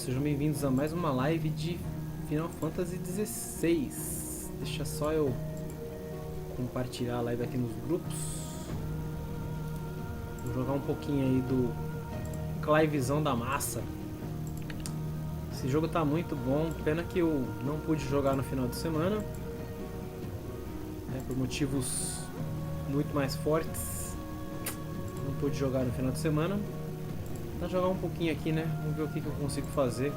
sejam bem-vindos a mais uma live de Final Fantasy XVI. Deixa só eu compartilhar a live aqui nos grupos. Vou jogar um pouquinho aí do Clivezão da massa. Esse jogo tá muito bom, pena que eu não pude jogar no final de semana, por motivos muito mais fortes. Não pude jogar no final de semana. Vou jogar um pouquinho aqui, né? Vamos ver o que eu consigo fazer.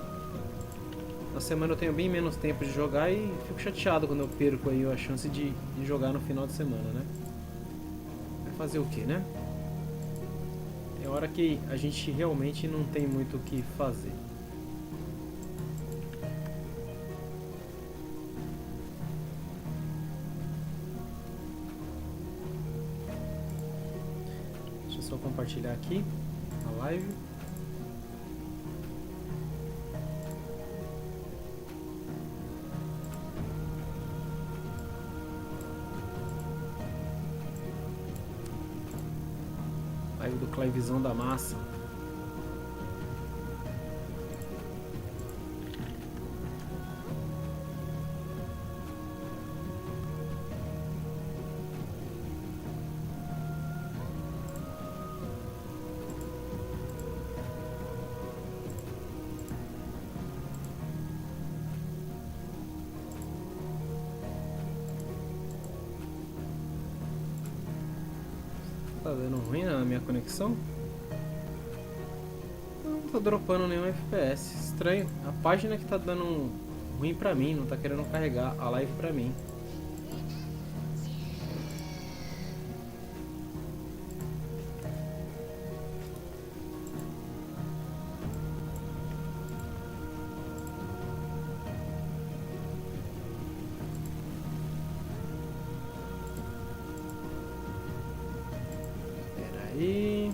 Na semana eu tenho bem menos tempo de jogar e fico chateado quando eu perco aí a chance de jogar no final de semana, né? Vai fazer o que, né? É hora que a gente realmente não tem muito o que fazer. Deixa eu só compartilhar aqui a live. Live do Clivezão da massa. Tá dando ruim na minha conexão? Não tá dropando nenhum FPS. Estranho. A página que tá dando ruim pra mim, não tá querendo carregar a live pra mim. E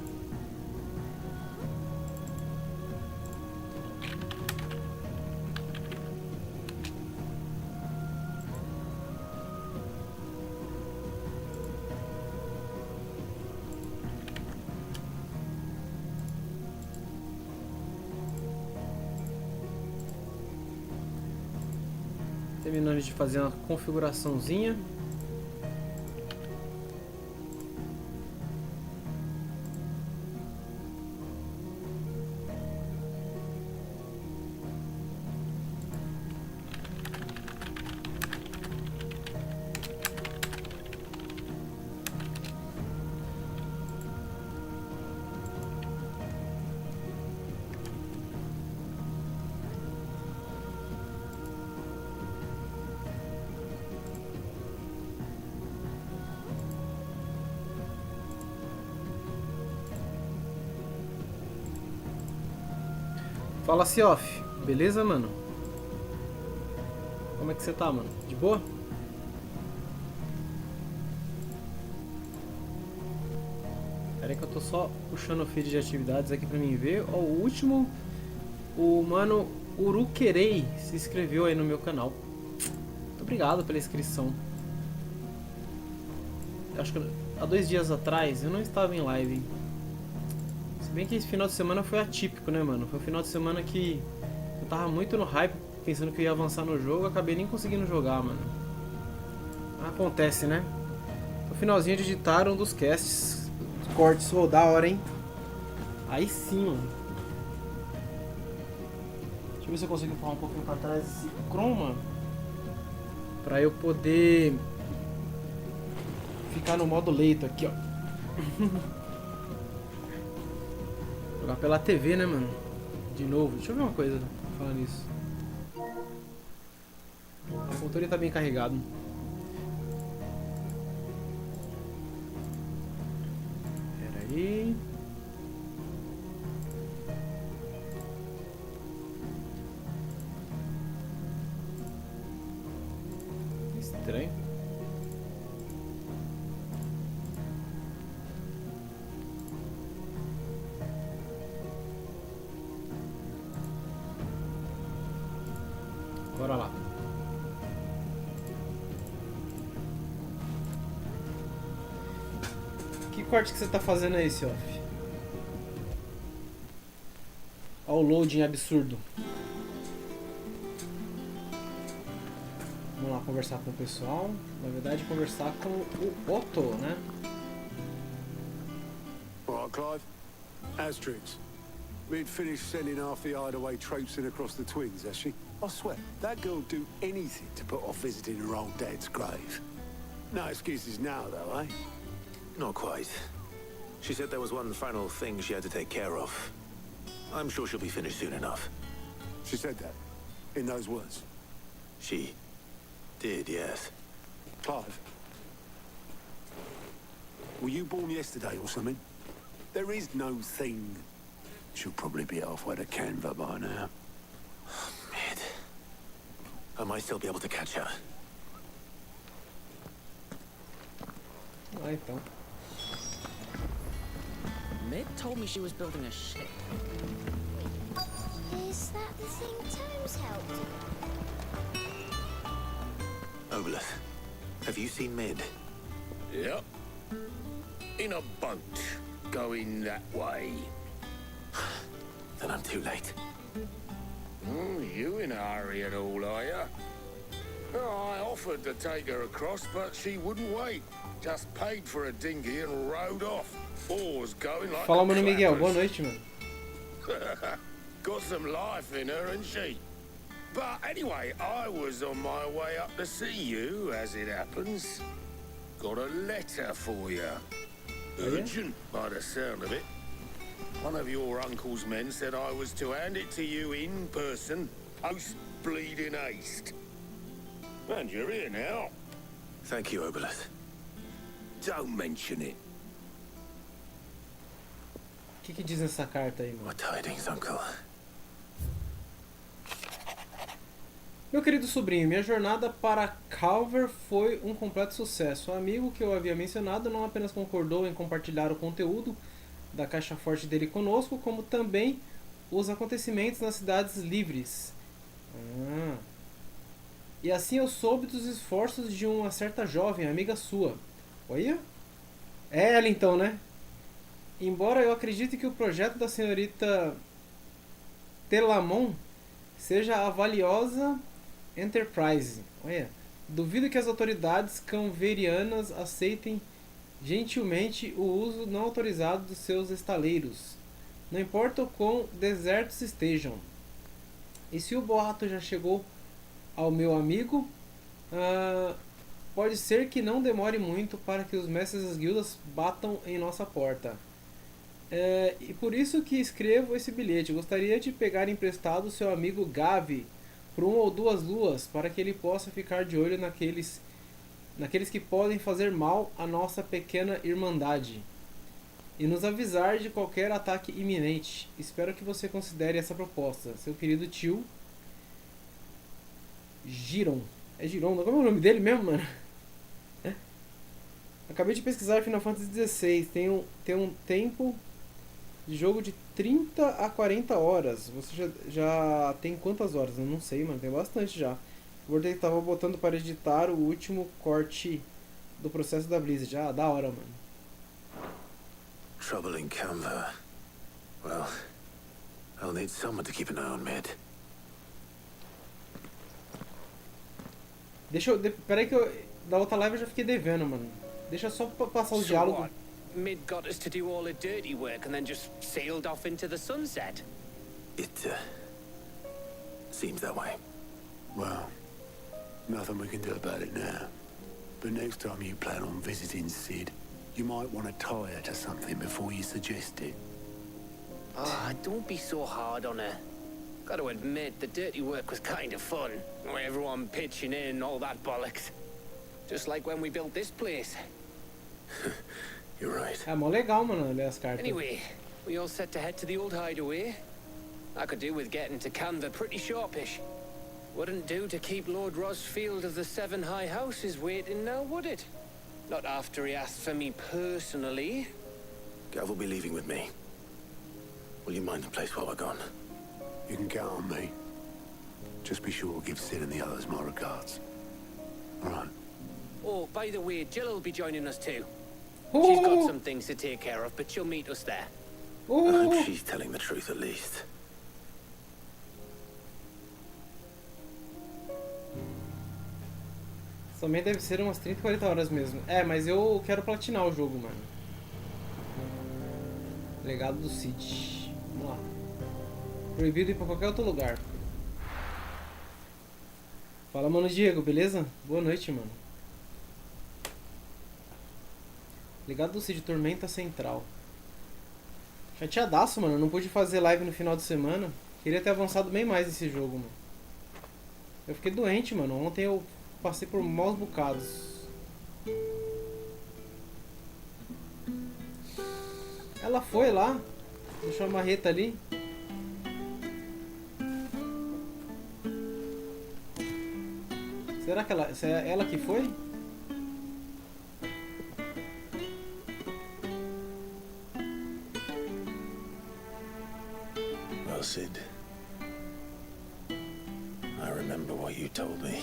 terminando de fazer uma configuraçãozinha. Fala, Cioff. Beleza, mano? Como é que você tá, mano? De boa? Pera aí que eu tô só puxando o feed de atividades aqui pra mim ver. Ó, o último, o mano Uruquerei se inscreveu aí no meu canal. Muito obrigado pela inscrição. Acho que há 2 dias atrás eu não estava em live, hein? Se bem que esse final de semana foi atípico, né, mano? Foi um final de semana que eu tava muito no hype, pensando que eu ia avançar no jogo, acabei nem conseguindo jogar, mano. Acontece, né? No finalzinho editaram um dos casts, os cortes, oh, da hora, hein? Aí sim, mano. Deixa eu ver se eu consigo empurrar um pouquinho pra trás esse chroma, pra eu poder ficar no modo leito aqui, ó. Jogar pela TV, né, mano? De novo. Deixa eu ver uma coisa falando isso. O controle tá bem carregado. Pera aí. Estranho. Bora lá. Que corte que você tá fazendo aí, Cioff? Olha o loading absurdo. Vamos lá conversar com o pessoal. Na verdade, conversar com o Otto, né? All right, Clive. Asterix. We'd finished sending half the hideaway traipsing across the twins, has she? I swear, that girl'd do anything to put off visiting her old dad's grave. No excuses now, though, eh? Not quite. She said there was one final thing she had to take care of. I'm sure she'll be finished soon enough. She said that, in those words. She did, yes. Clive, were you born yesterday or something? There is no thing. She'll probably be halfway to Canva by now. Mid. I might still be able to catch her. Vamos lá, então. Mid told me she was building a ship. Is that the thing Tomes helped? Obelus, have you seen Mid? Yep. In a boat, going that way. Then I'm too late. You in a hurry at all, are you? I offered to take her across, but she wouldn't wait. Just paid for a dinghy and rowed off. Oars going like Fala, a mano Miguel. Boa clappers. noite, mano. Got some life in her, ain't she? But anyway, I was on my way up to see you, as it happens. Got a letter for you. Urgent, by the sound of it. One of your uncle's men said I was to hand it to you in person, post-bleeding haste. And you're here now. Thank you, Obelus. Don't mention it. O que diz essa carta aí, mano? What tidings, uncle? Meu querido sobrinho, minha jornada para Calver foi um completo sucesso. O amigo que eu havia mencionado não apenas concordou em compartilhar o conteúdo da caixa forte dele conosco, como também os acontecimentos nas cidades livres. E assim eu soube dos esforços de uma certa jovem, amiga sua. Olha? É ela então, né? Embora eu acredite que o projeto da senhorita Telamon seja a valiosa Enterprise. Olha, duvido que as autoridades canverianas aceitem gentilmente o uso não autorizado dos seus estaleiros. Não importa o quão desertos estejam. E se o boato já chegou ao meu amigo, pode ser que não demore muito para que os mestres das guildas batam em nossa porta. E por isso que escrevo esse bilhete. Gostaria de pegar emprestado seu amigo Gavi por 1 ou 2 luas para que ele possa ficar de olho naqueles que podem fazer mal à nossa pequena irmandade e nos avisar de qualquer ataque iminente. Espero que você considere essa proposta. Seu querido tio Giron. É Giron, não é o nome dele mesmo, mano? Acabei de pesquisar Final Fantasy XVI. Tem um tempo de jogo de 30 a 40 horas. Você já tem quantas horas? Eu não sei, mano. Tem bastante já. O Word tava botando para editar o último corte do processo da Blizzard. Ah, da hora, mano. Trouble in Canva. Well, I'll need someone to keep an eye on Mid. Peraí que da outra live eu já fiquei devendo, mano. Deixa só passar o diálogo. Mid got us to do all the dirty work and then just sailed off into the sunset. It seems that way. Well, nothing we can do about it now. But next time you plan on visiting Sid, you might want to tie her to something before you suggest it. Don't be so hard on her. Gotta admit, the dirty work was kind of fun. Everyone pitching in and all that bollocks. Just like when we built this place. You're right. É mó legal, mano, ler as cartas. Anyway, we all set to head to the old hideaway. I could do with getting to Canva pretty sharpish. Wouldn't do to keep Lord Rosfield of the Seven High Houses waiting now, would it? Not after he asked for me personally. Gav will be leaving with me. Will you mind the place while we're gone? You can count on me. Just be sure to give Sid and the others my regards. All right. Oh, by the way, Jill will be joining us too. Oh. She's got some things to take care of, but she'll meet us there. I hope she's telling the truth at least. Também deve ser umas 30, 40 horas mesmo. É, mas eu quero platinar o jogo, mano. Legado do Cid. Vamos lá. Proibido ir pra qualquer outro lugar. Fala, mano Diego, beleza? Boa noite, mano. Legado do Cid, Tormenta Central. Chateadaço, mano. Eu não pude fazer live no final de semana. Queria ter avançado bem mais esse jogo, mano. Eu fiquei doente, mano. Ontem eu passei por maus bocados. Ela foi lá. Deixou a marreta ali. Será que é ela que foi? Well, Sid, I remember what you told me.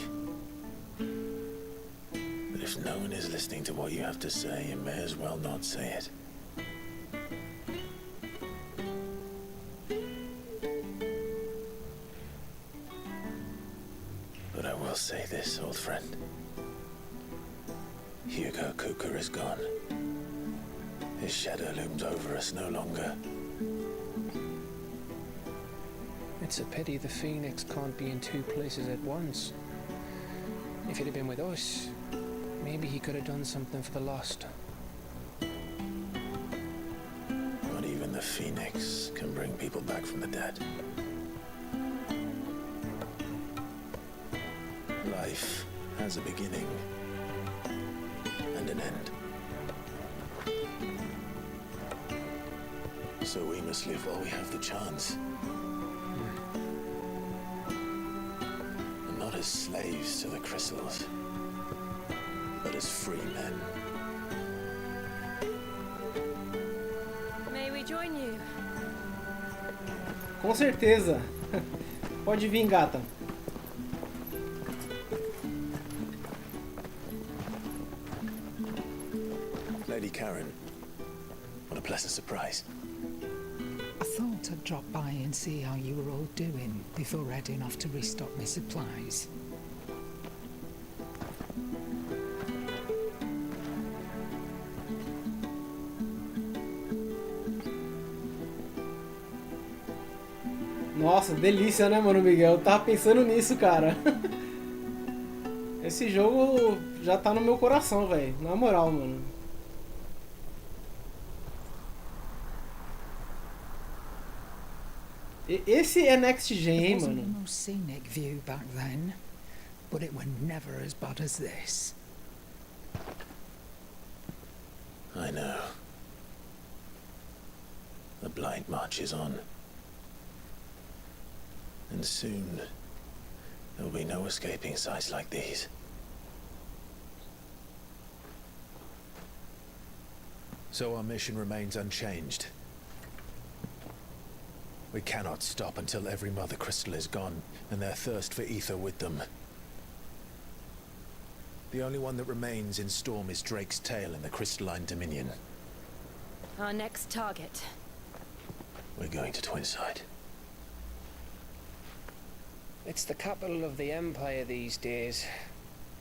But if no one is listening to what you have to say, you may as well not say it. But I will say this, old friend. Hugo Cooker is gone. His shadow looms over us no longer. It's a pity the Phoenix can't be in two places at once. If he'd have been with us, maybe he could have done something for the lost. Not even the Phoenix can bring people back from the dead. Life has a beginning and an end. So we must live while we have the chance. And not as slaves to the crystals, but as free men. May we join you? Com certeza. Pode vir, gata. Lady Karen, what a pleasant surprise. I thought I'd drop by and see how you were all doing before heading off to restock my supplies. Nossa, delícia, né, mano, Miguel? Eu tava pensando nisso, cara. Esse jogo já tá no meu coração, velho. Na moral, mano. Esse é Next Gen, hein, It wasn't mano? the most scenic view back then, but it were never as bad as this. I know. The blind march is on. And soon, there will be no escaping sights like these. So our mission remains unchanged. We cannot stop until every mother crystal is gone, and their thirst for ether with them. The only one that remains in Storm is Drake's tail in the crystalline dominion. Our next target. We're going to Twinside. It's the capital of the Empire these days.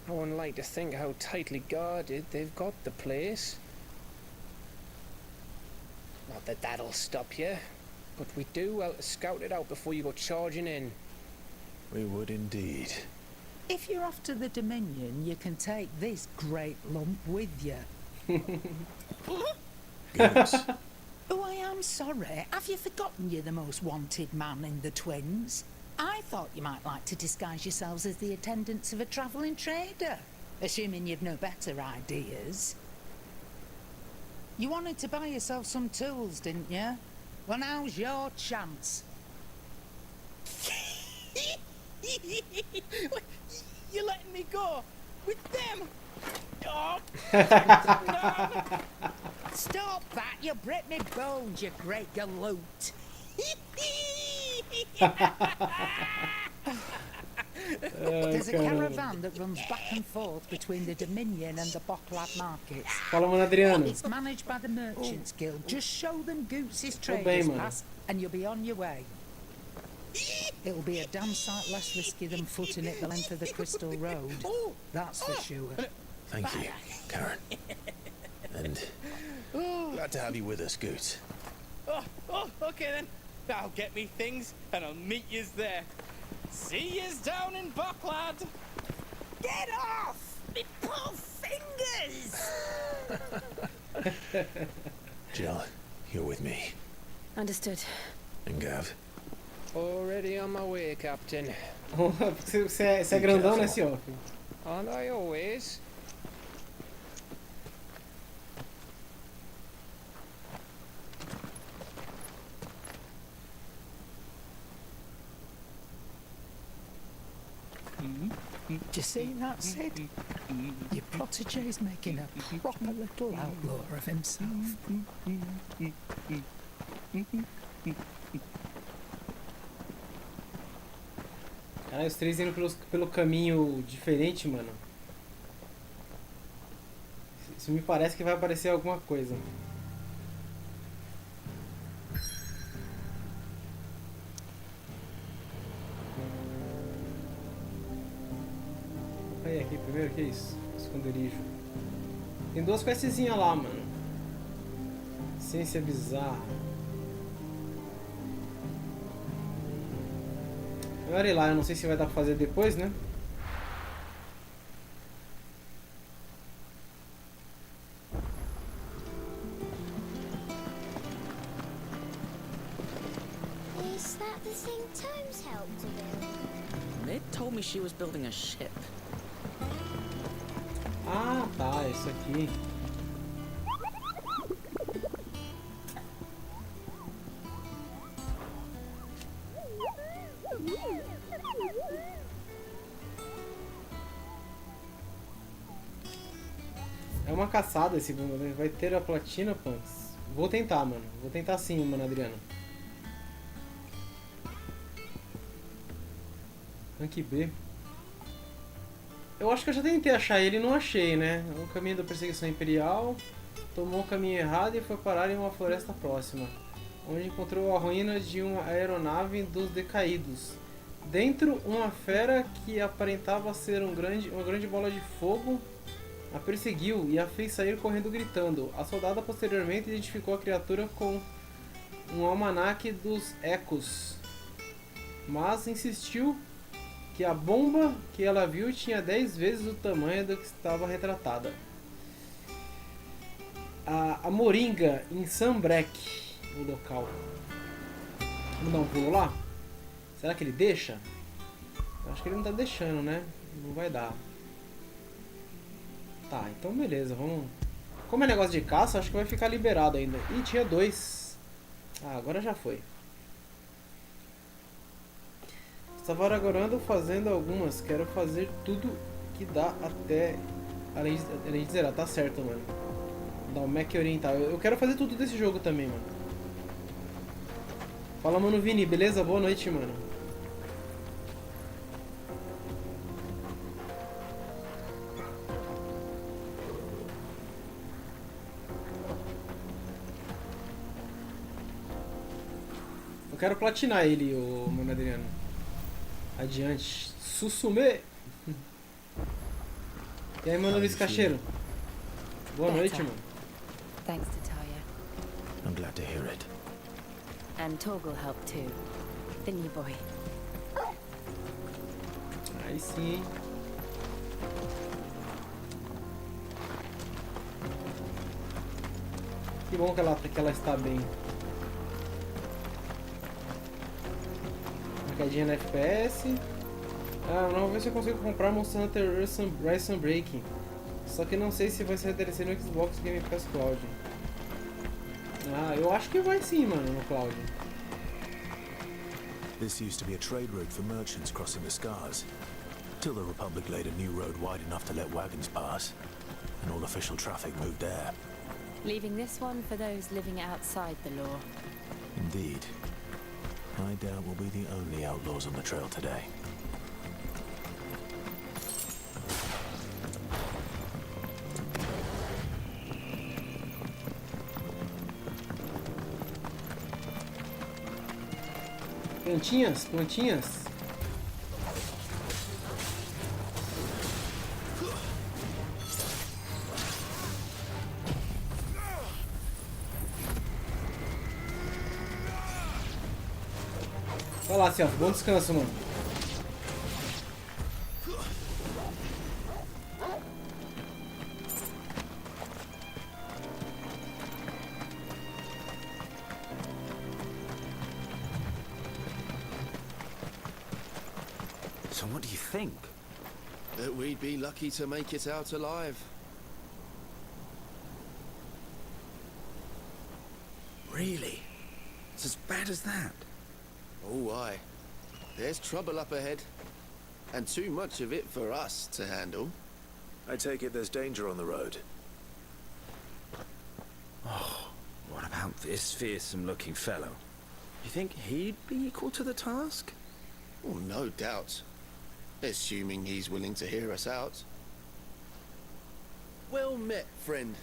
I wouldn't like to think how tightly guarded they've got the place. Not that that'll stop you, but we do well to scout it out before you go charging in. We would indeed. If you're off to the Dominion, you can take this great lump with you. Goose. Oh, I am sorry. Have you forgotten you're the most wanted man in the Twins? I thought you might like to disguise yourselves as the attendants of a travelling trader, assuming you've no better ideas. You wanted to buy yourself some tools, didn't you? Well, now's your chance. You're letting me go with them? Oh. No. Stop that! You break me bones, you great galoot. There's a caravan that runs back and forth between the Dominion and the Bocklad markets. Fala, mano, Adriano. It's managed by the Merchants Guild. Just show them Goots' bem, traders mano. pass and you'll be on your way. It'll be a damn sight less risky than footing it the length of the Crystal Road. That's for sure. Thank you, Karen. And glad to have you with us, Goot. Okay then. I'll get me things and I'll meet yous there. See yous down in Bucklad. Get off! Me poor fingers! Jill, you're with me. Understood. And Gav. Already on my way, Captain. Você é grandão, né, senhor? Aren't I always? Do you see that, Sid? Your protege's making a proper little outlaw of himself. Caralho, os três indo pelo caminho diferente, mano. Isso me parece que vai aparecer alguma coisa. Aí, aqui primeiro, que é isso? Esconderijo. Tem duas questzinhas lá, mano. Ciência bizarra. Olha lá, eu não sei se vai dar pra fazer depois, né? Is that the thing Tomes helped to build? Mid told me she was building a ship. Ah, tá, isso aqui. É uma caçada esse mundo, vai ter a platina, Punks. Vou tentar, mano. Vou tentar sim, mano, Adriano. Rank B. Eu acho que eu já tentei achar ele e não achei, né? O caminho da perseguição imperial tomou o caminho errado e foi parar em uma floresta próxima, onde encontrou a ruína de uma aeronave dos decaídos. Dentro, uma fera que aparentava ser uma grande bola de fogo a perseguiu e a fez sair correndo gritando. A soldada posteriormente identificou a criatura com um almanaque dos ecos, mas insistiu que a bomba que ela viu tinha 10 vezes o tamanho do que estava retratada. A Moringa, em Sambrek, o local. Vamos dar um pulo lá? Será que ele deixa? Eu acho que ele não tá deixando, né? Não vai dar. Tá, então beleza, vamos... Como é negócio de caça, acho que vai ficar liberado ainda. Ih, tinha 2. Ah, agora já foi. Estava agorando fazendo algumas. Quero fazer tudo que dá até... Além de zerar, tá certo, mano. Dá um Mac oriental. Eu quero fazer tudo desse jogo também, mano. Fala, mano Vini, beleza? Boa noite, mano. Eu quero platinar ele, o mano Adriano. Adiante. Sussume! E aí, mano Luiz Cacheiro? Boa noite, mano. Thanks to Talia. I'm glad to hear it. And Torgal helped too. The new boy. Aí sim, hein? Que bom que ela está bem. Marcadinha na FPS. Ah, não, vou ver se eu consigo comprar Monster Hunter Rise Breaking. Só que não sei se vai ser DLC no Xbox Game Pass Cloud. Ah, eu acho que vai sim, mano, no Cloud. This used to be a trade route for merchants crossing the Scars, till the Republic laid a new road wide enough to let wagons pass, and all official traffic moved there. Leaving this one for those living outside the law. Indeed. I doubt we'll be the only outlaws on the trail today. Plantinhas, plantinhas. Olha lá, Celso, bom descanso, mano. So what do you think? That we'd be lucky to make it out alive. Really? It's as bad as that? Oh, aye. There's trouble up ahead. And too much of it for us to handle. I take it there's danger on the road. Oh, what about this fearsome-looking fellow? You think he'd be equal to the task? Oh, no doubt. Assuming he's willing to hear us out. Well met, friend.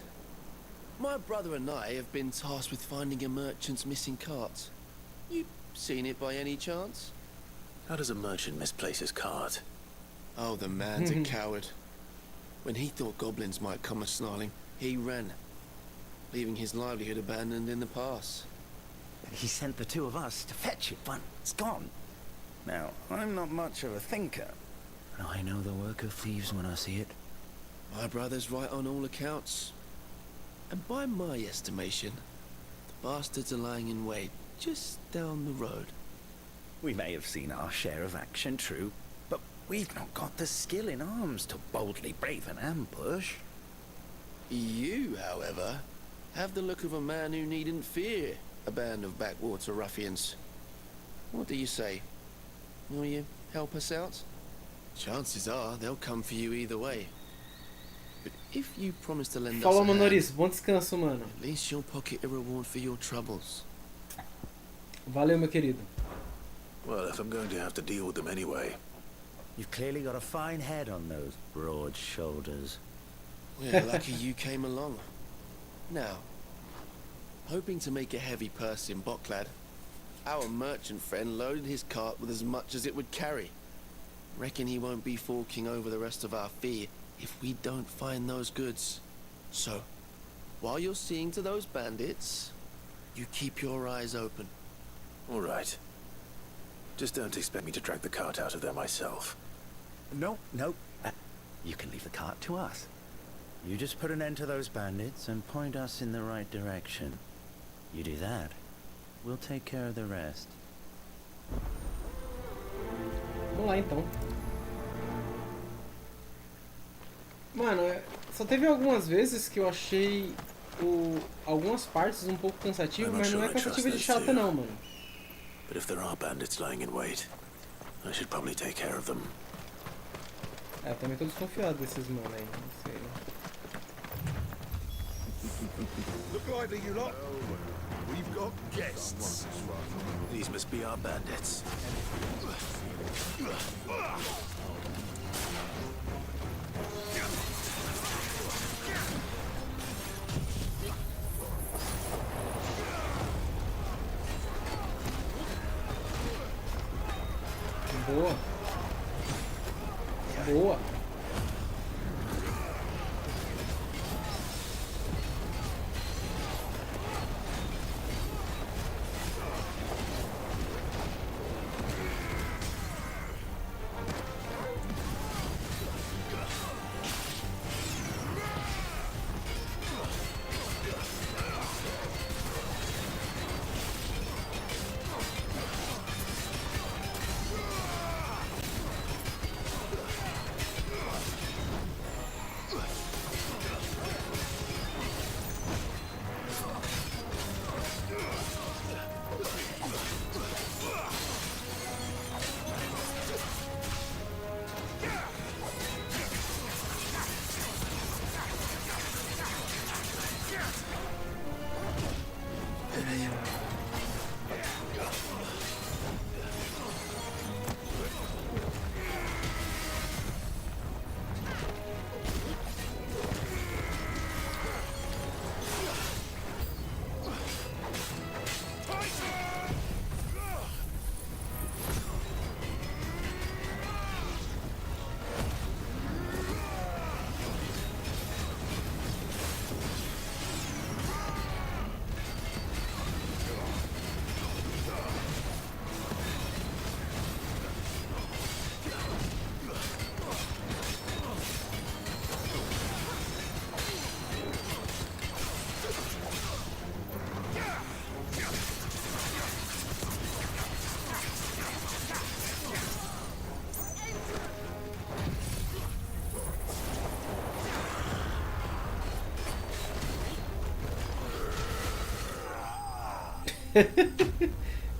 My brother and I have been tasked with finding a merchant's missing cart. You seen it by any chance? How does a merchant misplace his cart? Oh, the man's a coward. When he thought goblins might come a-snarling, he ran, leaving his livelihood abandoned in the pass. He sent the two of us to fetch it, but it's gone. Now, I'm not much of a thinker, but I know the work of thieves when I see it. My brother's right on all accounts. And by my estimation, the bastards are lying in wait just down the road. We may have seen our share of action, true, but we've not got the skill in arms to boldly brave an ambush. You, however, have the look of a man who needn't fear a band of backwater ruffians. What do you say? Will you help us out? Chances are they'll come for you either way. But if you promise to lend us Falou, a meu hand, nariz. Bom descanso, mano. at least you'll pocket a reward for your troubles. Valeu, meu querido. Well, if I'm going to have to deal with them anyway. You've clearly got a fine head on those broad shoulders. We're lucky you came along. Now, hoping to make a heavy purse in Boklad, our merchant friend loaded his cart with as much as it would carry. Reckon he won't be forking over the rest of our fee if we don't find those goods. So, while you're seeing to those bandits, you keep your eyes open. All right. Just don't expect me to drag the cart out of there myself. No. You can leave the cart to us. You just put an end to those bandits and point us in the right direction. You do that, we'll take care of the rest. Vamos lá, então. Mano, só teve algumas vezes que eu achei algumas partes um pouco cansativas, mas não é cansativa de chata não, mano. But if there are bandits lying in wait, I should probably take care of them. É, eu também tô desconfiado desses mano aí, não sei. Look lively, you lot. We've got guests. These must be our bandits. Boa. Boa.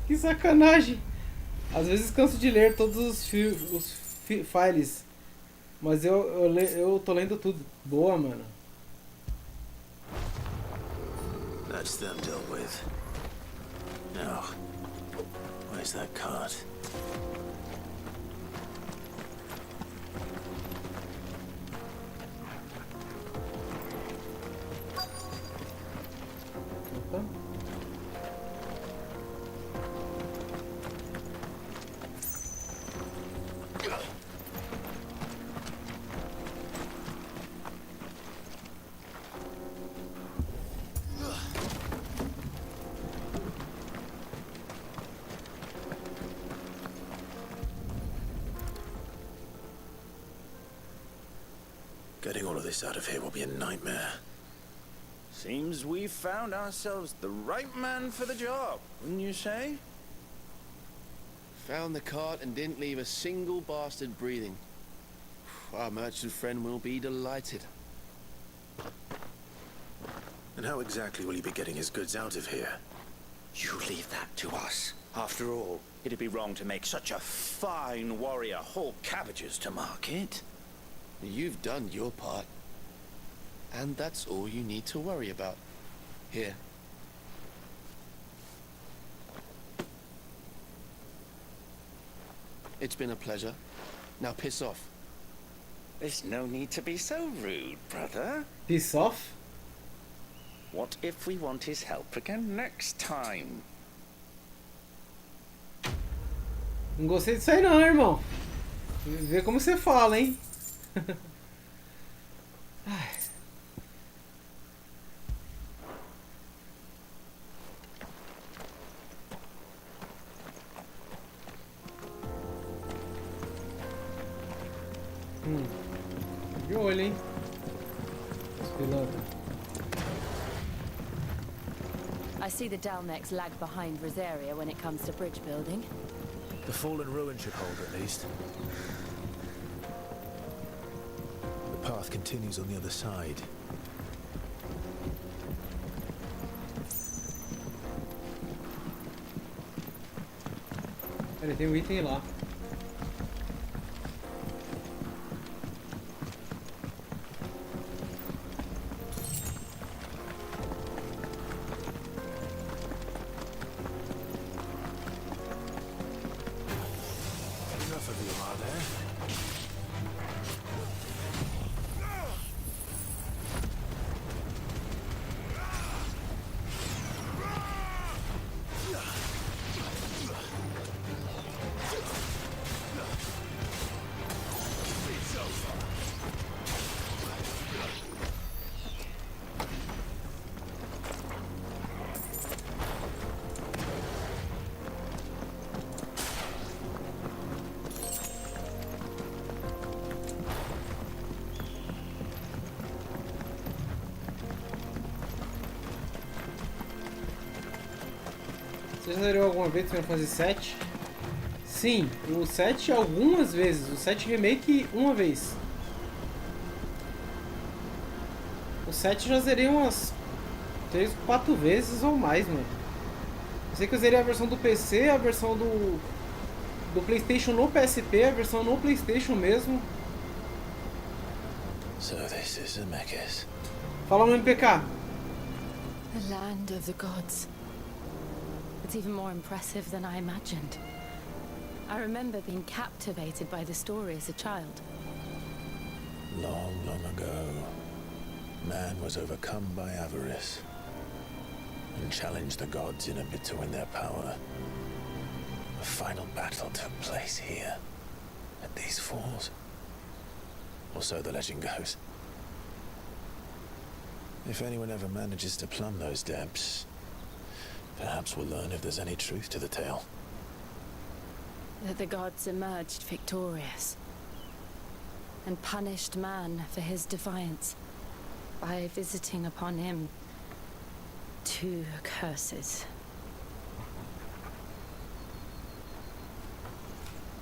Que sacanagem. Às vezes canso de ler todos os files. Mas eu tô lendo tudo. Boa, mano. That's them dealt with. Now, where's that cart? Opa. Getting all of this out of here will be a nightmare. Seems we've found ourselves the right man for the job, wouldn't you say? Found the cart and didn't leave a single bastard breathing. Our merchant friend will be delighted. And how exactly will he be getting his goods out of here? You leave that to us. After all, it'd be wrong to make such a fine warrior haul cabbages to market. You've done your part. And that's all you need to worry about. Here. It's been a pleasure. Now piss off. There's no need to be so rude, brother. Piss off? What if we want his help again next time? Não gostei disso aí não, irmão. Vê como você fala, hein? Ai. De olho, hein? Os pilotos. I see the Dalnecs lag behind Rosaria when it comes to bridge building. The fallen ruin should hold at least. The path continues on the other side. Peraí, tem um item lá. Enough of you, are there? Você já zerou alguma vez Final Fantasy VII? Sim, o 7 algumas vezes, o 7 Remake uma vez. O 7 já zerei umas 3, 4 vezes ou mais, mano. Eu sei que eu zerei a versão do PC, a versão do PlayStation no PSP, a versão no PlayStation mesmo. So this is Zemeckis. Fala no MPK. The land of the gods. It's even more impressive than I imagined. I remember being captivated by the story as a child. Long, long ago, man was overcome by avarice and challenged the gods in a bid to win their power. A final battle took place here, at these falls. Or so the legend goes. If anyone ever manages to plumb those depths, perhaps we'll learn if there's any truth to the tale. That the gods emerged victorious and punished man for his defiance by visiting upon him 2 curses.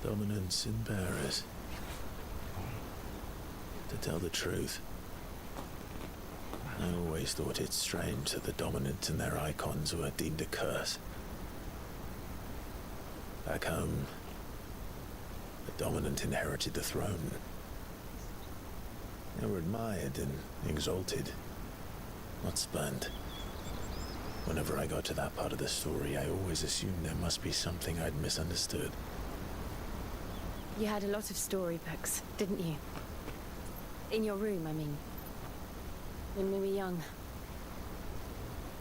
Dominance in bearers. To tell the truth, I always thought it strange that the dominant and their icons were deemed a curse. Back home, the dominant inherited the throne. They were admired and exalted, not spurned. Whenever I got to that part of the story, I always assumed there must be something I'd misunderstood. You had a lot of storybooks, didn't you? In your room, I mean. When we were young.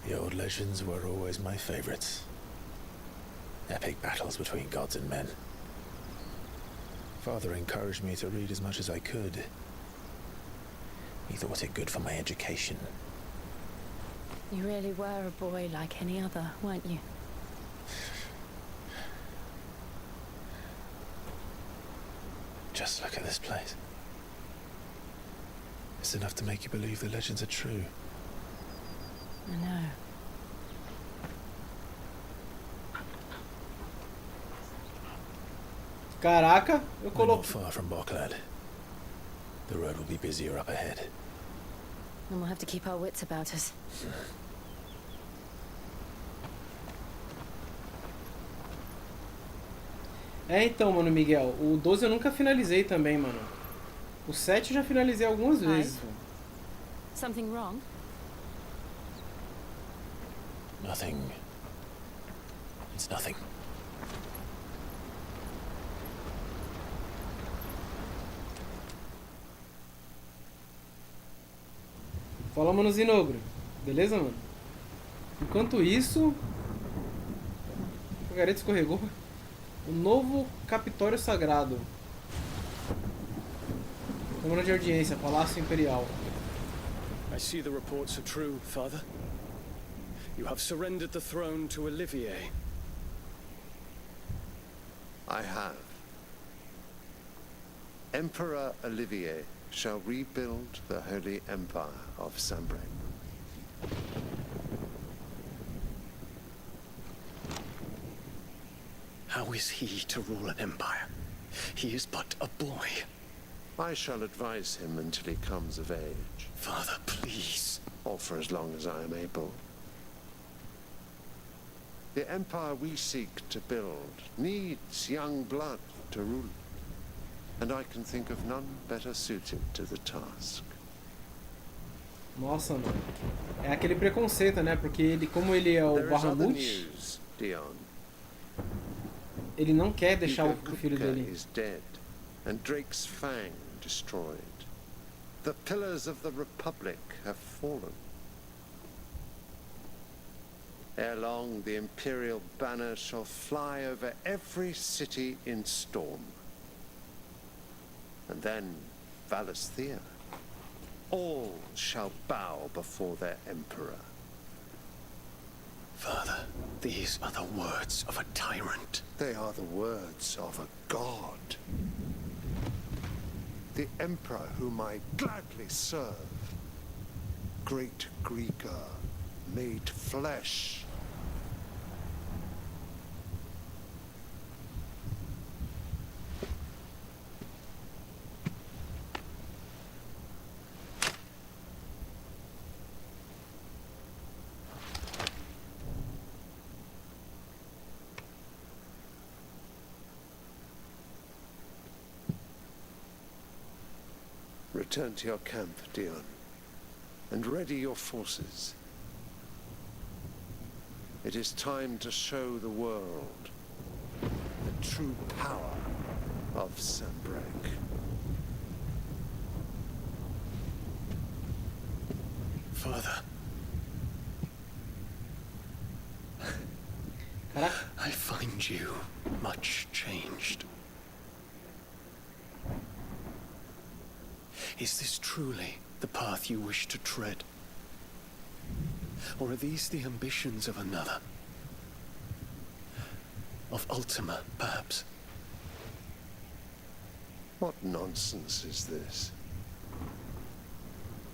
The old legends were always my favorites. Epic battles between gods and men. Father encouraged me to read as much as I could. He thought it good for my education. You really were a boy like any other, weren't you? Just look at this place. It's enough to make you believe the legends are true. I know. Caraca, eu We're not coloquei. far from Boklad. The road will be busier up ahead. And we'll have to keep our wits about us. É, então, mano, Miguel, o 12 eu nunca finalizei também, mano. O 7 eu já finalizei algumas vezes. Mano. Something wrong? Nothing. It's nothing. Fala, mano Zinogro. Beleza, mano? Enquanto isso... O gareta escorregou. O novo Capitório Sagrado. Câmara de audiência, Palácio Imperial. I see the reports are true, Father. You have surrendered the throne to Olivier. I have. Emperor Olivier shall rebuild the Holy Empire of Sambre. How is he to rule an empire? He is but a boy. I shall advise him until he comes of age. Father, please. Or for as long as I am able. The empire we seek to build needs young blood to rule it. And I can think of none better suited to the task. Nossa, mano. É aquele preconceito, né? Porque ele, como ele é o There is other Bahamut, news, Dion. ele não quer deixar o filho Kuka dele. is dead, and Drake's Fang destroyed. The pillars of the Republic have fallen. Ere long, the Imperial banner shall fly over every city in Storm. And then, Valisthea. All shall bow before their Emperor. Father, these are the words of a tyrant. They are the words of a god. The Emperor whom I gladly serve. Great Greeker, made flesh. Return to your camp, Dion, and ready your forces. It is time to show the world the true power of Sambrek. Father. I find you much changed. Is this truly the path you wish to tread? Or are these the ambitions of another? Of Ultima, perhaps? What nonsense is this?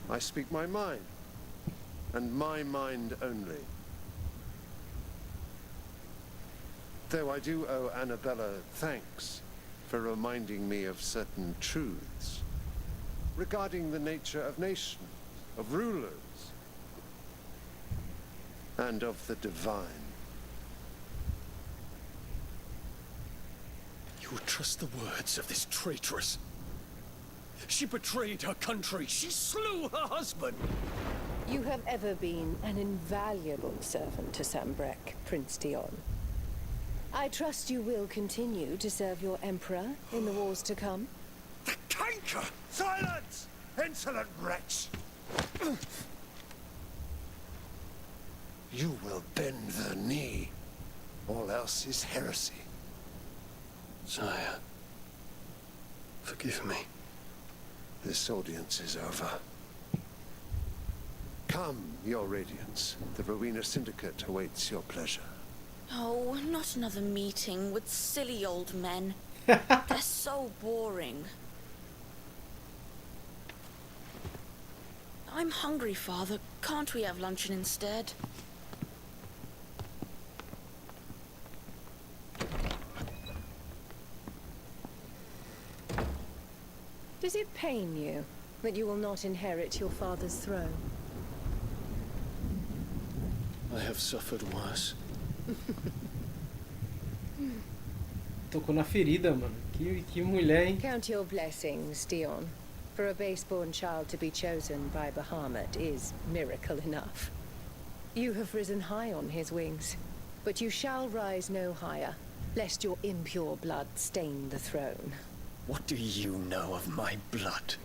I speak my mind, and my mind only. Though I do owe Annabella thanks for reminding me of certain truths regarding the nature of nations, of rulers, and of the divine. You would trust the words of this traitress. She betrayed her country. She slew her husband. You have ever been an invaluable servant to Sambrek, Prince Dion. I trust you will continue to serve your emperor in the wars to come. The canker! Silence! Insolent wretch! You will bend the knee. All else is heresy. Sire, forgive me. This audience is over. Come, your radiance. The Rowena Syndicate awaits your pleasure. Oh, not another meeting with silly old men. They're so boring. I'm hungry, Father. Can't we have luncheon instead? Does it pain you that you will not inherit your father's throne? I have suffered worse. Tocou na ferida, mano. Que mulher, hein? Count your blessings, Dion. For a base-born child to be chosen by Bahamut is miracle enough. You have risen high on his wings, but you shall rise no higher, lest your impure blood stain the throne. What do you know of my blood?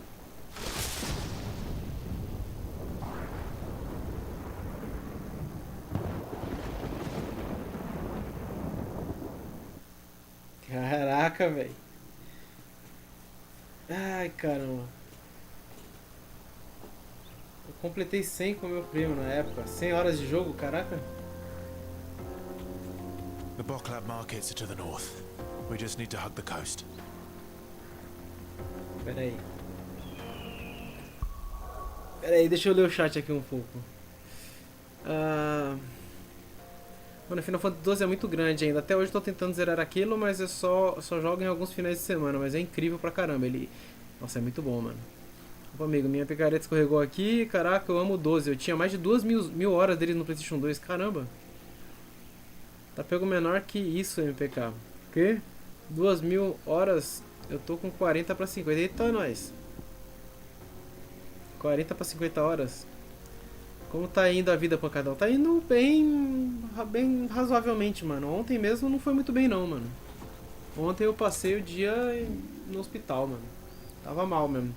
Caraca, velho. Ai, caramba. Eu completei 100 com meu primo na época. 100 horas de jogo, caraca. The Boklab markets are to the north. We just need to hug the coast. Pera aí, deixa eu ler o chat aqui um pouco. Mano, Final Fantasy XII é muito grande ainda. Até hoje eu tô tentando zerar aquilo, mas eu só jogo em alguns finais de semana. Mas é incrível pra caramba. Nossa, é muito bom, mano. Opa, amigo, minha picareta escorregou aqui. Caraca, eu amo o 12. Eu tinha mais de 2.000 horas dele no PlayStation 2. Caramba. Tá pego menor que isso, MPK. O quê? 2.000 horas... Eu tô com 40 pra 50. Eita, nós. 40 pra 50 horas. Como tá indo a vida, pancadão? Tá indo bem razoavelmente, mano. Ontem mesmo não foi muito bem não, mano. Ontem eu passei o dia no hospital, mano. Tava mal mesmo.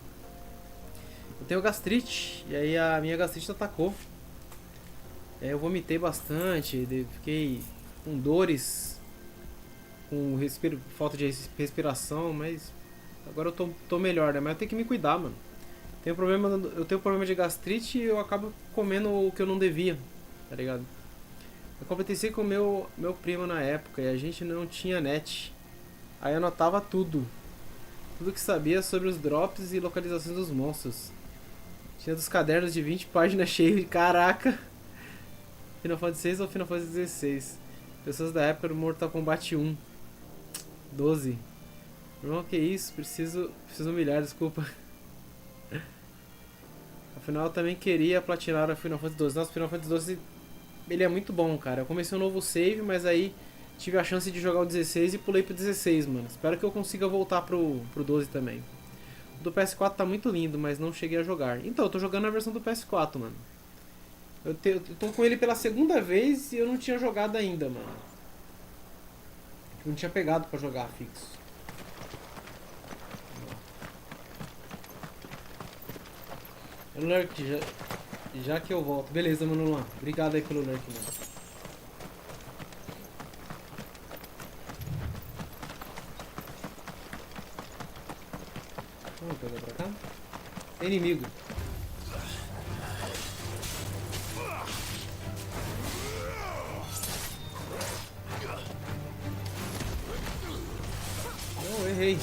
Eu tenho gastrite. E aí a minha gastrite atacou. Eu vomitei bastante. Fiquei com dores. Com falta de respiração, mas agora eu tô melhor, né? Mas eu tenho que me cuidar, mano. Eu tenho problema de gastrite e eu acabo comendo o que eu não devia, tá ligado? Eu completei com meu primo na época e a gente não tinha net. Aí eu anotava tudo que sabia sobre os drops e localizações dos monstros. Tinha dos cadernos de 20 páginas cheios de caraca. Final Fantasy VI ou Final Fantasy XVI. Pessoas da época do Mortal Kombat 1. 12. Irmão, que isso? Preciso humilhar, desculpa. Afinal, eu também queria platinar o Final Fantasy XII. Nossa, o Final Fantasy XII, ele é muito bom, cara. Eu comecei um novo save, mas aí tive a chance de jogar o 16 e pulei pro 16, mano. Espero que eu consiga voltar pro 12 também. O do PS4 tá muito lindo, mas não cheguei a jogar. Então, eu tô jogando a versão do PS4, mano. Eu tô com ele pela segunda vez e eu não tinha jogado ainda, mano. Eu não tinha pegado pra jogar fixo. Lurk, já que eu volto. Beleza, mano, Luan. Obrigado aí pelo lurk, mano. Vamos pegar pra cá. Tem inimigo. Não, errei.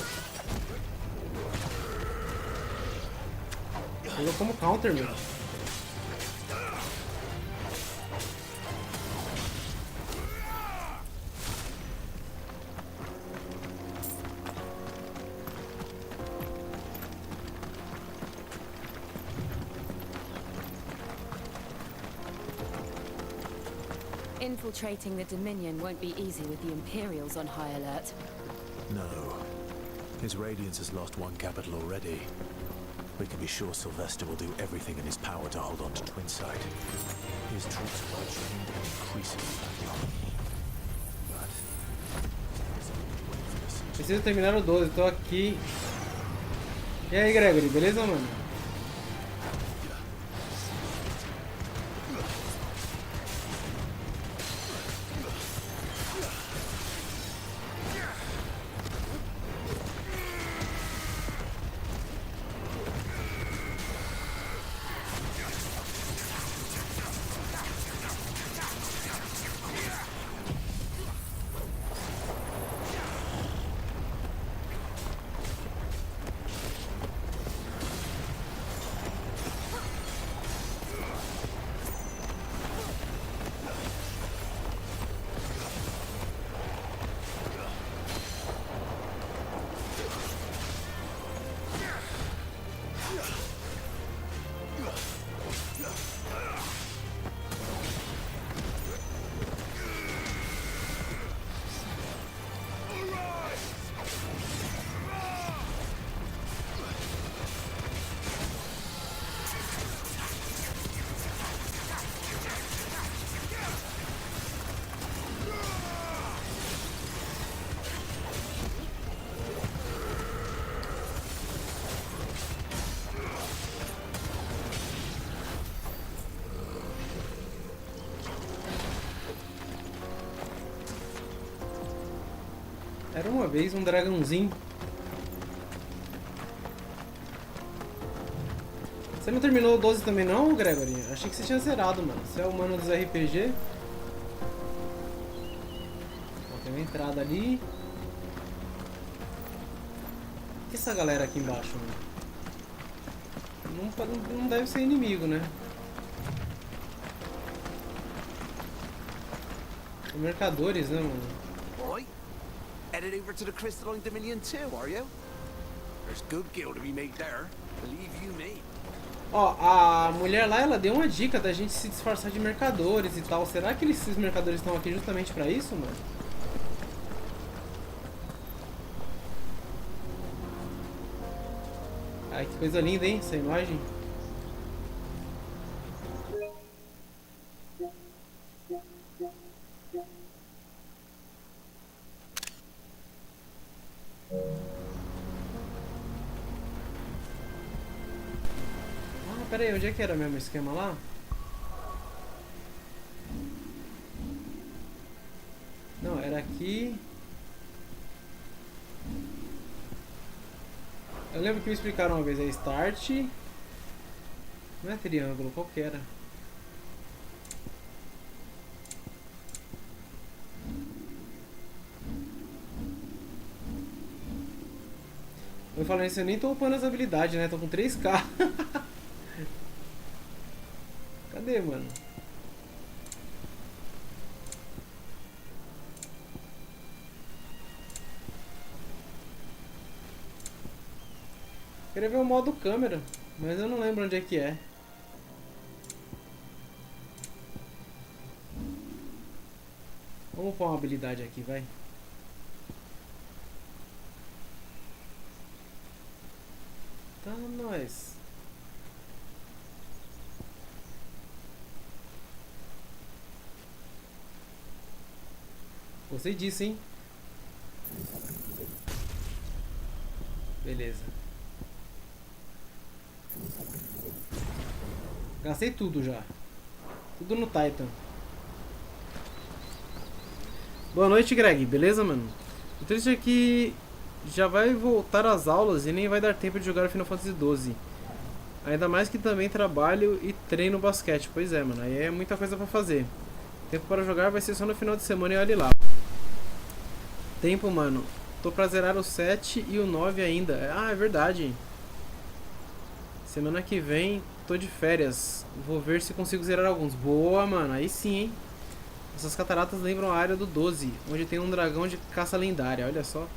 Pegou como counter, meu. Infiltrating the Dominion won't be easy with the Imperials on high alert. No. His Radiance has lost one capital already. We can be sure Sylvester will do everything in his power to hold on to Twinside. His troops are well trained and increasingly valuable. Preciso terminar o 12, tô aqui. E aí, Gregory, beleza, mano? Era uma vez um dragãozinho. Você não terminou o 12 também não, Gregory? Achei que você tinha zerado, mano. Você é o mano dos RPG. Ó, tem uma entrada ali. O que é essa galera aqui embaixo, mano? Não deve ser inimigo, né? São mercadores, né, mano? Headed over to the Crystalline Dominion too, are you? There's good gil to be made there, believe you me. Ó, a mulher lá, ela deu uma dica da gente se disfarçar de mercadores e tal. Será que esses mercadores estão aqui justamente pra isso, mano? Ai, que coisa linda, hein? Essa imagem. Pera aí, onde é que era mesmo o esquema lá? Não, era aqui. Eu lembro que me explicaram uma vez, é Start. Não é triângulo, qual que era? Eu falei isso, eu nem tô upando as habilidades, né? Tô com 3k. Cadê, mano? Queria ver o modo câmera, mas eu não lembro onde é que é. Vamos pôr uma habilidade aqui, vai. Tá, nós. Gostei disso, hein? Beleza. Gastei tudo já. Tudo no Titan. Boa noite, Greg. Beleza, mano? O triste é que já vai voltar às aulas e nem vai dar tempo de jogar Final Fantasy XII. Ainda mais que também trabalho e treino basquete. Pois é, mano. Aí é muita coisa pra fazer. Tempo para jogar vai ser só no final de semana e olhe lá. Tempo, mano. Tô pra zerar o 7 e o 9 ainda. Ah, é verdade. Semana que vem tô de férias. Vou ver se consigo zerar alguns. Boa, mano. Aí sim, hein. Essas cataratas lembram a área do 12, onde tem um dragão de caça lendária. Olha só.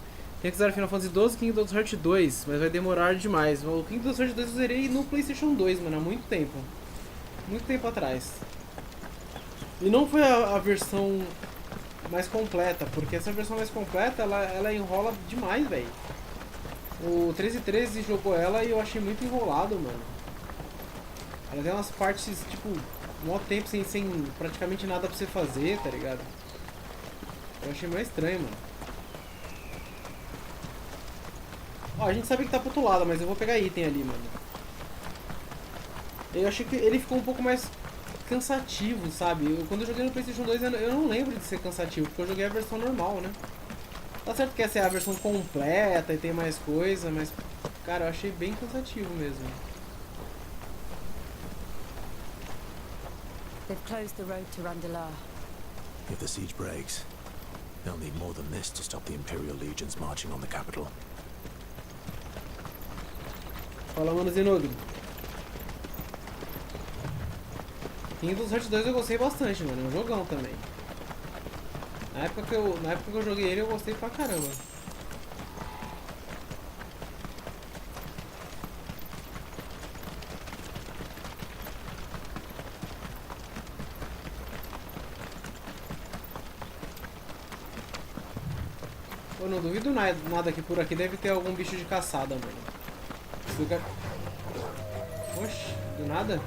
Tem que zerar Final Fantasy XII, Kingdom Hearts 2, mas vai demorar demais. O Kingdom Hearts 2 eu zerei no PlayStation 2, mano, há muito tempo. Muito tempo atrás. E não foi a versão mais completa, porque essa versão mais completa, ela enrola demais, velho. O 1313 jogou ela e eu achei muito enrolado, mano. Ela tem umas partes, tipo, um maior tempo sem praticamente nada pra você fazer, tá ligado? Eu achei mais estranho, mano. Ó, a gente sabe que tá pro outro lado, mas eu vou pegar item ali, mano. Eu achei que ele ficou um pouco mais cansativo, sabe? Quando eu joguei no PlayStation 2 eu não lembro de ser cansativo, porque eu joguei a versão normal, né? Tá certo que essa é a versão completa e tem mais coisa, mas, cara, eu achei bem cansativo mesmo. They've closed the road to Randalar. If the siege breaks, they'll need more than this to stop the Imperial legions marching on the capital. Fala, mano, Zenogre. Kingdoms Hearts 2 eu gostei bastante, mano. É um jogão também. Na época que eu joguei ele, eu gostei pra caramba. Eu não duvido nada que por aqui deve ter algum bicho de caçada, mano. Esse lugar... Oxi, do nada?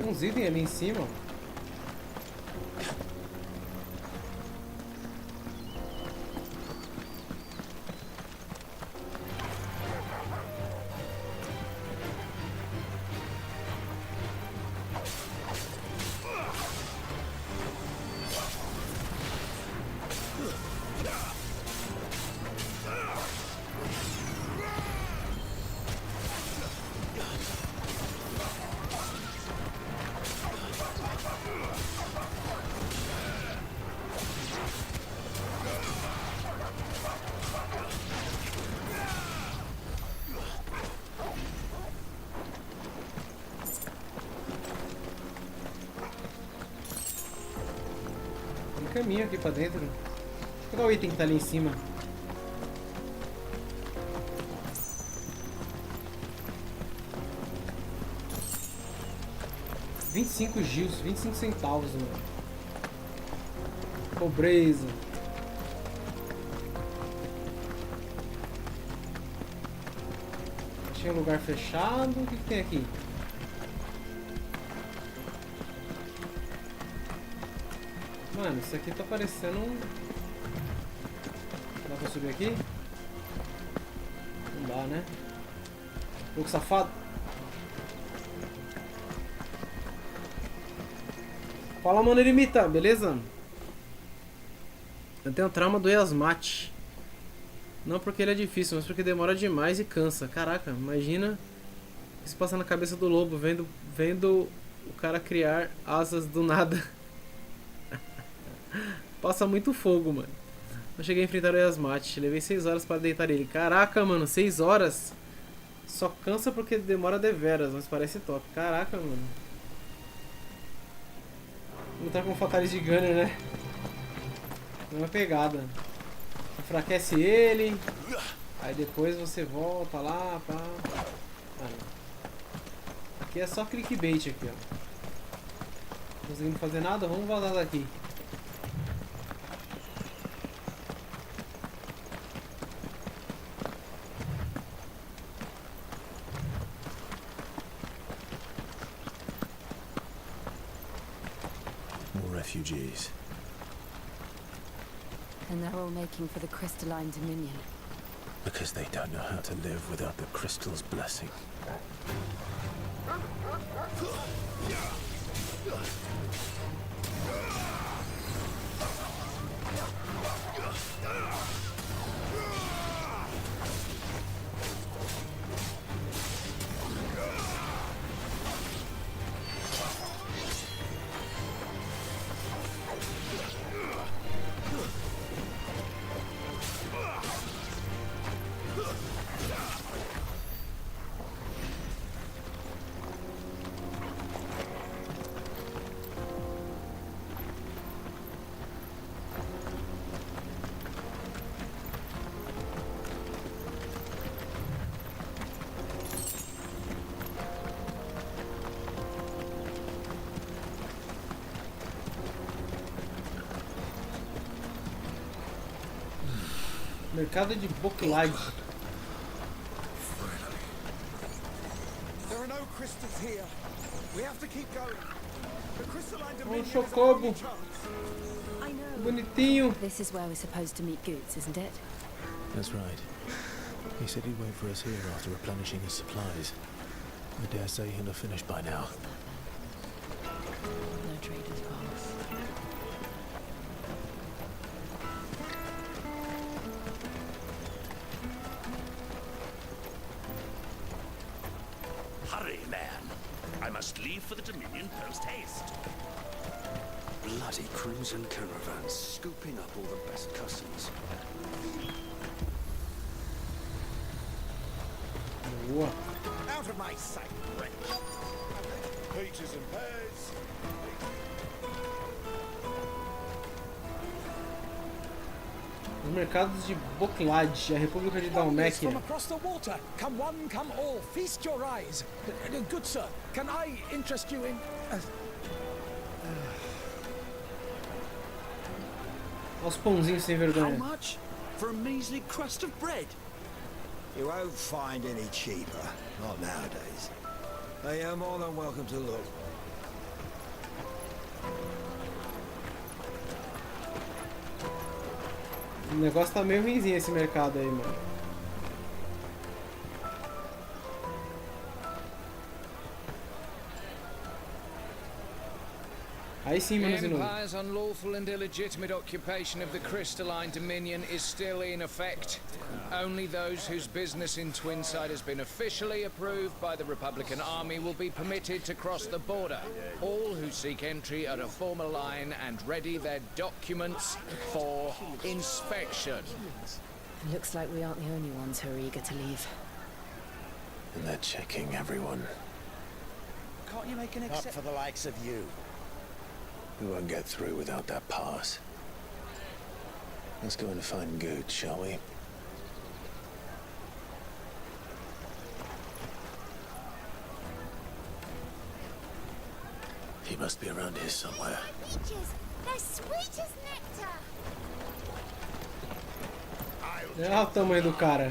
Uns itens ali em cima. Caminho aqui pra dentro. Deixa eu pegar o item que tá ali em cima. $25, 25 centavos, mano. Pobreza. Achei um lugar fechado. O que tem aqui? Mano, isso aqui tá parecendo um... Dá pra subir aqui? Não dá, né? Louco safado. Fala, mano, eremita, beleza? Eu tenho trauma do Yasmate. Não porque ele é difícil, mas porque demora demais e cansa. Caraca, imagina o que se passa na cabeça do lobo vendo o cara criar asas do nada. Passa muito fogo, mano. Eu cheguei a enfrentar o Yasmate. Levei 6 horas para deitar ele. Caraca, mano, 6 horas? Só cansa porque demora deveras, mas parece top. Caraca, mano. Lutar com o Fatalis de Gunner, né? É uma pegada. Enfraquece ele. Aí depois você volta lá, pá. Ah, não. Aqui é só clickbait aqui, ó. Não conseguindo fazer nada, vamos vazar daqui. Refugees. And they're all making for the crystalline dominion. Because they don't know how to live without the crystal's blessing. Mercado de boclage. There are no crystals here. We have to keep going. The crystalline Um dominion is chocobo. our only chance. I know. Bonitinho. This is where we're supposed to meet Goots, isn't it? That's right. He said he'd wait for us here after replenishing his supplies. I dare say he'll have finished by now. No trader's pass. Hurry, man. I must leave for the Dominion post-haste. Bloody crimson caravans scooping up all the best customers. Boa. Out of my sight, wretch. Peaches and pears. Os mercados de boclage. A República de Wonders from Dalmácia. across the water. Come one, come all. Feast your eyes. Good sir, can I interest you in... Olha os pãozinhos sem How vergonha. much? For a measly crust of bread? You won't find any cheaper. Not nowadays. But you're more than welcome to look. O negócio tá meio ruimzinho esse mercado aí, mano. Aí sim, menos The inútil. Empire's unlawful and illegitimate occupation of the crystalline dominion is still in effect. Only those whose business in Twinside has been officially approved by the Republican Army will be permitted to cross the border. All who seek entry are to form a line and ready their documents for inspection. Looks like we aren't the only ones who are eager to leave. And they're checking everyone. Can't you make an Not exception? for the likes of you. We won't get through without that pass. Let's go and find Good, shall we? He must be around here somewhere. Peaches, they're sweet as nectar. Olha o tamanho do cara.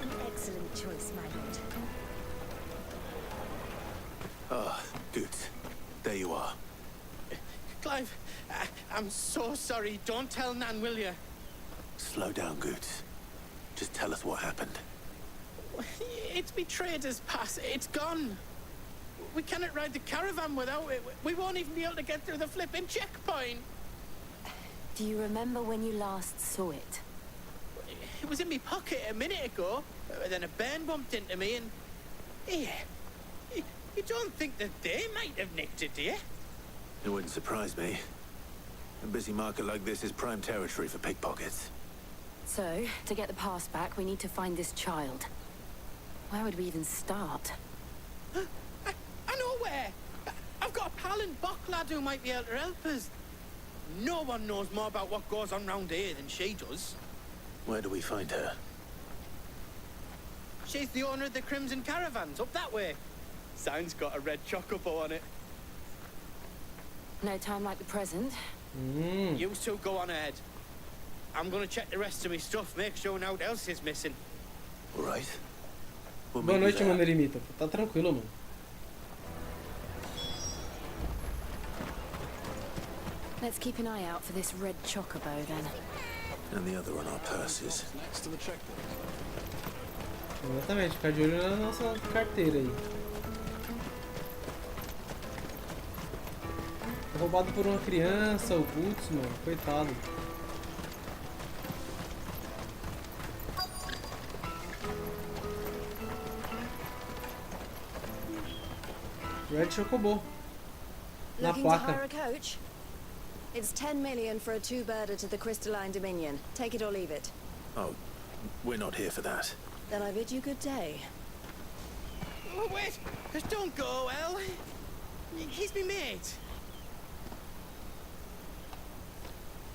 An excellent choice, my lord. Ah, Good. There you are. Clive, I'm so sorry. Don't tell Nan, will you? Slow down, Good. Just tell us what happened. It's betrayed us pass. It's gone. We cannot ride the caravan without it. We won't even be able to get through the flipping checkpoint. Do you remember when you last saw it? It was in my pocket a minute ago. Then a bairn bumped into me and... Yeah. You don't think that they might have nicked it, do you? It wouldn't surprise me. A busy market like this is prime territory for pickpockets. So, to get the pass back, we need to find this child. Where would we even start? I know where. I've got a pal in Bocklad who might be able to help us. No one knows more about what goes on round here than she does. Where do we find her? She's the owner of the Crimson Caravans, up that way. Sign's got a red chocobo on it. No time like the present. You two go on ahead. I'm gonna check the rest of my stuff, make sure no one else is missing. All right. Boa noite, mano Eremita. Tá tranquilo, mano. Let's keep an eye out for this red chocobo then. And the other on our purses. Exatamente, ficar de olho na nossa carteira aí. Foi roubado por uma criança, o putz, mano, coitado. Red Chocobo. Na Looking to placa. hire a coach? It's 10 million for a two-birder to the Crystalline Dominion. Take it or leave it. Oh, we're not here for that. Then I bid you good day. Oh, wait! Just don't go, El. He's me mate.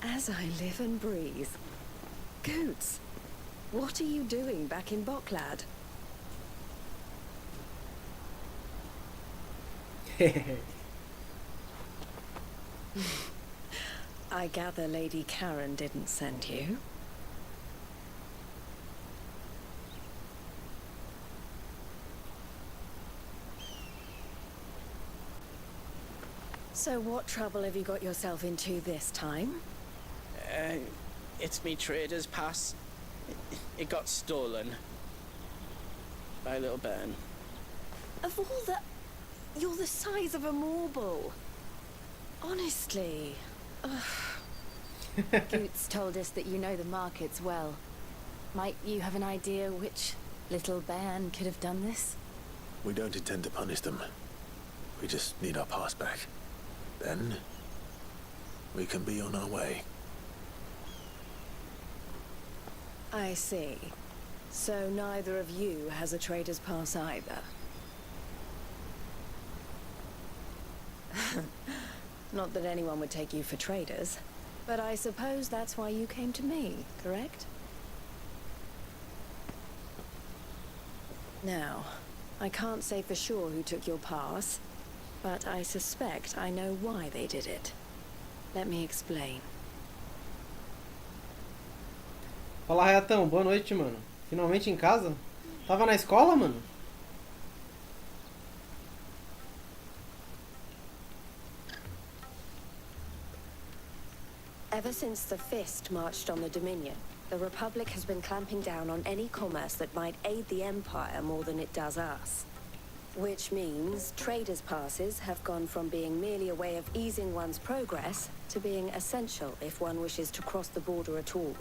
As I live and breathe. Goots, what are you doing back in Boklad? I gather Lady Karen didn't send you. So what trouble have you got yourself into this time? It's me trader's pass. It got stolen. By a little bairn. Of all the... You're the size of a marble. Honestly. Goots told us that you know the markets well. Might you have an idea which little bairn could have done this? We don't intend to punish them. We just need our pass back. Then, we can be on our way. I see. So neither of you has a trader's pass either. Not that anyone would take you for traders, but I suppose that's why you came to me, correct? Now, I can't say for sure who took your pass, but I suspect I know why they did it. Let me explain. Fala, Rayatão, boa noite, mano. Finalmente em casa? Tava na escola, mano? Ever since the Fist marched on the Dominion, the Republic has been clamping down on any commerce that might aid the Empire more than it does us. Which means traders' passes have gone from being merely a way of easing one's progress to being essential if one wishes to cross the border at all.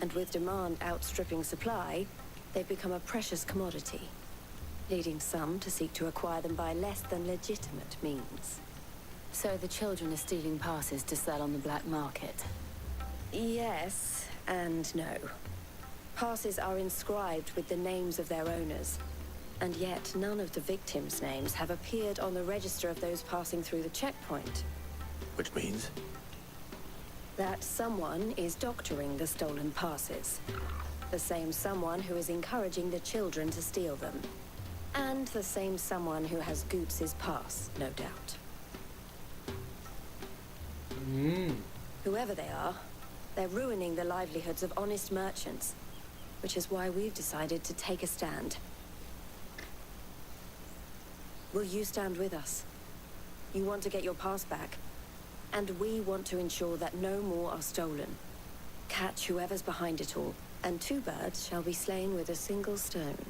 And with demand outstripping supply, they've become a precious commodity, leading some to seek to acquire them by less than legitimate means. So the children are stealing passes to sell on the black market? Yes and no. Passes are inscribed with the names of their owners, and yet none of the victims' names have appeared on the register of those passing through the checkpoint. Which means? That someone is doctoring the stolen passes. The same someone who is encouraging the children to steal them. And the same someone who has Goots' pass, no doubt. Whoever they are, they're ruining the livelihoods of honest merchants, which is why we've decided to take a stand. Will you stand with us? You want to get your pass back, and we want to ensure that no more are stolen. Catch whoever's behind it all, and two birds shall be slain with a single stone.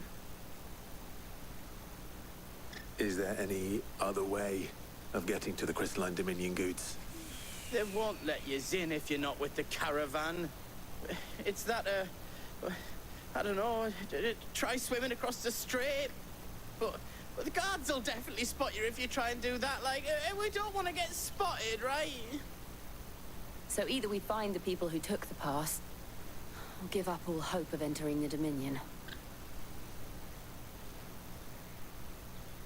Is there any other way of getting to the Crystalline Dominion goods? They won't let you in if you're not with the caravan. It's that, I don't know, try swimming across the strait. But the guards will definitely spot you if you try and do that. Like, we don't want to get spotted, right? So either we find the people who took the pass, or give up all hope of entering the Dominion.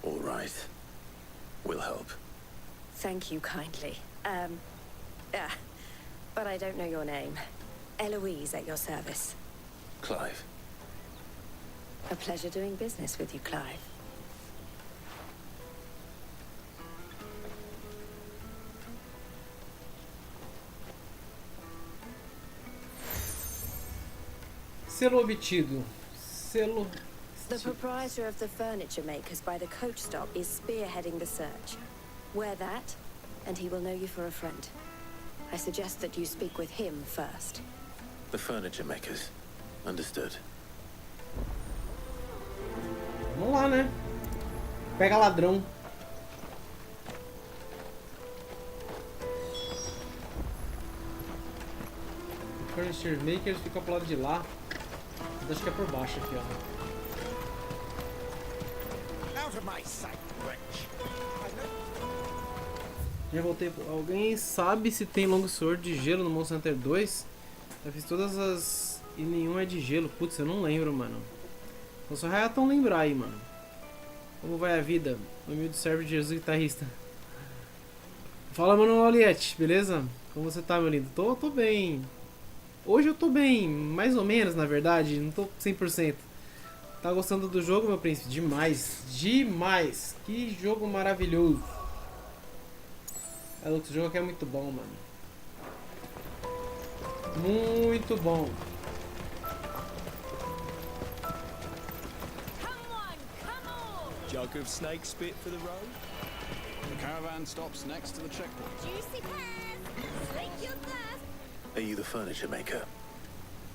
All right. We'll help. Thank you kindly. But I don't know your name. Eloise at your service. Clive. A pleasure doing business with you, Clive. Selo obtido. Selo... The proprietor of the furniture makers by the coach stop is spearheading the search. Wear that, and he will know you for a friend. I suggest that you speak with him first. The furniture makers. Understood. Vamos lá, né? Pega ladrão. Furniture makers fica pro lado de lá. Mas acho que é por baixo aqui, ó. Out of my sight, wretch. Já voltei. Alguém sabe se tem longsword de gelo no Monster Hunter 2? Eu fiz todas as... e nenhum é de gelo. Putz, eu não lembro, mano. Então só reatam lembrar aí, mano. Como vai a vida? Humilde servo de Jesus guitarrista. Fala, mano, Auliette, beleza? Como você tá, meu lindo? Tô bem. Hoje eu tô bem, mais ou menos, na verdade. Não tô 100%. Tá gostando do jogo, meu príncipe? Demais. Demais. Que jogo maravilhoso. É, esse jogo aqui é muito bom, mano. Muito bom. Jug of snake spit for the road? The caravan stops next to the checkpoint. Juicy pears! Slake your thirst! Are you the furniture maker?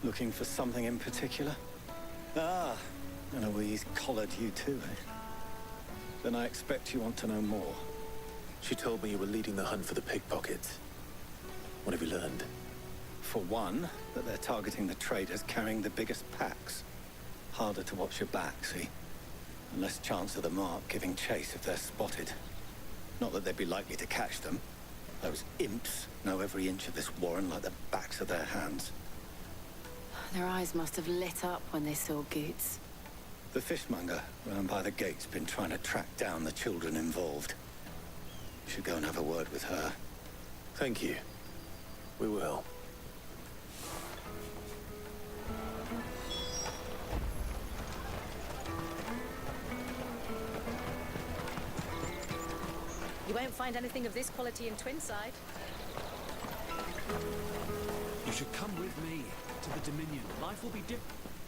Looking for something in particular? Ah, and Eloise collared you too, eh? Then I expect you want to know more. She told me you were leading the hunt for the pickpockets. What have you learned? For one, that they're targeting the traders carrying the biggest packs. Harder to watch your back, see? And less chance of the mark giving chase if they're spotted. Not that they'd be likely to catch them. Those imps know every inch of this warren like the backs of their hands. Their eyes must have lit up when they saw Goots. The fishmonger round by the gate's been trying to track down the children involved. You should go and have a word with her. Thank you. We will. You won't find anything of this quality in Twinside. You should come with me to the Dominion. Life will be different.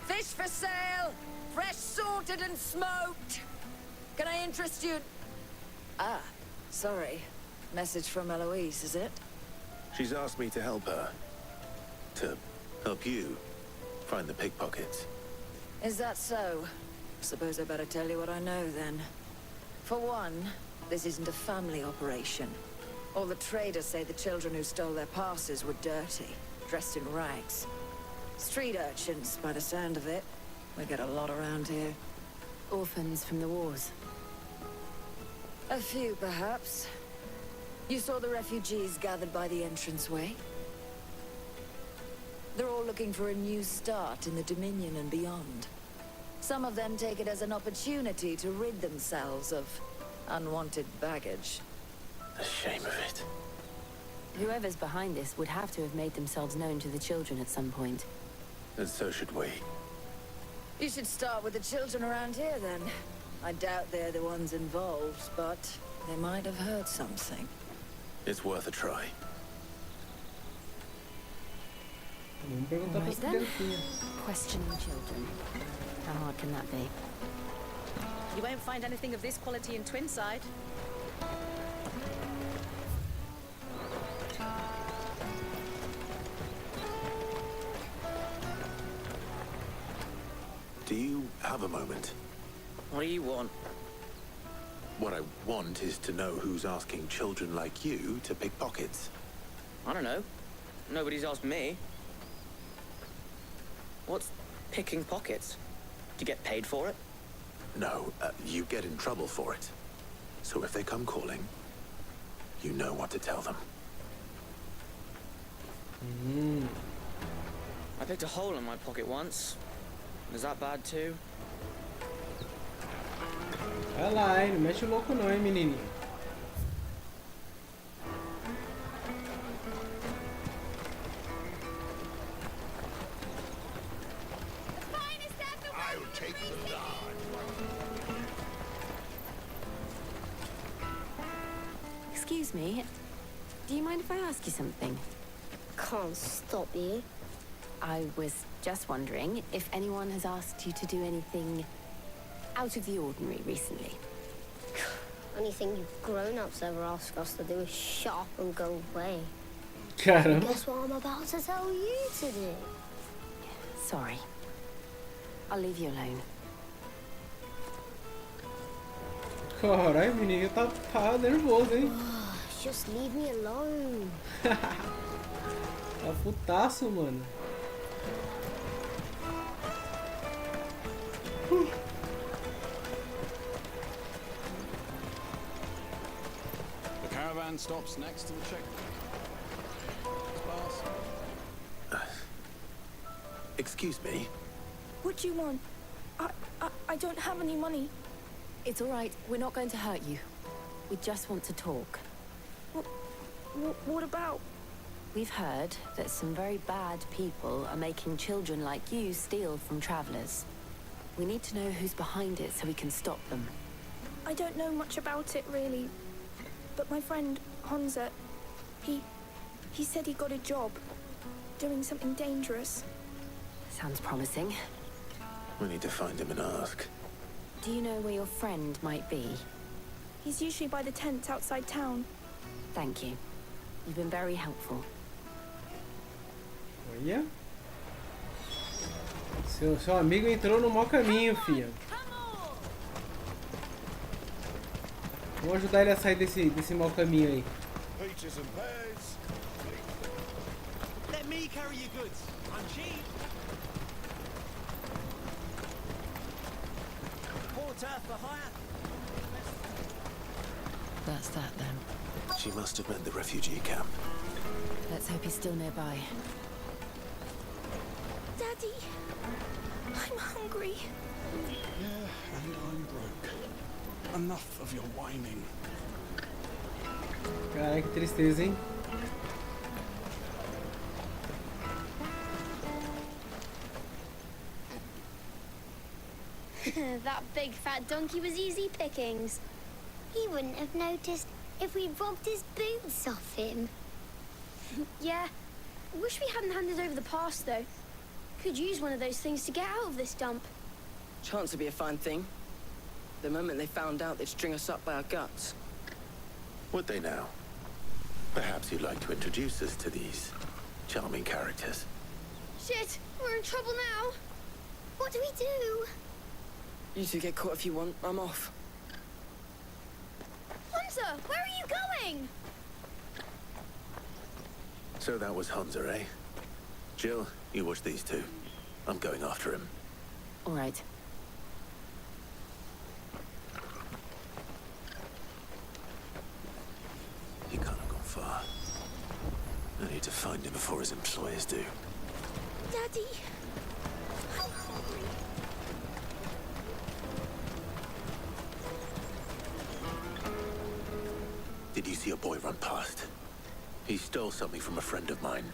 Fish for sale! Fresh sorted and smoked! Can I interest you? Ah, sorry. Message from Eloise, is it? She's asked me to help her. To help you find the pickpockets. Is that so? Suppose I better tell you what I know then. For one, this isn't a family operation. All the traders say the children who stole their passes were dirty, dressed in rags. Street urchins, by the sound of it. We get a lot around here. Orphans from the wars. A few, perhaps. You saw the refugees gathered by the entranceway? They're all looking for a new start in the Dominion and beyond. Some of them take it as an opportunity to rid themselves of unwanted baggage. The shame of it. Whoever's behind this would have to have made themselves known to the children at some point. And so should we. You should start with the children around here, then. I doubt they're the ones involved, but they might have heard something. It's worth a try. Vamos perguntar pra Right essa then. criancinha. Questioning children. How hard can that be? You won't find anything of this quality in Twinside. Do you have a moment? What do you want? What I want is to know who's asking children like you to pick pockets. I don't know. Nobody's asked me. What's picking pockets? Do you get paid for it? No, you get in trouble for it. So if they come calling, you know what to tell them. I picked a hole in my pocket once. Is that bad too? Vai lá, hein? Não mexe o louco não, hein, menininho. I'll take the large one. Excuse me. Do you mind if I ask you something? Can't stop you. I was just wondering if anyone has asked you to do anything out of the ordinary recently. Only thing you grown-ups ever ask us to do is shut up and go away. Caramba. Guess what I'm about to tell you to do? Sorry. I'll leave you alone. Caralho, o menino tá nervoso, hein? Just leave me alone. Tá putaço, mano. The caravan stops next to the checkpoint. Excuse me. What do you want? I don't have any money. It's all right. We're not going to hurt you. We just want to talk. What about? We've heard that some very bad people are making children like you steal from travelers. We need to know who's behind it so we can stop them. I don't know much about it, really. But my friend, Honza, he said he got a job. Doing something dangerous. Sounds promising. We need to find him and ask. Do you know where your friend might be? He's usually by the tents outside town. Thank you. You've been very helpful. Olha. Seu amigo entrou no mau caminho, filha. Vamos ajudar ele a sair desse mau caminho aí. Peaches and pears. Let me carry your goods. I'm cheap. Porter for hire. That's that then. She must have meant the refugee camp. Let's hope he's still nearby. Daddy, I'm hungry. Yeah, and I'm broke. Enough of your whining. Caraca, que tristeza, hein? That big fat donkey was easy pickings. He wouldn't have noticed if we'd robbed his boots off him. Yeah. Wish we hadn't handed over the pass, though. Could use one of those things to get out of this dump. Chance to be a fine thing. The moment they found out, they'd string us up by our guts. Would they now? Perhaps you'd like to introduce us to these charming characters. Shit, we're in trouble now. What do we do? You two get caught if you want. I'm off. Hunter, where are you going? So that was Hunter, eh? Jill, you watch these two. I'm going after him. All right. He can't have gone far. I need to find him before his employers do. Daddy, I'm hungry. Did you see a boy run past? He stole something from a friend of mine.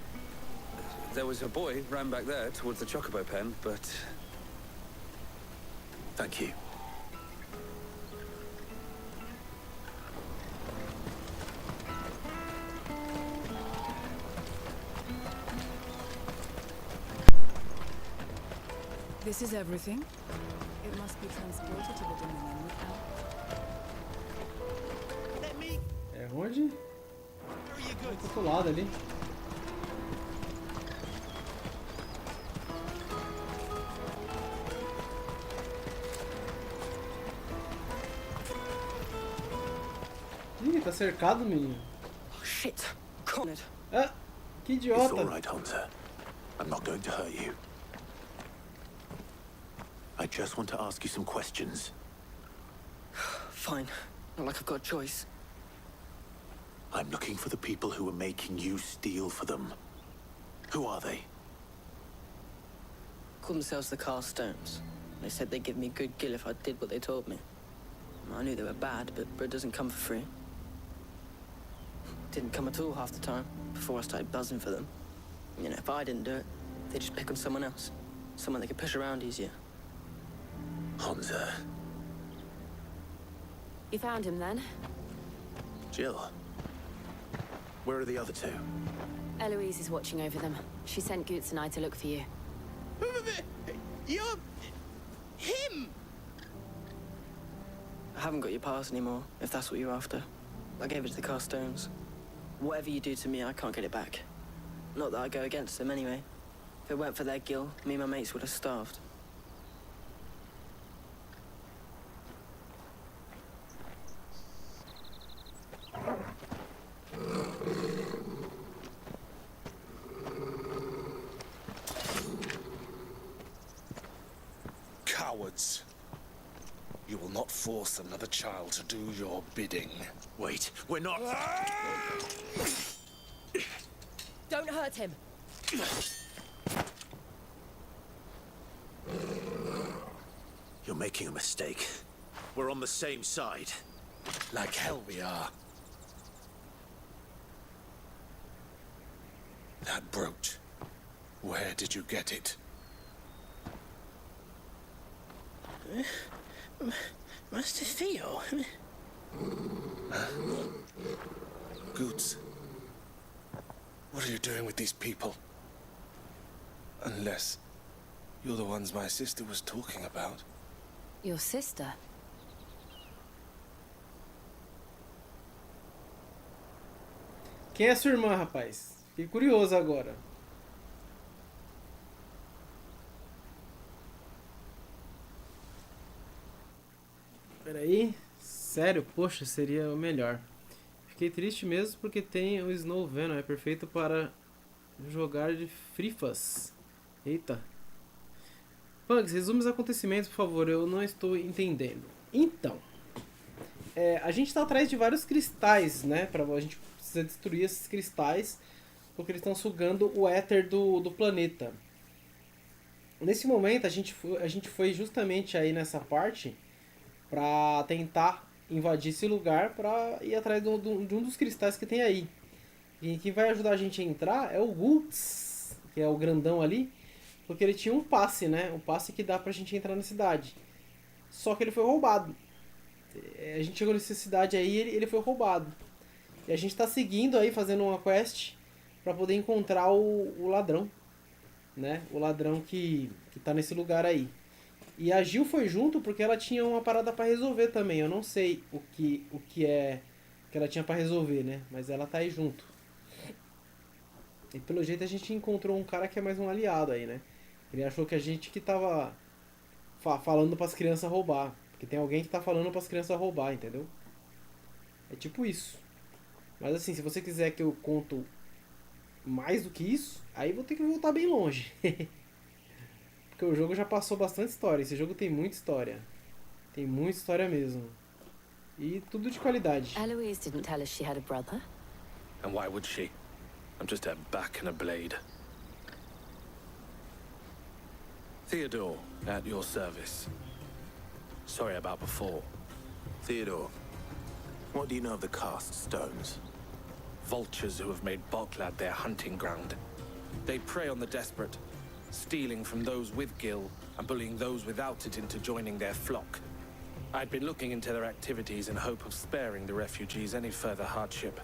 There was a boy ran back there towards the chocobo pen, but... Thank you. This is everything. It must be transported to the Dominion without... É onde? Do outro lado ali. Ih, tá cercado, menino. Oh, shit. Cornered. Ah, que It's idiota. all right, Hunter. I'm not going to hurt you. I just want to ask you some questions. Fine. Not like I've got a choice. I'm looking for the people who are making you steal for them. Who are they? Call themselves the Carstones. They said they'd give me a good gill if I did what they told me. I knew they were bad, but bread doesn't come for free. Didn't come at all half the time, before I started buzzing for them. You know, if I didn't do it, they'd just pick on someone else. Someone they could push around easier. Hunter. You found him then? Jill. Where are the other two? Eloise is watching over them. She sent Goots and I to look for you. You're... him! I haven't got your pass anymore, if that's what you're after. I gave it to the Carstones. Whatever you do to me, I can't get it back. Not that I go against them anyway. If it weren't for their guild, me and my mates would have starved. Cowards. You will not force another child to do your bidding. Wait, we're not... Don't hurt him. You're making a mistake. We're on the same side. Like hell we are. That brooch. Where did you get it? Master Theo? Goots. What are you doing with these people? Unless you're the ones my sister was talking about. Your sister? Quem é sua irmã, rapaz? Fiquei curioso agora. Peraí. Sério? Poxa, seria o melhor. Fiquei triste mesmo porque tem o Snow Venom. É perfeito para jogar de frifas. Eita. Pugs, resume os acontecimentos, por favor. Eu não estou entendendo. Então. A gente está atrás de vários cristais, né? A gente precisa destruir esses cristais. Porque eles estão sugando o éter do planeta. Nesse momento, a gente foi justamente aí nessa parte para tentar invadir esse lugar para ir atrás de um dos cristais que tem aí. E quem vai ajudar a gente a entrar é o Guts, que é o grandão ali, porque ele tinha um passe, né? Um passe que dá pra gente entrar na cidade. Só que ele foi roubado. A gente chegou nessa cidade aí e ele foi roubado. E a gente tá seguindo aí, fazendo uma quest para poder encontrar o ladrão, né? O ladrão que tá nesse lugar aí. E a Gil foi junto porque ela tinha uma parada pra resolver também. Eu não sei o que é que ela tinha pra resolver, né? Mas ela tá aí junto. E pelo jeito a gente encontrou um cara que é mais um aliado aí, né? Ele achou que a gente que tava falando pras crianças roubar. Porque tem alguém que tá falando pras crianças roubar, entendeu? É tipo isso. Mas assim, se você quiser que eu conto mais do que isso, aí vou ter que voltar bem longe. Porque o jogo já passou bastante história. Esse jogo tem muita história. Tem muita história mesmo. E tudo de qualidade. Eloise didn't tell us she had a brother. And why would she? I'm just her back and a blade. Theodore, at your service. Sorry about before. Theodore, what do you know of the cast stones? Vultures who have made Boklad their hunting ground. They prey on the desperate, stealing from those with gil and bullying those without it into joining their flock. I'd been looking into their activities in hope of sparing the refugees any further hardship.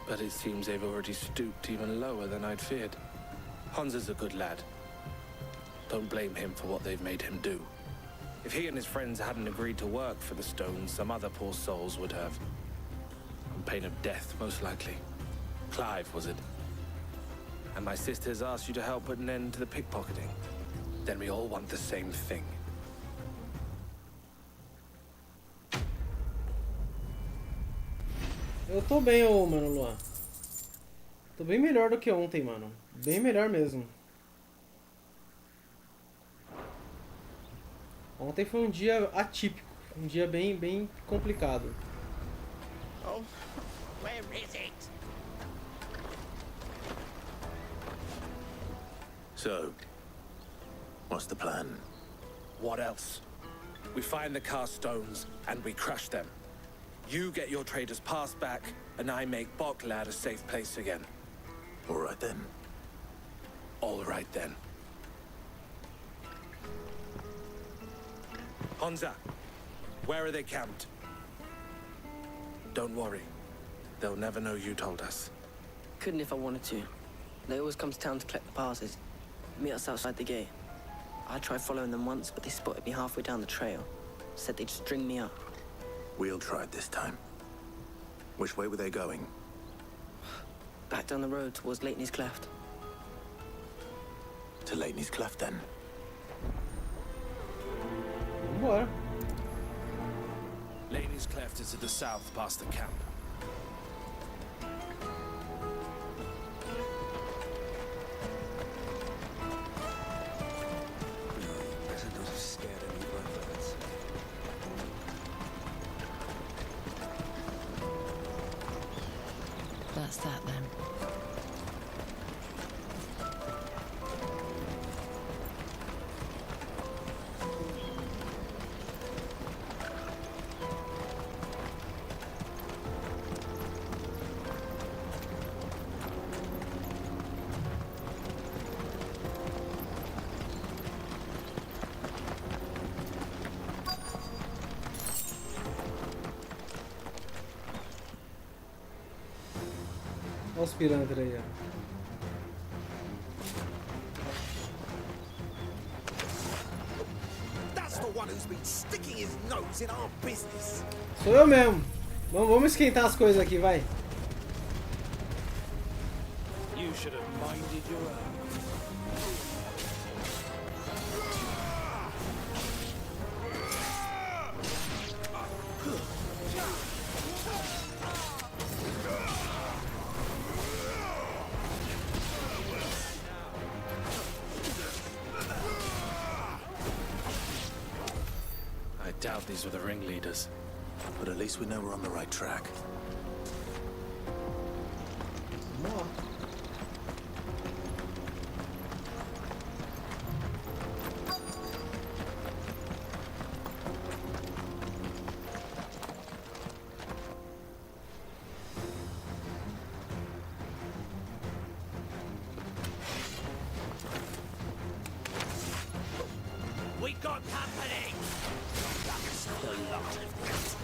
But it seems they've already stooped even lower than I'd feared. Hansa's a good lad. Don't blame him for what they've made him do. If he and his friends hadn't agreed to work for the stones, some other poor souls would have. On pain of death, most likely. Clive, was it? And my sisters asked you to help put an end to the pickpocketing. Then we all want the same thing. Eu tô bem, ô mano Luan. Tô bem melhor do que ontem, mano. Bem melhor mesmo. Ontem foi um dia atípico. Um dia bem complicado. Oh, where is it? So, what's the plan? What else? We find the cast stones and we crush them. You get your trader's pass back, and I make Boklad a safe place again. All right then. All right then. Hansa, where are they camped? Don't worry. They'll never know you told us. Couldn't if I wanted to. They always come to town to collect the passes. Meet us outside the gate. I tried following them once, but they spotted me halfway down the trail. Said they'd string me up. We'll try it this time. Which way were they going? Back down the road towards Leitney's Cleft. To Leitney's Cleft, then. Bora. Leitney's Cleft is to the south, past the camp. Better not have scared any of my birds. That's that then. Olha os pilantras aí, ó. That's the one who's been sticking his nose in our business. Sou eu mesmo. Vamos esquentar as coisas aqui, vai. You should have minded your own. I doubt these were the ringleaders. But at least we know we're on the right track. Vamos lá. We got company. That's the lot of this.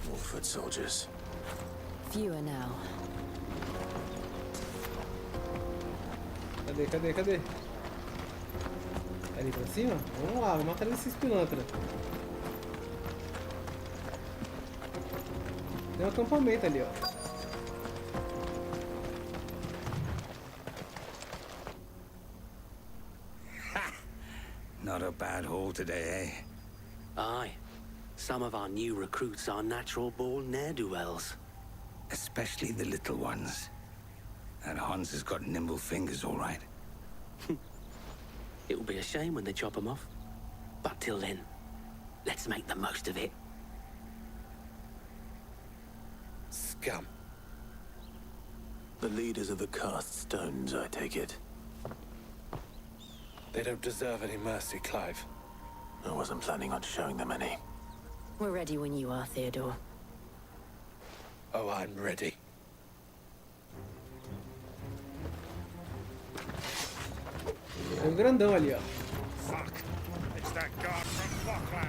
More foot soldiers. Fewer now. Cadê? Ali pra cima? Vamos lá, vamos matar esses pilantras. Tem um acampamento ali, ó. Not a bad haul today, eh? Aye. Some of our new recruits are natural-born ne'er-do-wells. Especially the little ones. And Hans has got nimble fingers, all right. It will be a shame when they chop them off. But till then, let's make the most of it. Scum. The leaders of the cast stones, I take it. They don't deserve any mercy, Clive. I wasn't planning on showing them any. We're ready when you are, Theodore. Oh, I'm ready. Tem um grandão ali, ó. Fuck. It's that guard from Placa.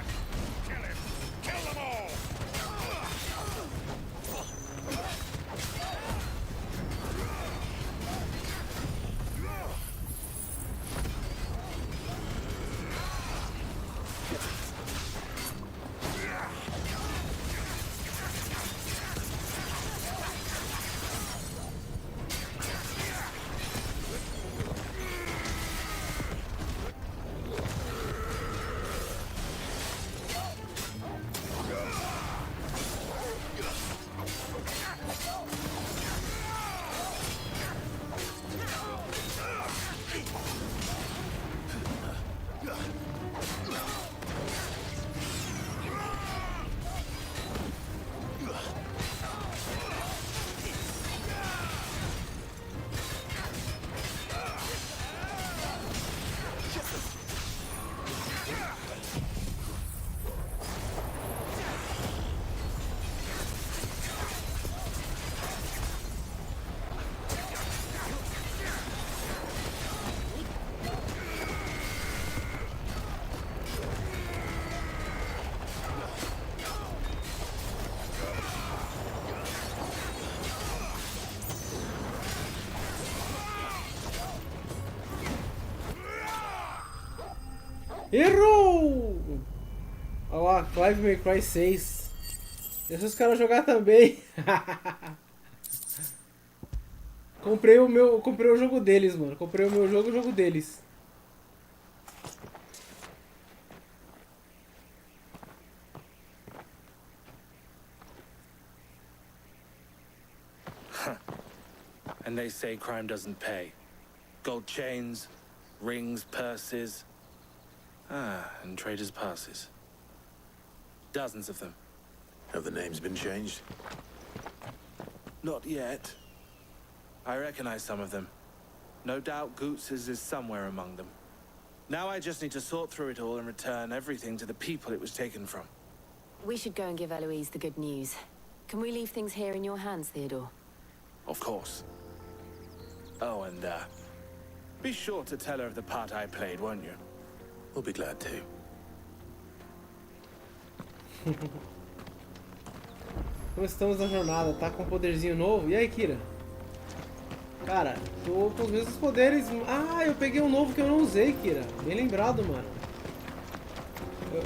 Kill him. Kill them all. Errou! Olha lá, Clive May Cry 6. Deixa os caras jogar também. Comprei o jogo deles, mano. Comprei o meu jogo e o jogo deles. And they say crime doesn't pay. Gold chains, rings, purses. And traders' passes. Dozens of them. Have the names been changed? Not yet. I recognize some of them. No doubt Goots's is somewhere among them. Now I just need to sort through it all and return everything to the people it was taken from. We should go and give Eloise the good news. Can we leave things here in your hands, Theodore? Of course. Oh, and be sure to tell her of the part I played, won't you? We'll be glad to. Como estamos na jornada? Tá com um poderzinho novo? E aí, Kira? Cara, tô com os mesmos poderes. Ah, eu peguei um novo que eu não usei, Kira. Bem lembrado, mano.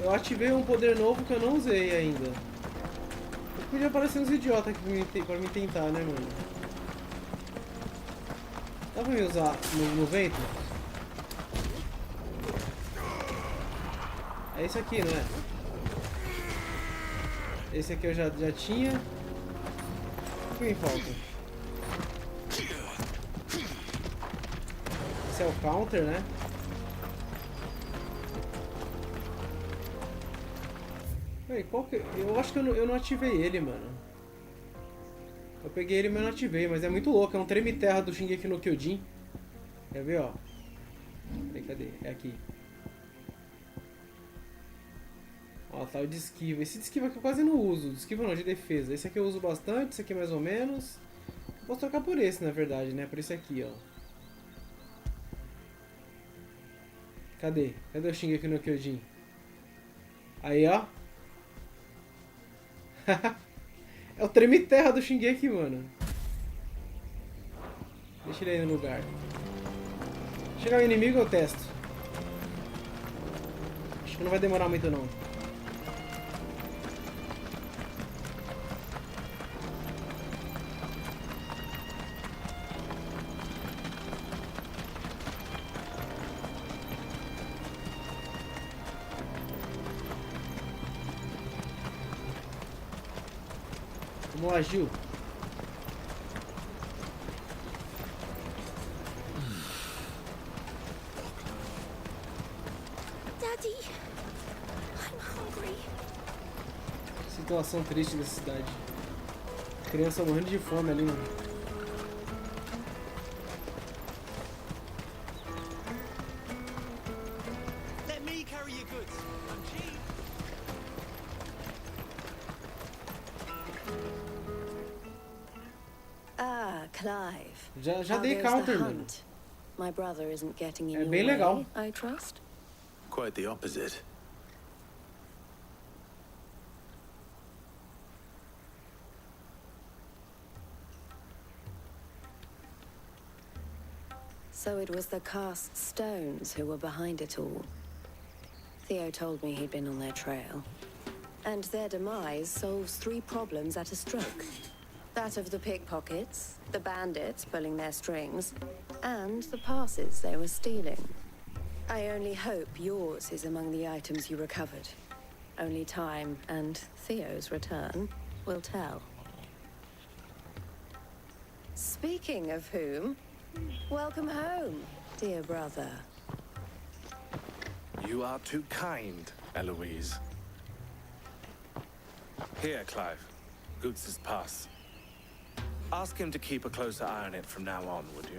Eu ativei um poder novo que eu não usei ainda. Eu podia aparecer uns idiotas aqui pra me tentar, né, mano? Dá pra me usar no vento? É esse aqui, não é? Esse aqui eu já tinha. O que me falta? Esse é o counter, né? Peraí, qual que... Eu acho que eu não ativei ele, mano. Eu peguei ele, mas eu não ativei. Mas é muito louco. É um treme-terra do Shingeki no Kyojin. Quer ver, ó? Peraí, cadê? É aqui. Ó, tá o de esquiva. Esse de esquiva aqui eu quase não uso. De esquiva não, de defesa. Esse aqui eu uso bastante. Esse aqui mais ou menos. Posso trocar por esse, na verdade, né? Por esse aqui, ó. Cadê? Cadê o Shingeki no Kyojin? Aí, ó. É o treme-terra do Shingeki, mano. Deixa ele aí no lugar. Chegar o inimigo eu testo. Acho que não vai demorar muito não. Vamos lá, Gil. Daddy, I'm hungry. Situação triste da cidade. Criança morrendo de fome ali, mano. Let me carry your goods. I'm cheap. Clive. Já dei counter, mano. My brother isn't getting in É your bem legal. way, I trust. Quite the opposite. So it was the cast stones who were behind it all. Theo told me he'd been on their trail. And their demise solves 3 problems at a stroke. That of the pickpockets, the bandits pulling their strings, and the passes they were stealing. I only hope yours is among the items you recovered. Only time and Theo's return will tell. Speaking of whom, welcome home, dear brother. You are too kind, Eloise. Here, Clive. Goots's pass. Ask him to keep a closer eye on it from now on, would you?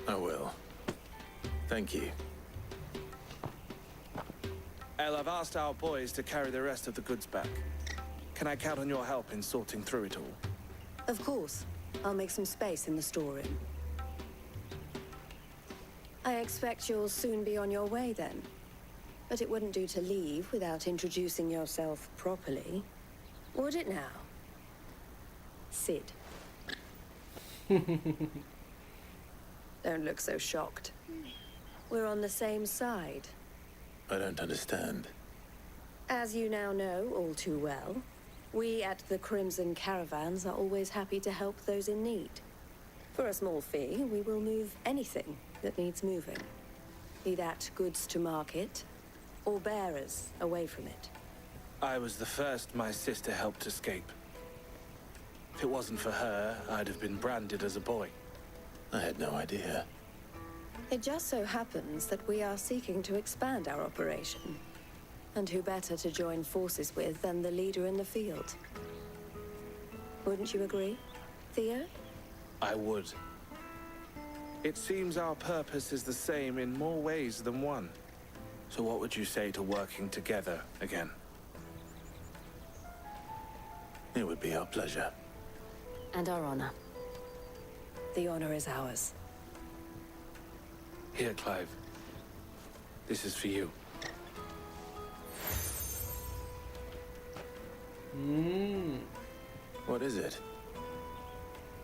I will. Thank you. El, I've asked our boys to carry the rest of the goods back. Can I count on your help in sorting through it all? Of course. I'll make some space in the storeroom. I expect you'll soon be on your way then. But it wouldn't do to leave without introducing yourself properly. Would it now? Sid. Don't look so shocked. We're on the same side, I don't understand. As you now know all too well, we at the Crimson Caravans are always happy to help those in need. For a small fee, we will move anything that needs moving. Be that goods to market, or bearers away from it. I was the first my sister helped escape. If it wasn't for her, I'd have been branded as a boy. I had no idea. It just so happens that we are seeking to expand our operation. And who better to join forces with than the leader in the field? Wouldn't you agree, Theo? I would. It seems our purpose is the same in more ways than one. So what would you say to working together again? It would be our pleasure. And our honor. The honor is ours. Here, Clive. This is for you. What is it?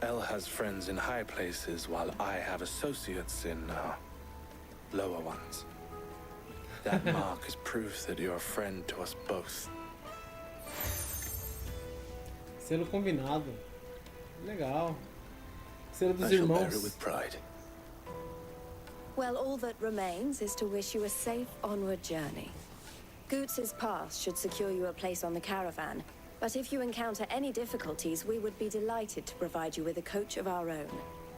Elle has friends in high places, while I have associates in, lower ones. That mark is proof that you're a friend to us both. Selo combinado. Legal. Selo dos I shall bear irmãos. it with pride. Well, all that remains is to wish you a safe onward journey. Goots's pass should secure you a place on the caravan, but if you encounter any difficulties, we would be delighted to provide you with a coach of our own.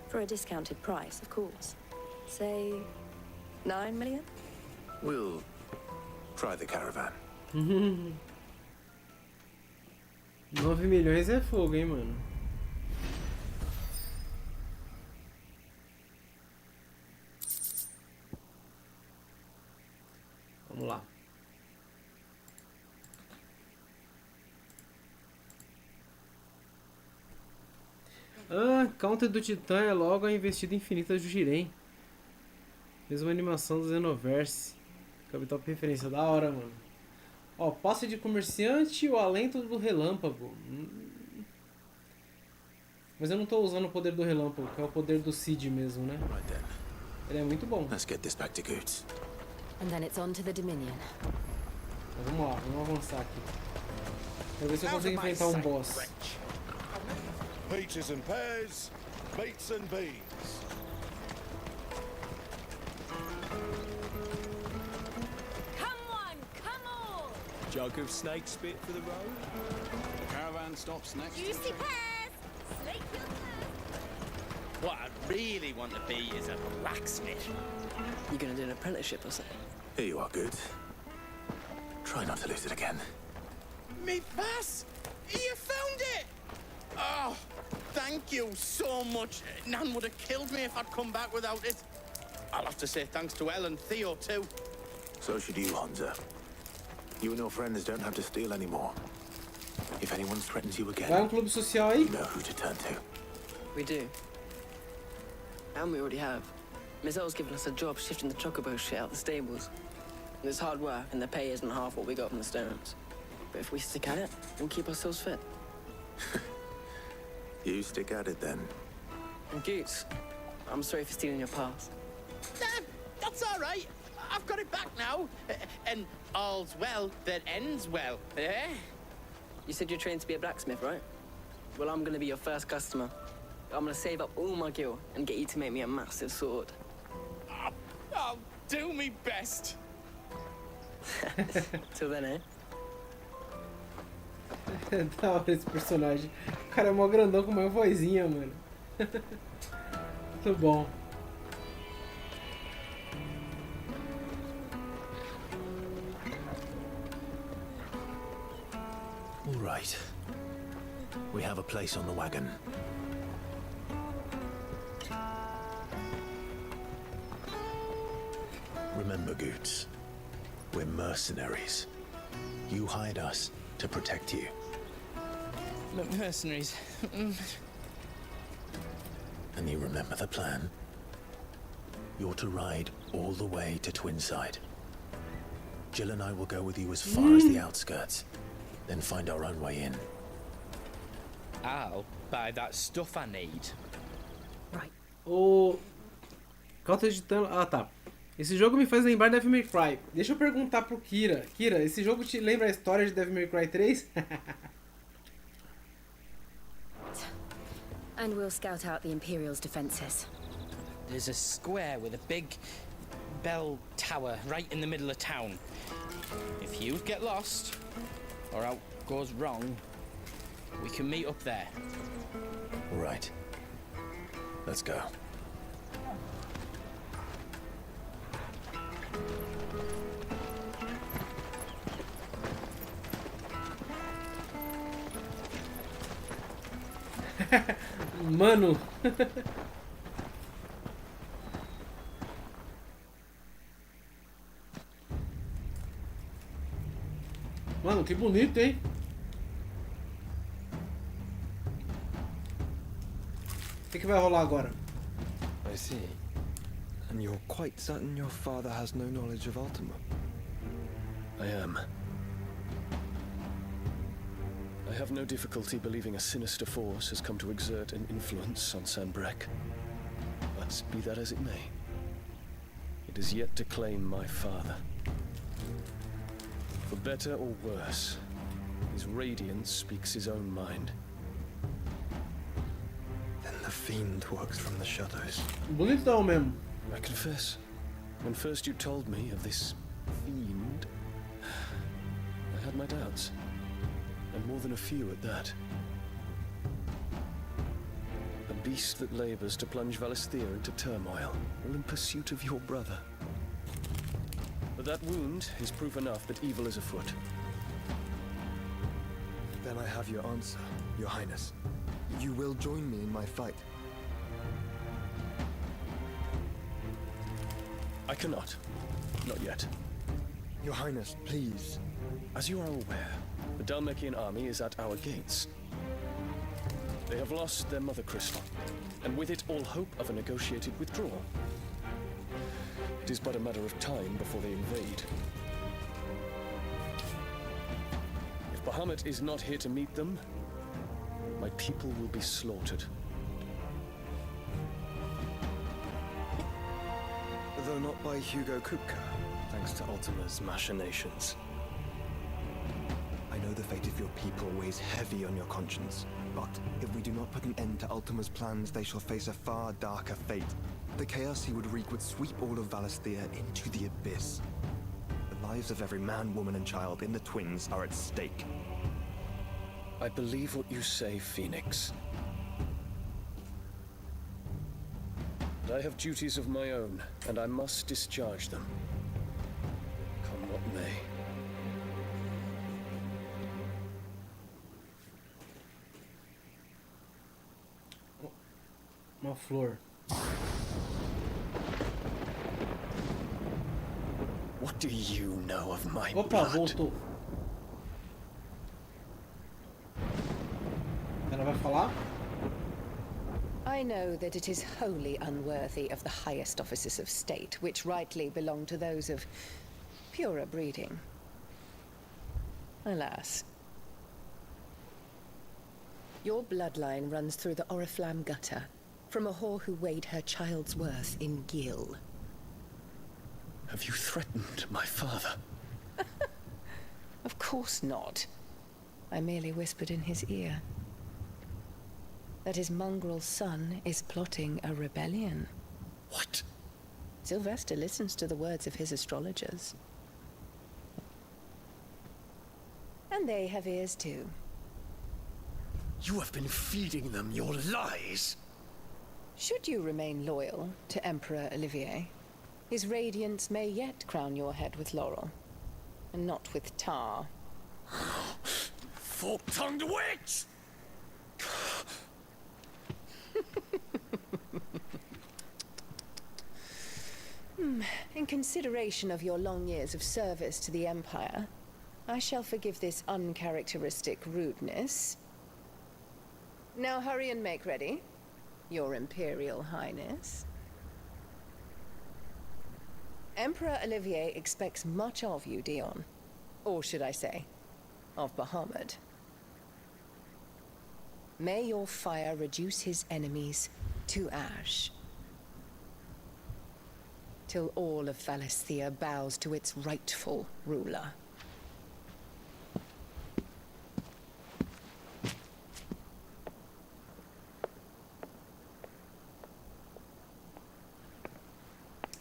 For a discounted price, of course. Say, 9 million? We'll try the caravan. 9 milhões é fogo, hein, mano? Vamos lá. Ah, Counter do Titã é logo a investida infinita do Jiren. Mesma animação do Xenoverse. Capital referência, da hora, mano. Ó, passe de comerciante e o alento do relâmpago. Mas eu não tô usando o poder do relâmpago, que é o poder do Cid mesmo, né? Ele é muito bom. Let's get this back to Goots. And then it's on to the Dominion. Mas vamos lá, vamos avançar aqui. Quero ver se eu consigo enfrentar um boss. Peaches and pears, meats and beans. Come one, come all! Jug of snake spit for the road? The caravan stops next. Juicy pears! Slake your pears! What I really want to be is a blacksmith. You gonna do an apprenticeship or something? Here you are, Goots. Try not to lose it again. Me pass! You found it! Oh, thank you so much. Nan would have killed me if I'd come back without it. I'll have to say thanks to Elle and Theo too. So should you, Honza. You and your friends don't have to steal anymore. If anyone threatens you again, Vai clube social aí? you know who to turn to. We do. And we already have. Miss L's given us a job shifting the chocobo shit out the stables. It's hard work, and the pay isn't half what we got from the stones. But if we stick at it, we'll keep ourselves fit. You stick at it then. And Goots, I'm sorry for stealing your pass. That's all right. I've got it back now. And all's well that ends well, eh? You said you're trained to be a blacksmith, right? Well, I'm gonna be your first customer. I'm gonna save up all my gil and get you to make me a massive sword. I'll do me best. Till then, eh? Da hora esse personagem. O cara é mó grandão com uma vozinha, mano. Muito bom. All right. We have a place on the wagon. Remember, Goots, we're mercenaries. You hired us to protect you. Look, mercenaries. And you remember the plan? You're to ride all the way to Twinside. Jill and I will go with you as far as the outskirts, then find our own way in. I'll buy that stuff I need. O Counter de Titã... Ah, tá. Esse jogo me faz lembrar Devil May Cry. Deixa eu perguntar pro Kira. Kira, esse jogo te lembra a história de Devil May Cry 3? And we'll scout out the Imperial's defenses. There's a square with a big bell tower right in the middle of town. If you get lost, or out goes wrong, we can meet up there. Right. Let's go. Mano. Mano, que bonito, hein? O que vai rolar agora? I see. And you're quite certain your father has no knowledge of Ultima? I am. I have no difficulty believing a sinister force has come to exert an influence on Sanbreque. But be that as it may, it is yet to claim my father. For better or worse, his radiance speaks his own mind. Then the fiend works from the shadows. Bonitão mesmo. I confess, when first you told me of this fiend, I had my doubts. And more than a few at that. A beast that labors to plunge Valisthea into turmoil, all in pursuit of your brother. But that wound is proof enough that evil is afoot. Then I have your answer, Your Highness. You will join me in my fight. I cannot. Not yet. Your Highness, please. As you are aware, the Dalmekian army is at our gates. They have lost their mother crystal, and with it all hope of a negotiated withdrawal. It is but a matter of time before they invade. If Bahamut is not here to meet them, my people will be slaughtered. Though not by Hugo Kupka, thanks to Ultima's machinations. I know the fate of your people weighs heavy on your conscience, but if we do not put an end to Ultima's plans, they shall face a far darker fate. The chaos he would wreak would sweep all of Valisthea into the abyss. The lives of every man, woman, and child in the Twins are at stake. I believe what you say, Phoenix. But I have duties of my own, and I must discharge them. Come what may. Uma flor. What do you know of my Opa, blood? voltou. Ela vai falar? I know that it is wholly unworthy of the highest offices of state, which rightly belong to those of purer breeding. Alas. Your bloodline runs through the Oriflamme gutter, from a whore who weighed her child's worth in gil. Have you threatened my father? Of course not. I merely whispered in his ear that his mongrel son is plotting a rebellion. What? Sylvester listens to the words of his astrologers. And they have ears too. You have been feeding them your lies. Should you remain loyal to Emperor Olivier, his radiance may yet crown your head with laurel, and not with tar. Fork-tongued witch! In consideration of your long years of service to the Empire, I shall forgive this uncharacteristic rudeness. Now hurry and make ready, Your Imperial Highness. Emperor Olivier expects much of you, Dion. Or should I say, of Bahamut. May your fire reduce his enemies to ash. till all of Valisthea bows to its rightful ruler.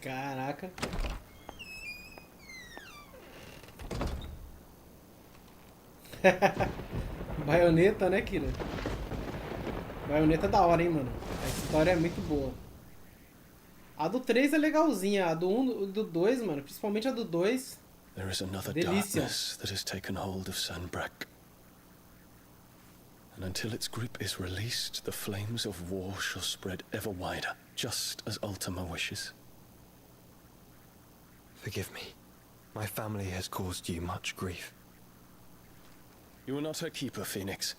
Caraca. Baioneta, né, Kira? Baioneta é da hora, hein, mano. Essa história é muito boa. A do 3 é legalzinha. A do 1 do 2, mano, principalmente a do 2. There is another delícia. darkness that has taken hold of Sanbreque. And until its grip is released, the flames of war shall spread ever wider, just as Ultima wishes. Forgive me. My family has caused you much grief. You are not her keeper, Phoenix.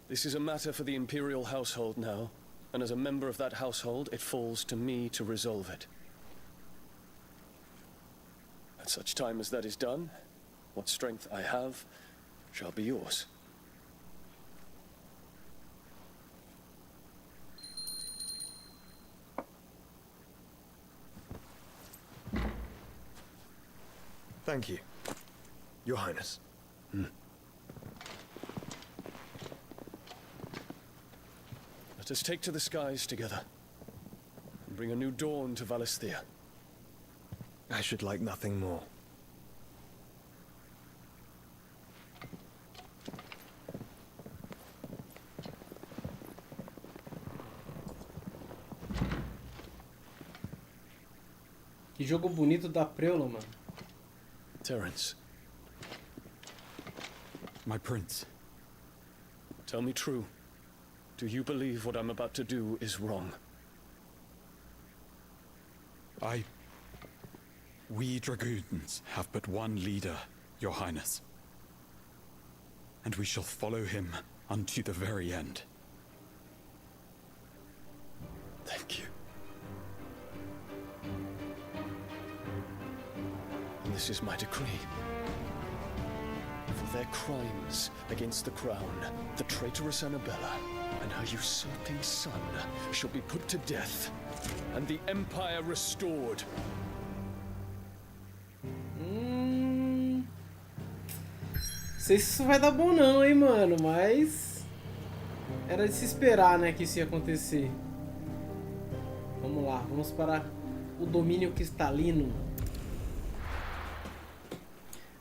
This is a matter for the Imperial household now, and as a member of that household, it falls to me to resolve it. At such time as that is done, what strength I have shall be yours. Thank you, Your Highness. Let us take to the skies together, and bring a new dawn to Valisthea. I should like nothing more. Que jogo bonito da Preula, mano. Terence. My prince. Tell me true. Do you believe what I'm about to do is wrong? We dragoons have but one leader, Your Highness. And we shall follow him unto the very end. Thank you. And this is my decree. For their crimes against the crown, the traitorous Annabella and her usurping son shall be put to death, and the Empire restored. Não sei se isso vai dar bom não, hein, mano, mas era de se esperar, né, que isso ia acontecer. Vamos lá, vamos para o domínio cristalino.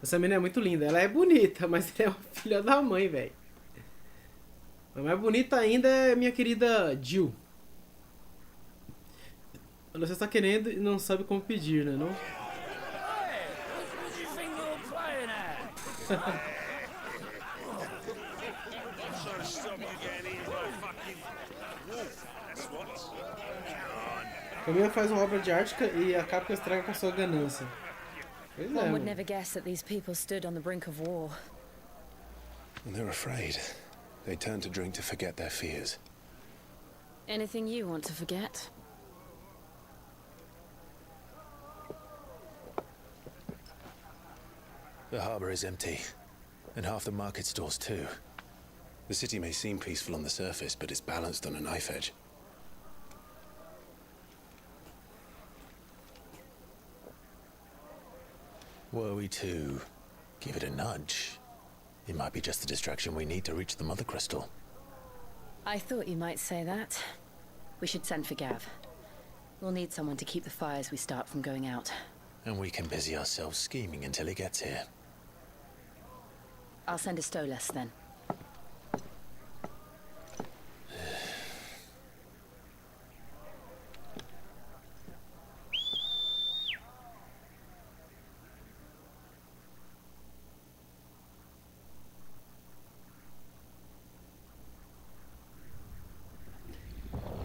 Essa menina é muito linda, ela é bonita, mas ela é uma filha da mãe, velho. A mais bonita ainda é minha querida Jill. Você está querendo e não sabe como pedir, né, não? Camila faz uma obra de arte e a capa estraga com a sua ganância. Pois é, One would mano. never guess that these people stood on the brink of war. And they're afraid. They turn to drink to forget their fears. Anything you want to forget? The harbor is empty, and half the market stalls too. The city may seem peaceful on the surface, but it's balanced on a knife edge. Were we to give it a nudge, it might be just the distraction we need to reach the Mother Crystal. I thought you might say that. We should send for Gav. We'll need someone to keep the fires we start from going out. And we can busy ourselves scheming until he gets here. I'll send a Stolas then.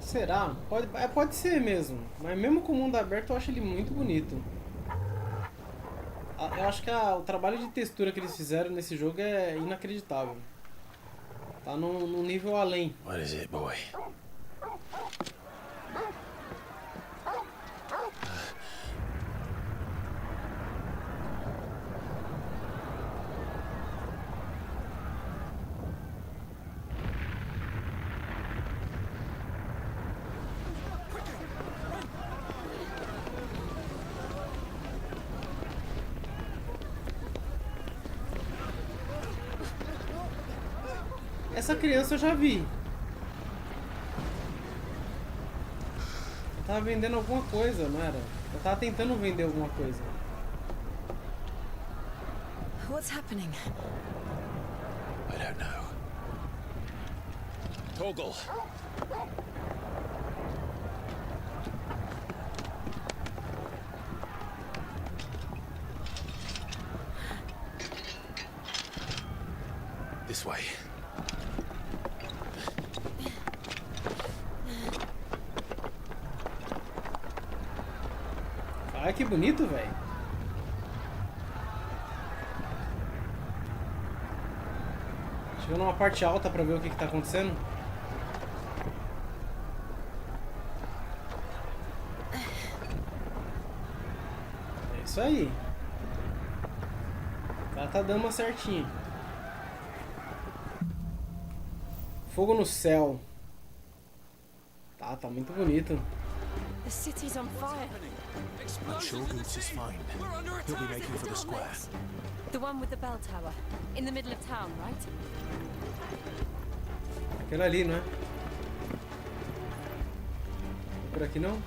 Será? Pode ser mesmo. Mas mesmo com o mundo aberto eu acho ele muito bonito. Eu acho que o trabalho de textura que eles fizeram nesse jogo é inacreditável. Tá num nível além. What is it, boy? Essa criança eu já vi. Eu tava vendendo alguma coisa, não era? Eu tava tentando vender alguma coisa. What's happening? I don't know. Toggle. This way. Ah, que bonito, velho. Deixa eu ver numa parte alta pra ver o que tá acontecendo. É isso aí. O cara tá dando uma certinha. Fogo no céu. Tá muito bonito. The city's on fire. I'm sure Goots is fine. He'll be making for the square. The one with the bell tower. In the middle of town, right? Aquela ali, não é? Por aqui não?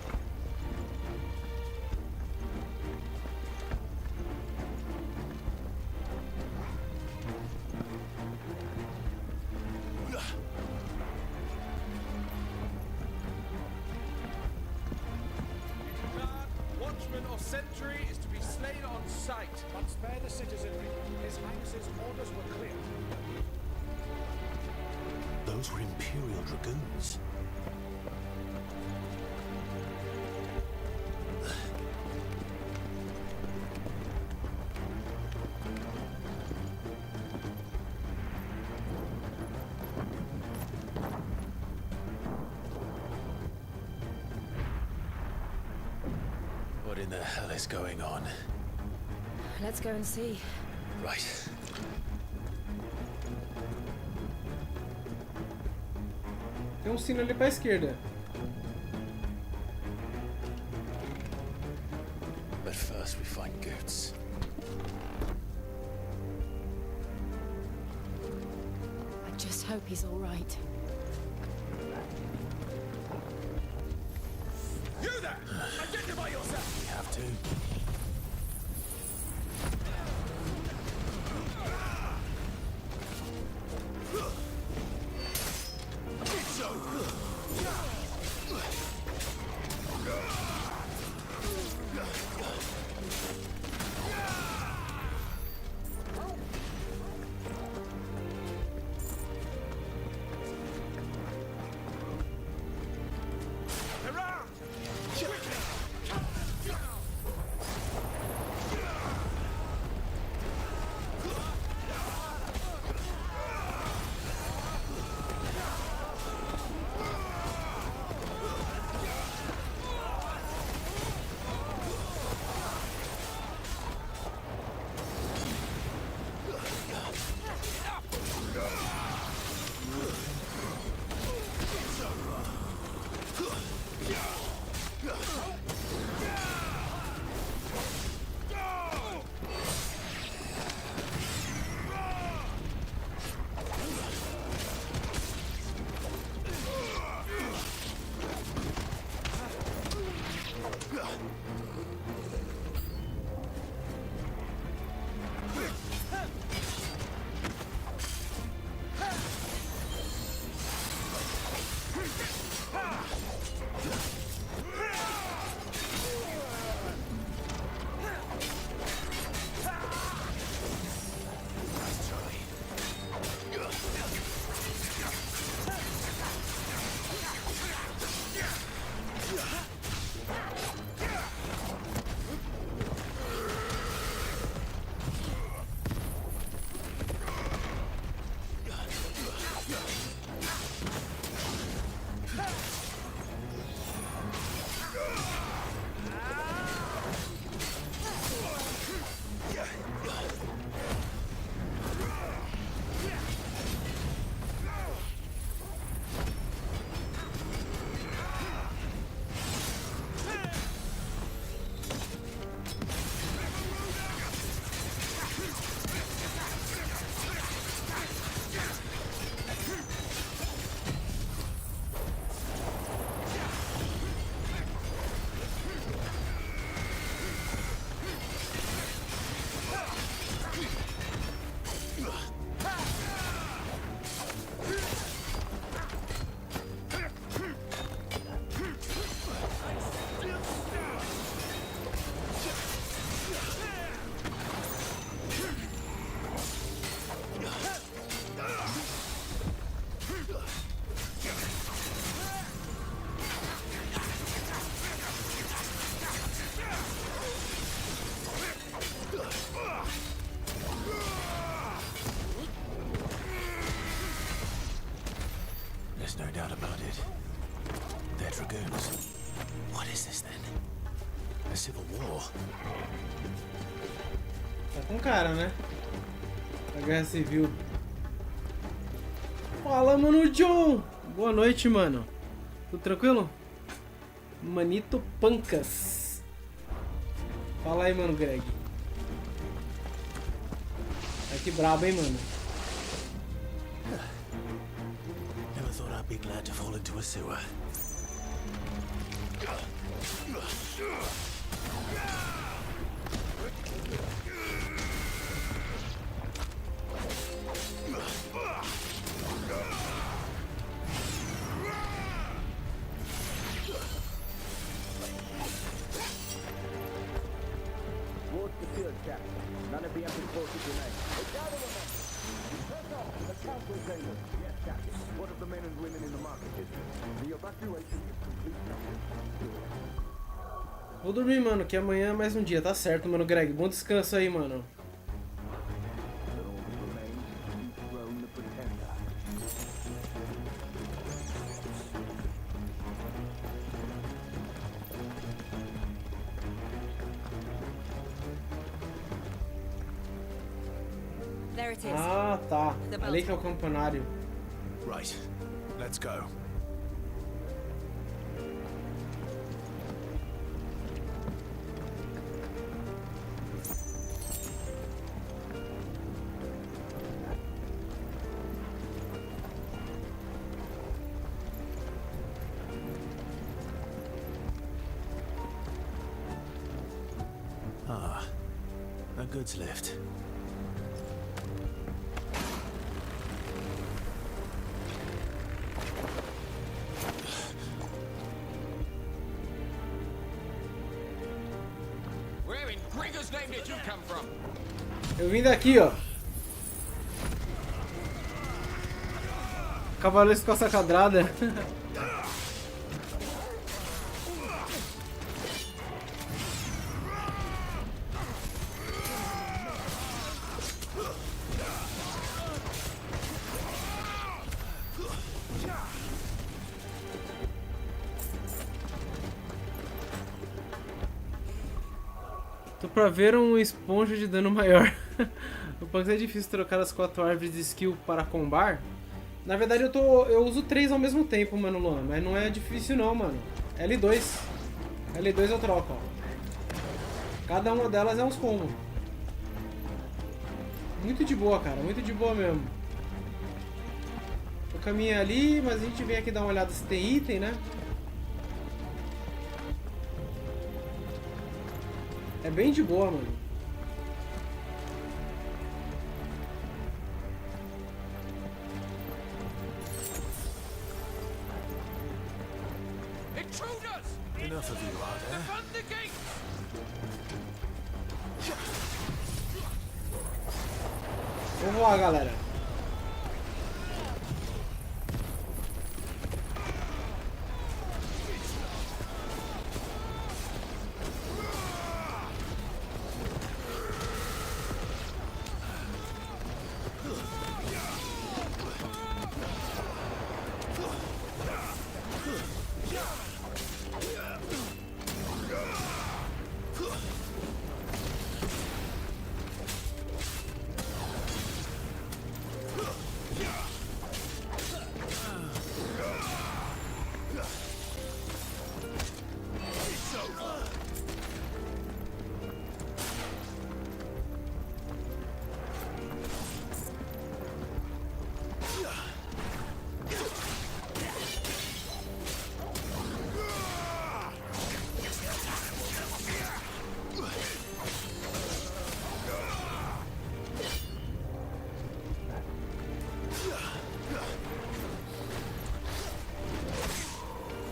Watchman or sentry is to be slain on sight, but spare the citizenry. His Highness's orders were clear. Those were Imperial Dragoons. What in the hell is going on? Let's go and see. Right. Tem sino ali pra esquerda. But first we find Goots. I just hope he's all right. You there! Identify yourself! We have to. dragoons. What is this then? A civil war? Tá com cara, né? A guerra civil. Fala, mano, John! Boa noite, mano. Tudo tranquilo? Manito Pancas. Fala aí, mano, Greg. Ai, que brabo, hein, mano. Never thought I'd be glad to fall into a sewer. Ward secured, Captain. None of the empty forces remain. Gather them up. Press on. The council chambers. Yes, Captain. What of the men and women in the market district? The evacuation is complete. Vou dormir, mano, que amanhã é mais um dia. Tá certo, mano, Greg. Bom descanso aí, mano. There it is. Ah, tá. Ali que é o campanário. Right. Let's go. Ah, a goods lift. Where in Gregor's name did you come from? Eu vim daqui, ó. Cavaleiros com essa quadrada. Tô pra ver um esponja de dano maior. O Punks é difícil trocar as 4 árvores de skill para combar. Na verdade eu uso 3 ao mesmo tempo, mano, Luan. Mas não é difícil não, mano. L2. L2 eu troco, ó. Cada uma delas é uns combos. Muito de boa, cara. Muito de boa mesmo. O caminho é ali, mas a gente vem aqui dar uma olhada se tem item, né? É bem de boa, mano. Enough of you, are there? Vamos lá, galera.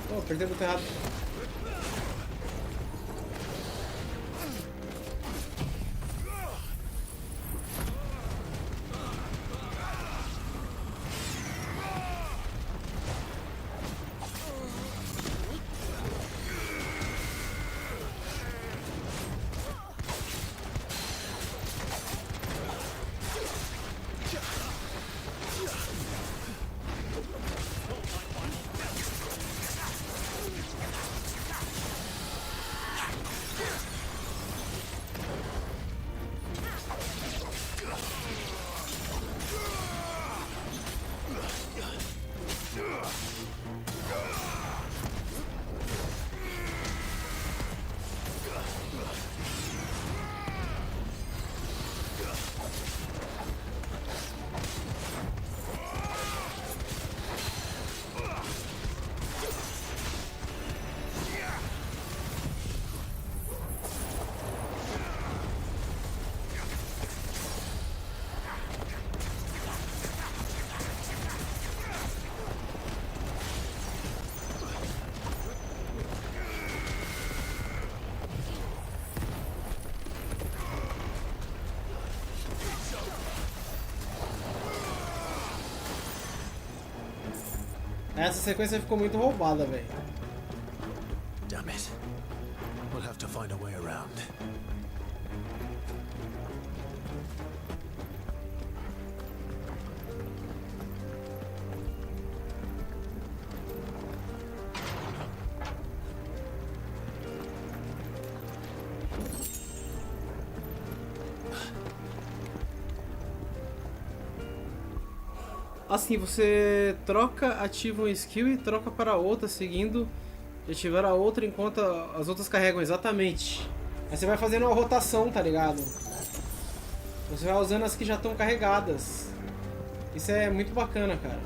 Oh, apertei o botão errado. Essa sequência ficou muito roubada, velho. Damn it. We'll have to find a way around. Assim, você troca, ativa uma skill e troca para outra, seguindo e ativar a outra enquanto as outras carregam, exatamente. Aí você vai fazendo uma rotação, tá ligado? Você vai usando as que já estão carregadas. Isso é muito bacana, cara.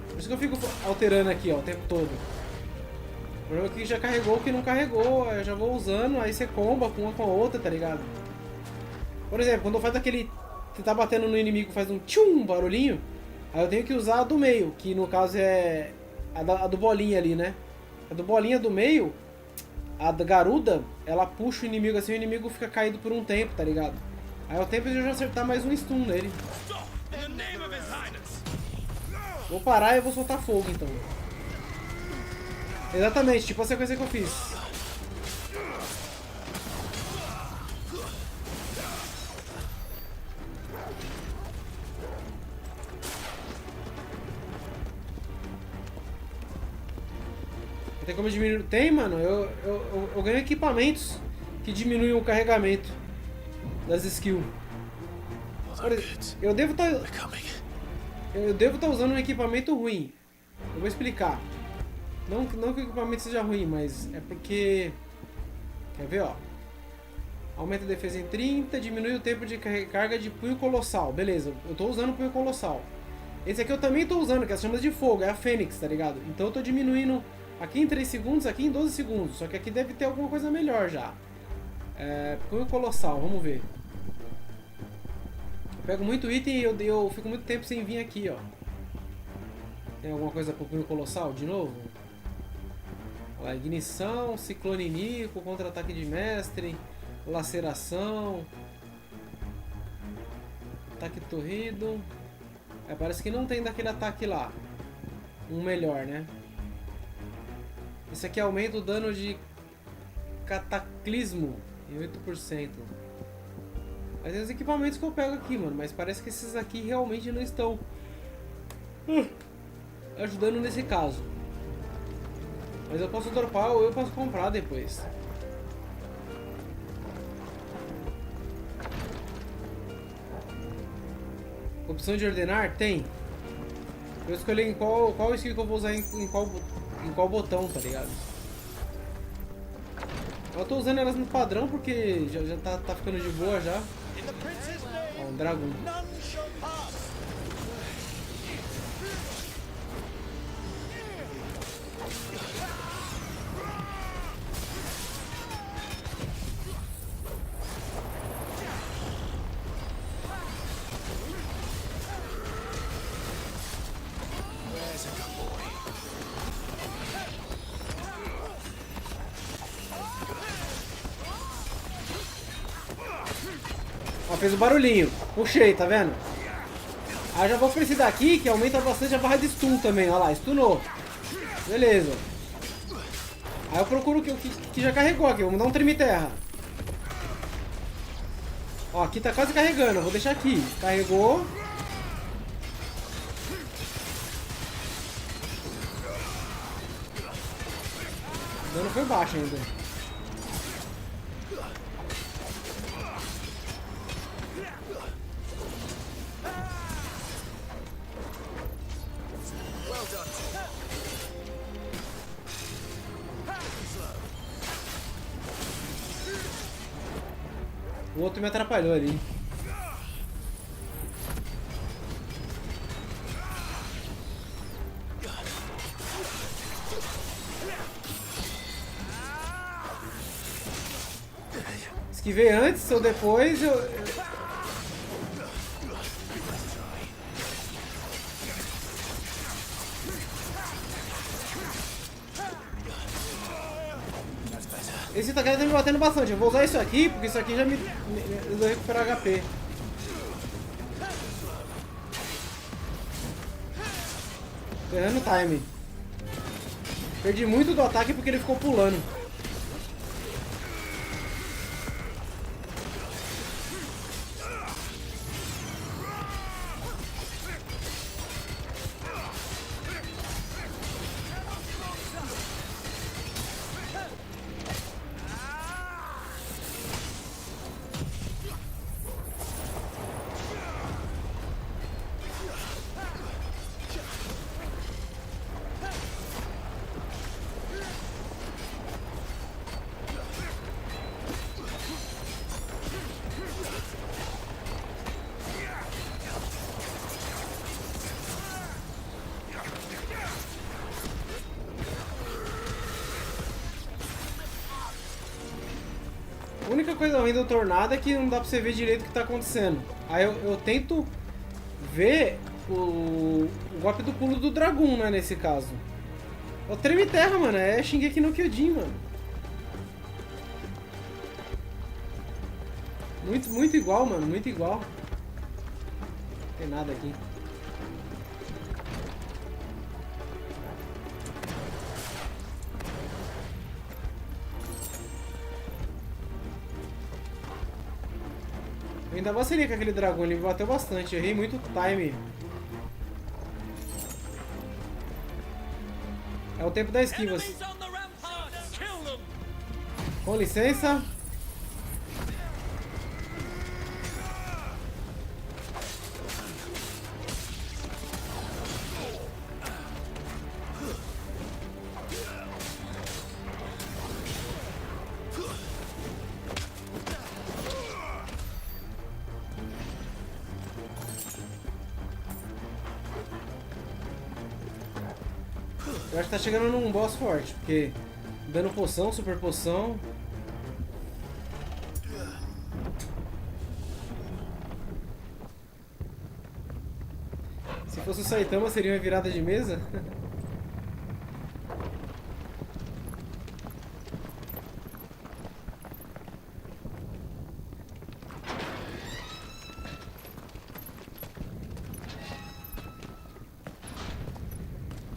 Por isso que eu fico alterando aqui, ó, o tempo todo. O problema é que já carregou, o que não carregou, eu já vou usando, aí você comba com uma com a outra, tá ligado? Por exemplo, quando faz aquele... Você tá batendo no inimigo, faz um tchum, barulhinho. Aí eu tenho que usar a do meio, que no caso é a do bolinha ali, né? A do bolinha do meio, a da garuda, ela puxa o inimigo assim, o inimigo fica caído por um tempo, tá ligado? Aí é o tempo de eu já acertar mais um stun nele. Vou parar e eu vou soltar fogo então. Exatamente, tipo a sequência que eu fiz. Tem como diminuir? Tem, mano. Eu ganho equipamentos que diminuem o carregamento das skills. Eu devo estar usando um equipamento ruim. Eu vou explicar. Não que o equipamento seja ruim, mas é porque... Quer ver, ó? Aumenta a defesa em 30, diminui o tempo de carga de punho colossal. Beleza, eu tô usando o punho colossal. Esse aqui eu também tô usando, que é as chamas de fogo, é a Fênix, tá ligado? Então eu tô diminuindo... Aqui em 3 segundos, aqui em 12 segundos. Só que aqui deve ter alguma coisa melhor já. Punho colossal, vamos ver. Eu pego muito item e eu fico muito tempo sem vir aqui, ó. Tem alguma coisa pro punho colossal de novo? Olha lá, ignição, ciclone nico, contra-ataque de mestre, laceração, ataque torrido. Parece que não tem daquele ataque lá. Um melhor, né? Esse aqui aumenta o dano de cataclismo em 8%. Mas tem os equipamentos que eu pego aqui, mano. Mas parece que esses aqui realmente não estão ajudando nesse caso. Mas eu posso dropar ou eu posso comprar depois. Opção de ordenar? Tem. Eu escolhi em qual skill que eu vou usar em qual botão, tá ligado? Eu tô usando elas no padrão porque já tá ficando de boa já. Ó, um dragão. Ó, fez o barulhinho. Puxei, tá vendo? Aí já vou pra esse daqui que aumenta bastante a barra de stun também. Olha lá, stunou. Beleza. Aí eu procuro o que já carregou aqui. Vamos dar um treme-terra. Ó, aqui tá quase carregando. Eu vou deixar aqui. Carregou. O dano foi baixo ainda. O outro me atrapalhou ali. Esquivei antes ou depois, Esse tá me batendo bastante. Eu vou usar isso aqui, porque isso aqui já me deu recuperar HP. Tô errando o time. Perdi muito do ataque porque ele ficou pulando. A única coisa ruim do tornado é que não dá pra você ver direito o que tá acontecendo. Aí eu tento ver o golpe do pulo do dragão, né, nesse caso. É o treme terra, mano. É Shingeki no Kyojin, mano. Muito igual, mano. Muito igual. Não tem nada aqui. Eu ainda vacilei com aquele dragão, ele me bateu bastante, errei muito time. É o tempo da esquiva. Com licença. Eu acho que tá chegando num boss forte, porque dando poção, super poção. Se fosse o Saitama seria uma virada de mesa?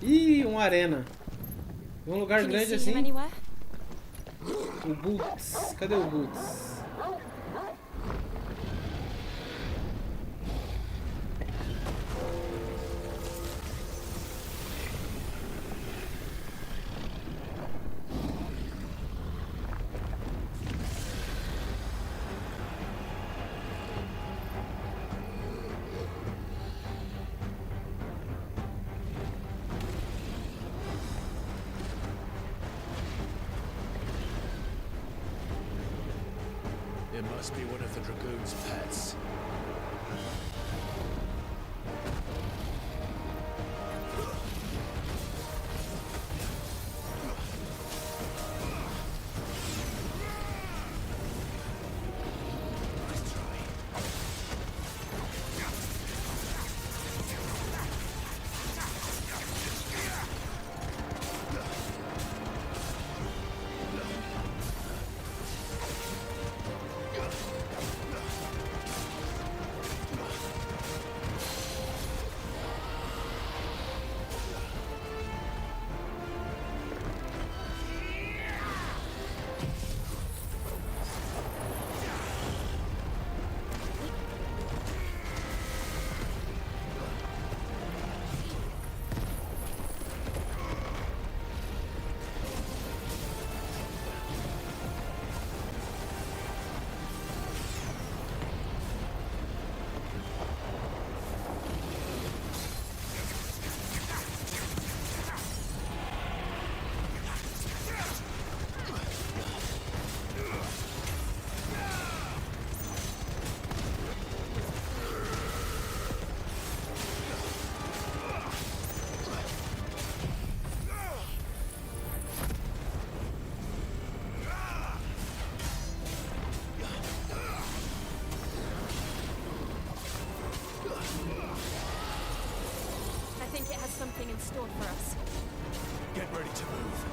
Ih, uma arena. Um lugar grande assim. O Boots. Cadê o Boots? It must be one of the Dragoon's pets. Something in store for us. Get ready to move.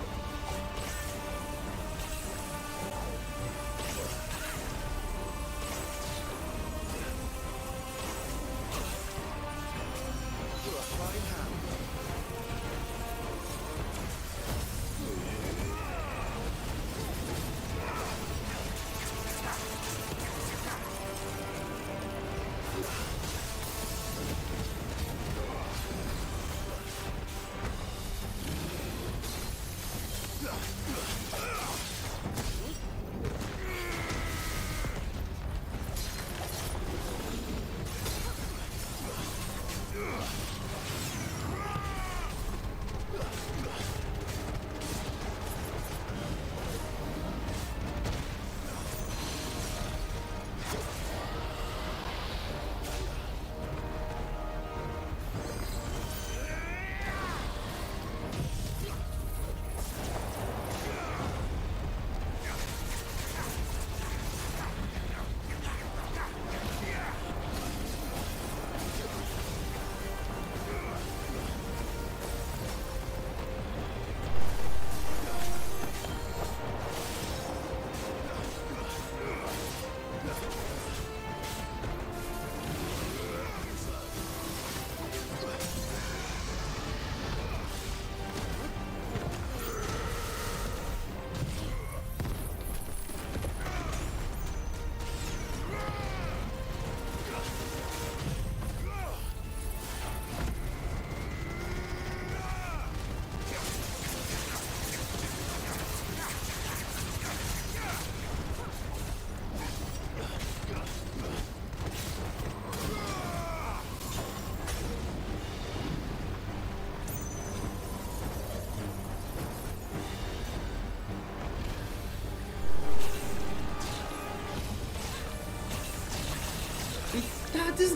You're a fine hand.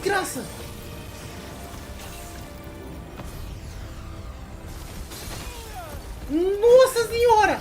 desgraça! Nossa senhora!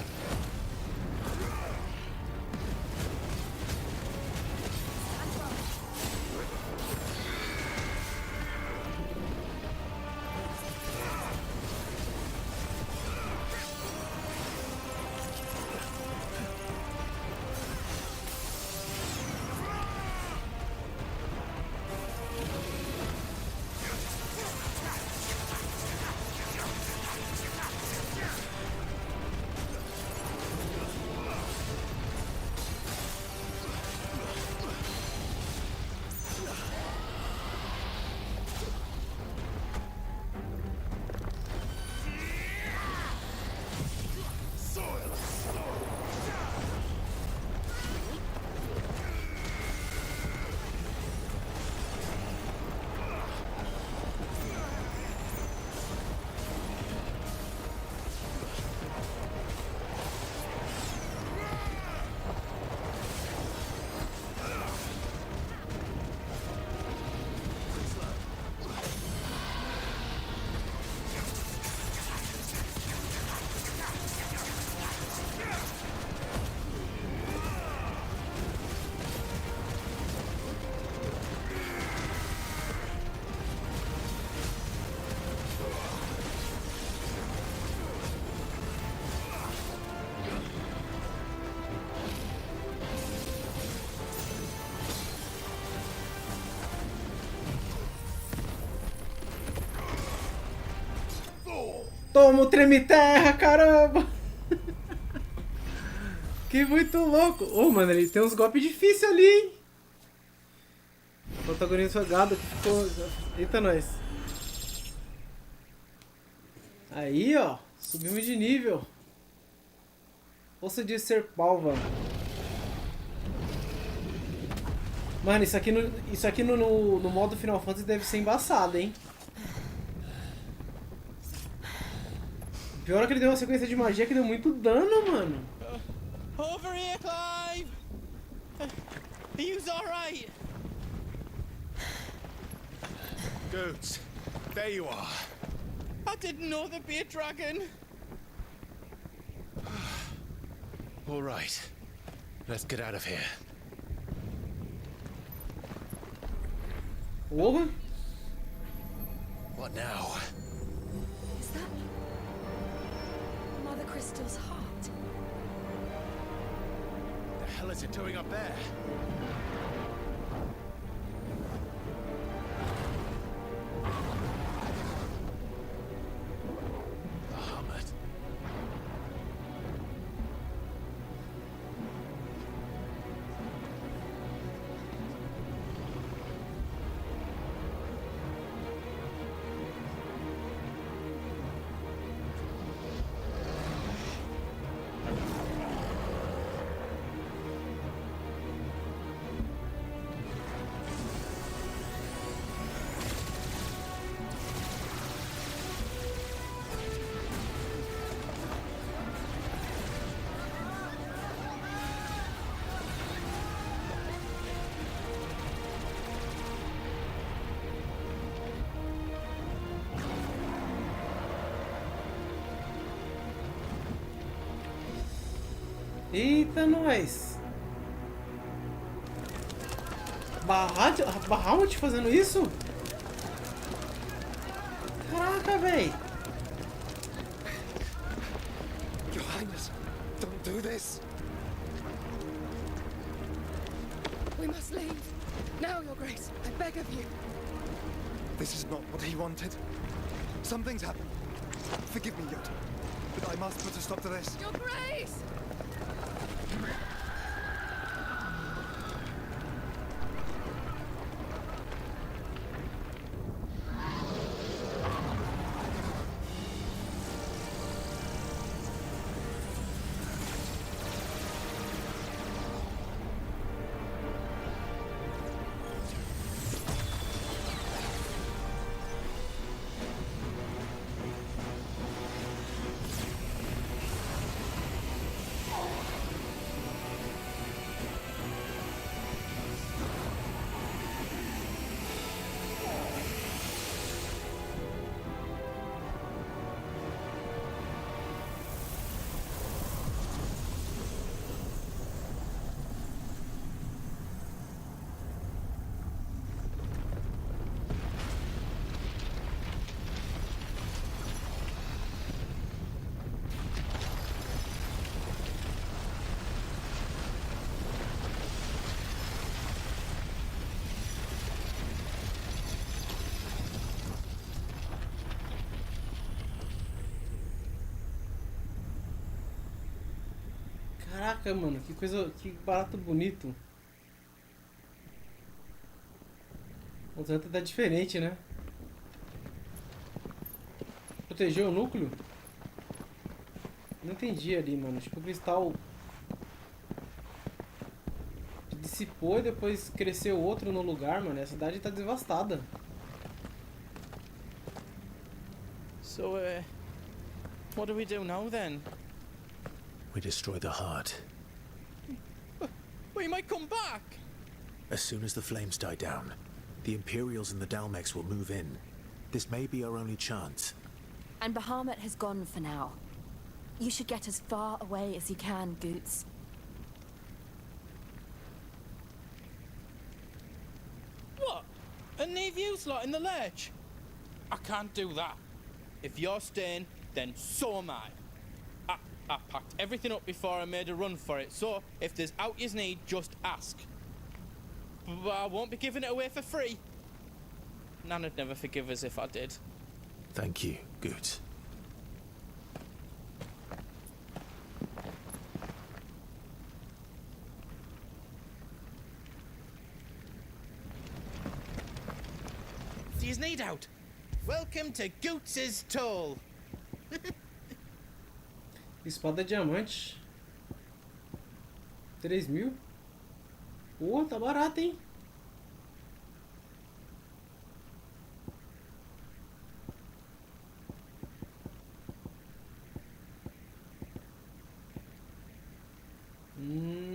Toma o treme-terra, caramba! Que muito louco! Ô, mano, ele tem uns golpes difíceis ali, hein? O protagonista foi gado que ficou... Eita, nós! Aí, ó! Subimos de nível! Posso de ser palva. Mano, isso aqui no modo Final Fantasy deve ser embaçado, hein? Pior é que ele deu uma sequência de magia que deu muito dano, mano. Over here, Clive! Are you alright? Goats, there you are. I didn't know there'd be a dragon. All right. Let's get out of here. Porra! What now? Is that Mother Crystal's heart? The hell is it doing up there? Eita, nós! Bahamut fazendo isso? Caraca, véi! Your Highness, don't do this. We must leave. Now, Your Grace, I beg of you. This is not what he wanted. Something's happened. Forgive me, Yota, but I must put a stop to this. Your Grace! Caraca, mano, que coisa, que barato bonito. O Hunter tá diferente, né? Protegeu o núcleo? Não entendi ali, mano. Tipo, o cristal dissipou e depois cresceu outro no lugar, mano. A cidade tá devastada. So, what do we do now then? We destroy the heart. We might come back! As soon as the flames die down, the Imperials and the Dalmex will move in. This may be our only chance. And Bahamut has gone for now. You should get as far away as you can, Goots. What? And leave you lot in the lurch? I can't do that. If you're staying, then so am I. I packed everything up before I made a run for it, so if there's out you need, just ask. But I won't be giving it away for free. Nana'd never forgive us if I did. Thank you, Goots. Do you need out? Welcome to Goots's Toll. Espada diamante. 3.000. Pô, tá barato, hein?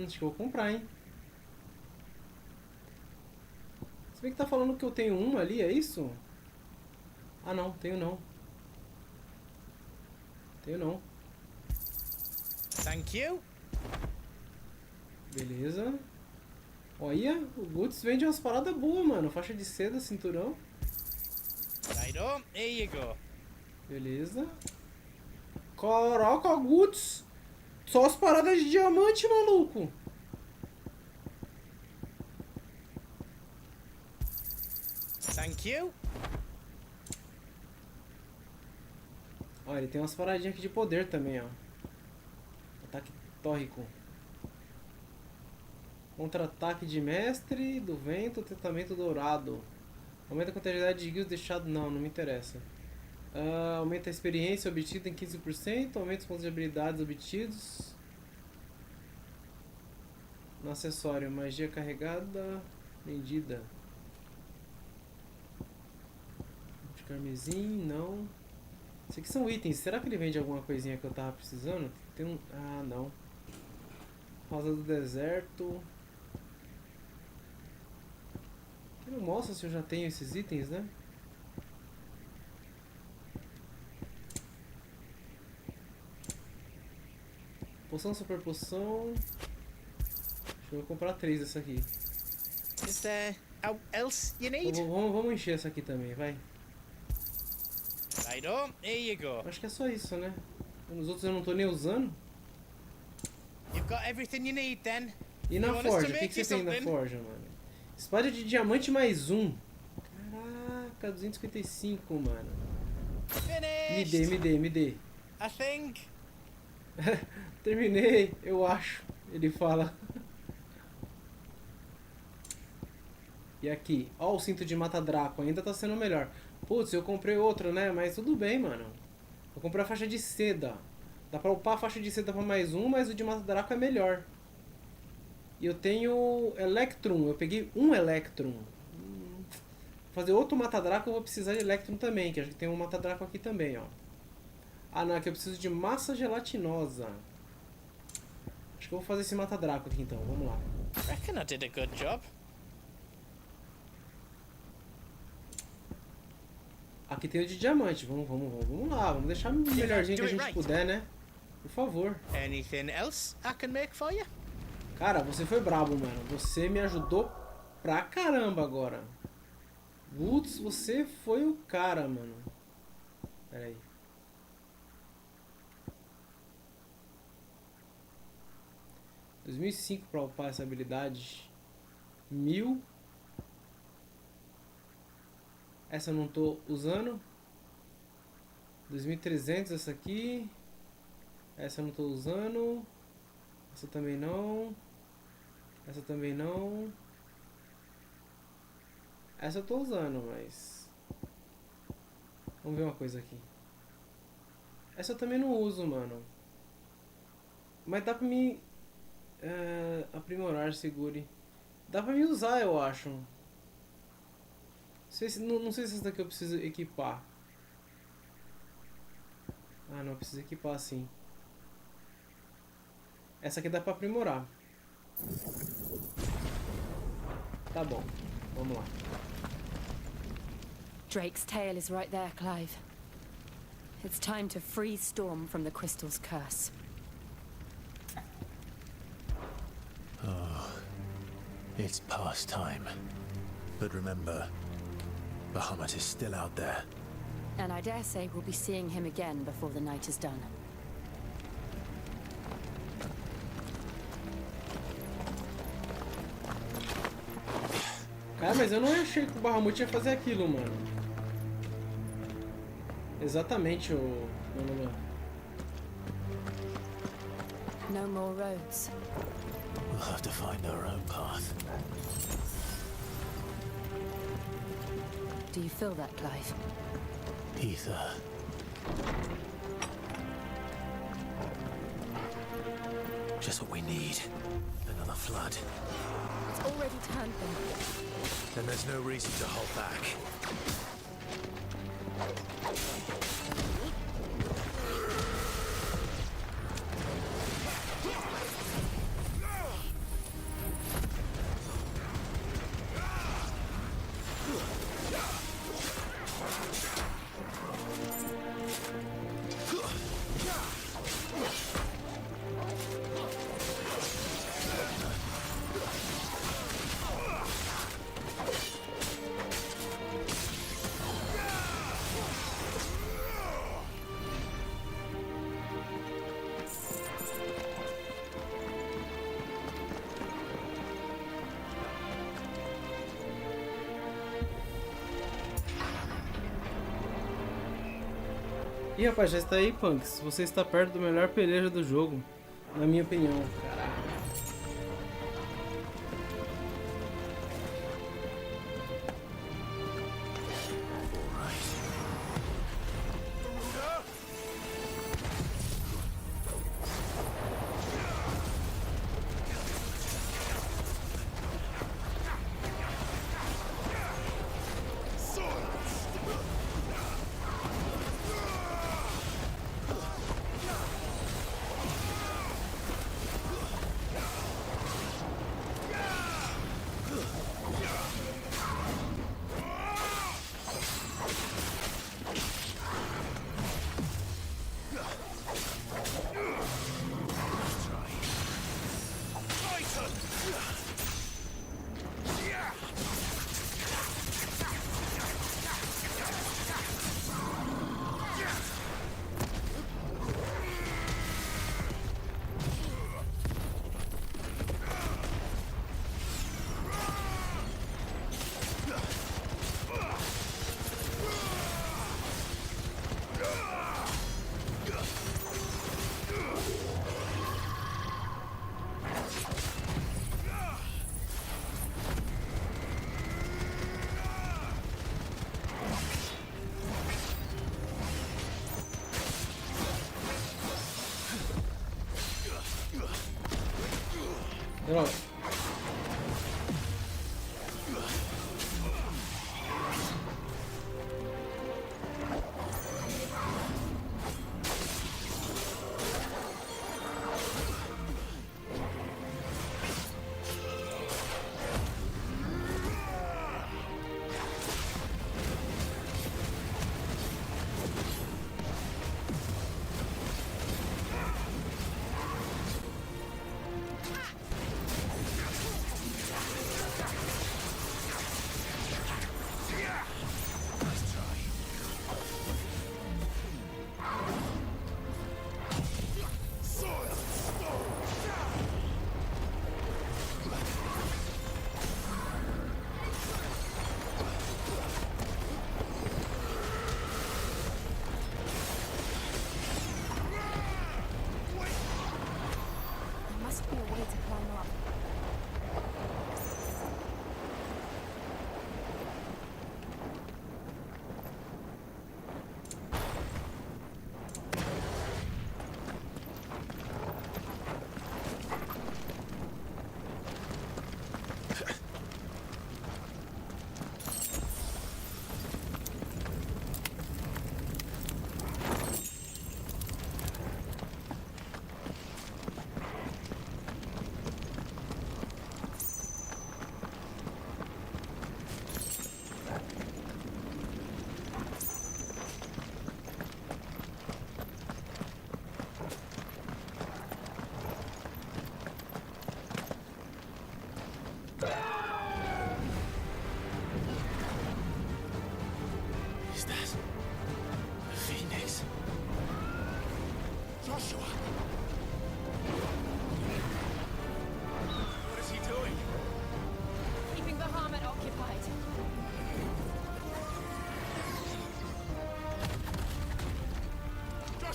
Acho que eu vou comprar, hein? Se bem que tá falando que eu tenho uma ali, é isso? Ah, não, tenho não. Tenho não. Thank you. Beleza. Olha, o Goots vende umas paradas boas, mano. Faixa de seda, cinturão. Right on, here you go. Beleza. Caraca, Goots. Só as paradas de diamante, maluco. Thank you. Ó, ele tem umas paradinhas aqui de poder também, ó. Ataque tórrico. Contra-ataque de mestre, do vento, tratamento dourado. Aumenta a quantidade de guilds deixado. Não me interessa. Aumenta a experiência obtida em 15%. Aumenta os pontos de habilidades obtidos. No acessório, magia carregada. Vendida. De carmesim, não. Isso aqui são itens. Será que ele vende alguma coisinha que eu tava precisando? Tem um... Ah, não. Rosa do deserto. Ele não mostra se eu já tenho esses itens, né? Poção, super poção. Acho que eu vou comprar 3 dessa aqui. Is there else you need? Vamos encher essa aqui também, vai. Right on, here you go. Acho que é só isso, né? Os outros eu não tô nem usando. You've got everything you need then. E na forja? O que você tem na forja, mano? Espada de diamante mais 1. Caraca, 255, mano. Me dê. I think. Terminei, eu acho. Ele fala. E aqui, ó, o cinto de mata-draco. Ainda tá sendo melhor. Putz, eu comprei outro, né? Mas tudo bem, mano. Eu comprei a faixa de seda. Dá pra upar a faixa de seda pra mais 1, mas o de mata-draco é melhor. E eu tenho Electrum. Eu peguei um Electrum. Fazer outro mata-draco eu vou precisar de Electrum também. Que acho que tem um mata-draco aqui também, ó. Ah, não. Aqui eu preciso de massa gelatinosa. Acho que eu vou fazer esse mata-draco aqui então. Vamos lá. Reckon I did a good job. Aqui tem o de diamante. Vamos lá. Vamos deixar o melhorzinho que a gente puder, né? Por favor. Anything else I can make for you? Cara, você foi brabo, mano. Você me ajudou pra caramba agora. Putz, você foi o cara, mano. Pera aí. $2005 pra upar essa habilidade. 1000. Essa eu não tô usando. 2.300 essa aqui. Essa eu não tô usando. Essa também não. Essa também não. Essa eu tô usando, mas... Vamos ver uma coisa aqui. Essa eu também não uso, mano. Mas dá pra me... aprimorar, segure. Dá pra me usar, eu acho. Não sei se essa daqui eu preciso equipar. Ah, não, eu preciso equipar sim. Essa aqui dá pra aprimorar. Tá bom, vamos lá. Drake's tail is right there, Clive. It's time to free Storm from the crystal's curse. Oh, it's past time. But remember, Bahamut is still out there. And I dare say we'll be seeing him again before the night is done. Cara, mas eu não achei que o Bahamut ia fazer aquilo, mano. Exatamente, o... No more roads. We'll have to find our own path. Do you feel that, Clive? Ether. Just what we need. Another flood. It's already turned them. Then there's no reason to hold back. Ih, rapaz, já está aí, Punks. Você está perto do melhor peleja do jogo, na minha opinião. Caraca. Droga.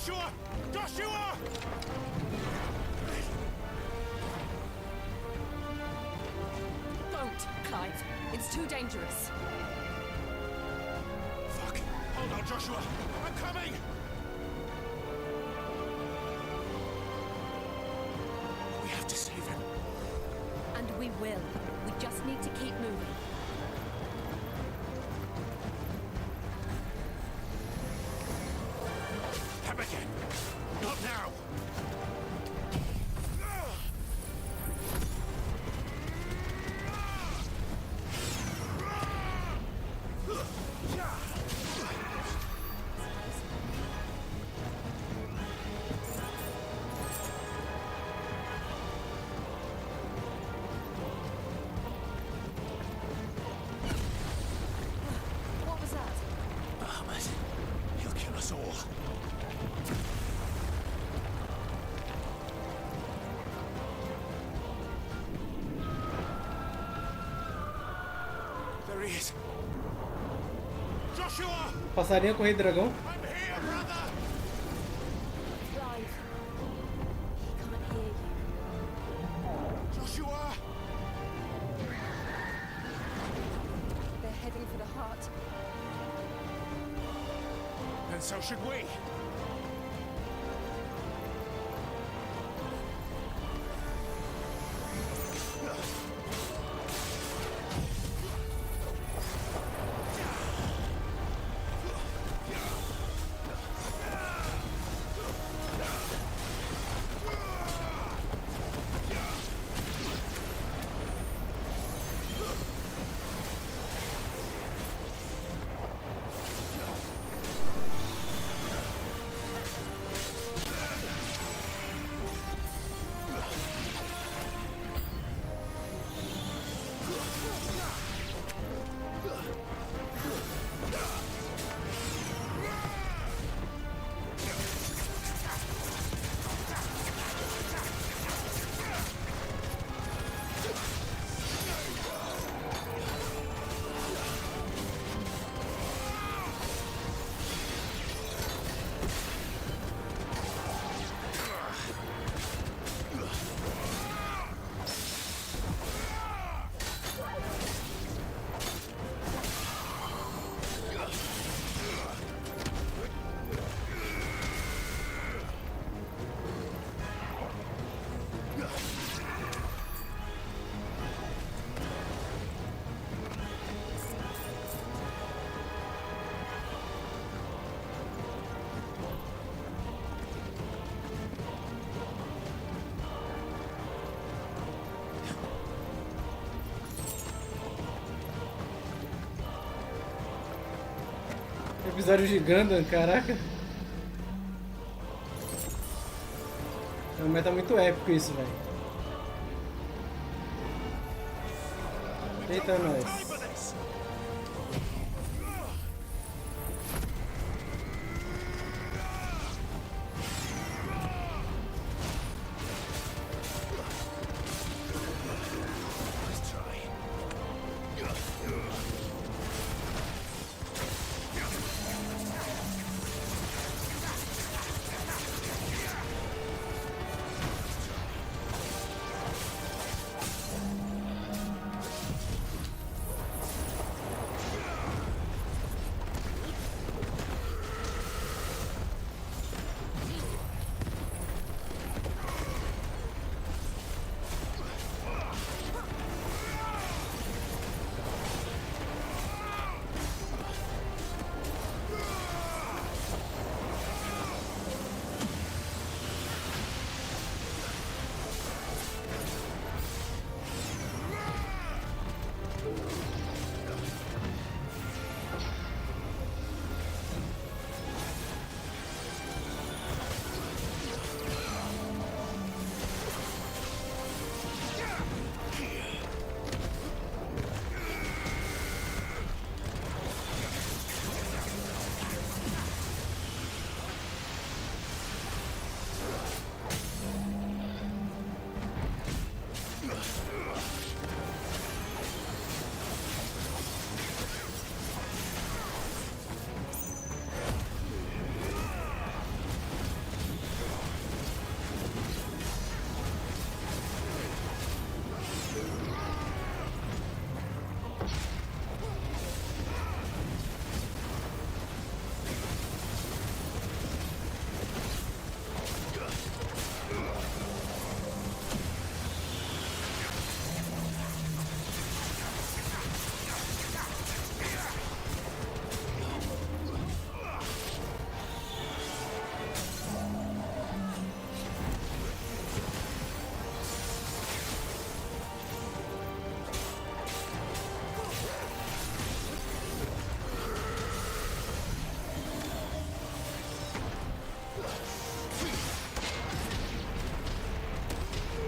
Joshua! Joshua! Don't, Clive. It's too dangerous. Fuck! Hold on, Joshua! I'm coming! We have to save him. And we will. We just need to keep moving. Come again! Not now! What was that? Ahmed, he'll kill us all. There he is. Joshua! Passarinho com o rei dragão. I'm here, brother! Clive. He can't hear you. Joshua! They're heading for the heart. And so should we. Episódio de Gundam, caraca. Mas tá muito épico isso, velho. Eita, nós.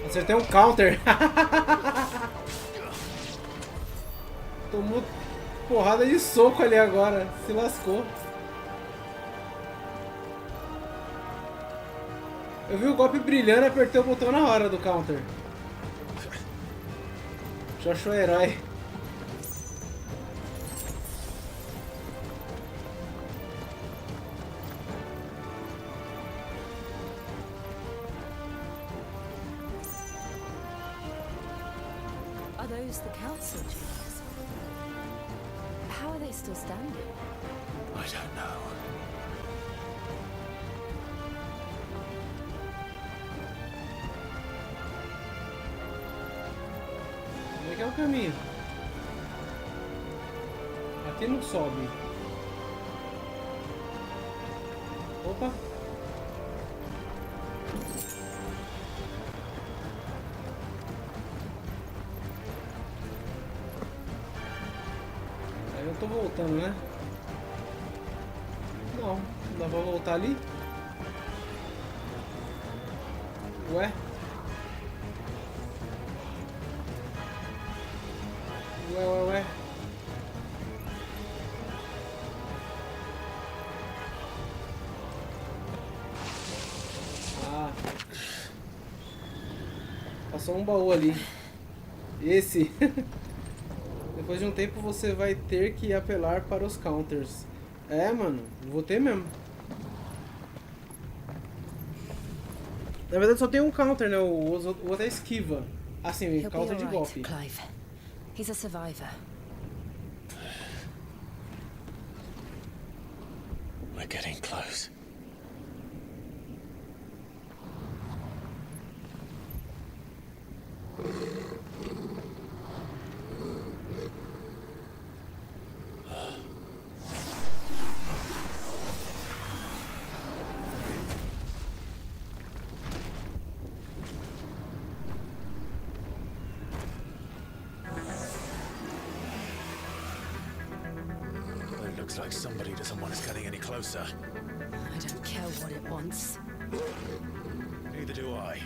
Acertei um counter. Tomou porrada de soco ali agora. Se lascou. Eu vi o golpe brilhando e apertei o botão na hora do counter. Já achou herói. Are those the council chambers? How are they still standing? I don't know. Como é que é o caminho? Aqui não sobe. Opa! Aí eu tô voltando, né? Não dá pra voltar ali? Ué? Ué. Ah. Passou um baú ali. Esse. Depois de um tempo você vai ter que apelar para os counters. É, mano. Vou ter mesmo. Na verdade só tem um counter, né? O outro é esquiva. Assim, He'll counter be de all golpe. right, Clive. He's a survivor. We're getting close. It looks like somebody doesn't want us getting any closer. I don't care what it wants. Neither do I.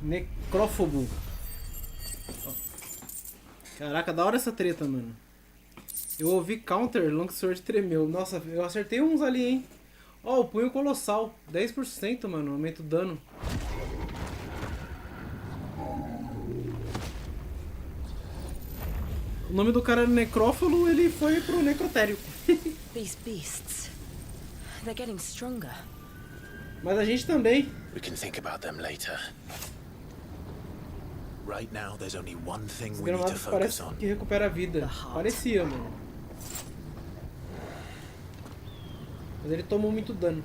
Necrófobo. Caraca, da hora essa treta, mano. Eu ouvi counter, longsword tremeu. Nossa, eu acertei uns ali, hein. Ó, o punho colossal. 10%, mano, aumenta o dano. O nome do cara era Necrófalo, ele foi pro necrotério. These beasts, they're getting stronger. Mas a gente também. We can think about them later. Right now, there's only one thing Os we need to gramados focus parece on. que recupera a vida. Parecia, mano. Mas ele tomou muito dano.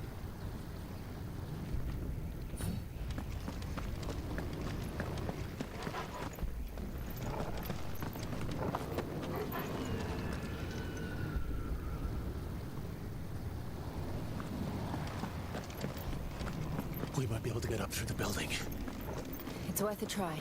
We might be able to get up through the building. It's worth a try.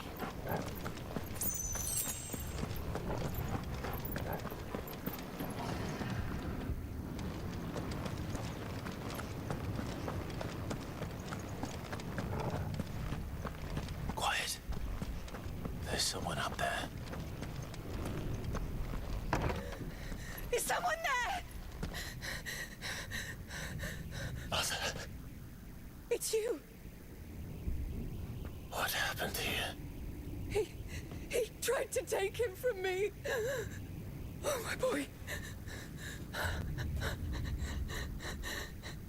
Quiet. There's someone up there. Is someone there? Mother, It's you. what happened here? He tried to take him from me. Oh, my boy.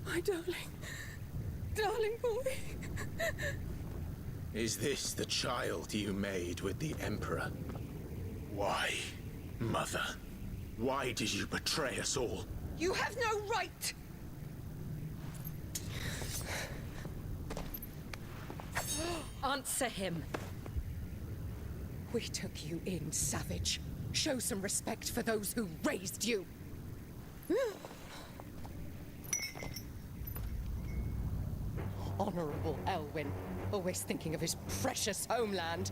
My darling boy. Is this the child you made with the Emperor? Why, Mother? Why did you betray us all? You have no right. Answer him. We took you in, savage. Show some respect for those who raised you. Honorable Elwyn, always thinking of his precious homeland.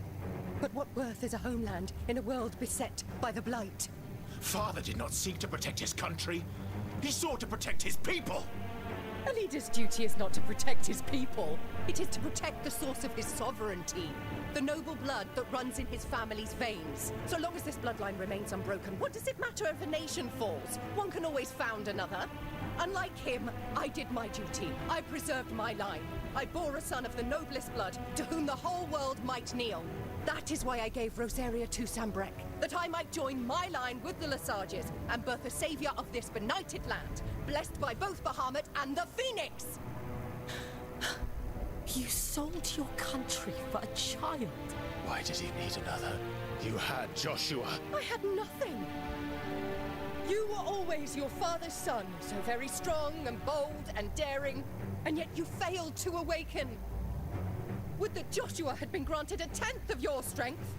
But what worth is a homeland in a world beset by the Blight? Father did not seek to protect his country. He sought to protect his people. A leader's duty is not to protect his people. It is to protect the source of his sovereignty. The noble blood that runs in his family's veins. So long as this bloodline remains unbroken, what does it matter if a nation falls? One can always found another. Unlike him, I did my duty. I preserved my line. I bore a son of the noblest blood, to whom the whole world might kneel. That is why I gave Rosaria to Sambrek, that I might join my line with the Lesages and birth a savior of this benighted land, blessed by both Bahamut and the Phoenix! You sold your country for a child. Why did he need another? You had Joshua. I had nothing. You were always your father's son, so very strong and bold and daring, and yet you failed to awaken. Would that Joshua had been granted 1/10 of your strength?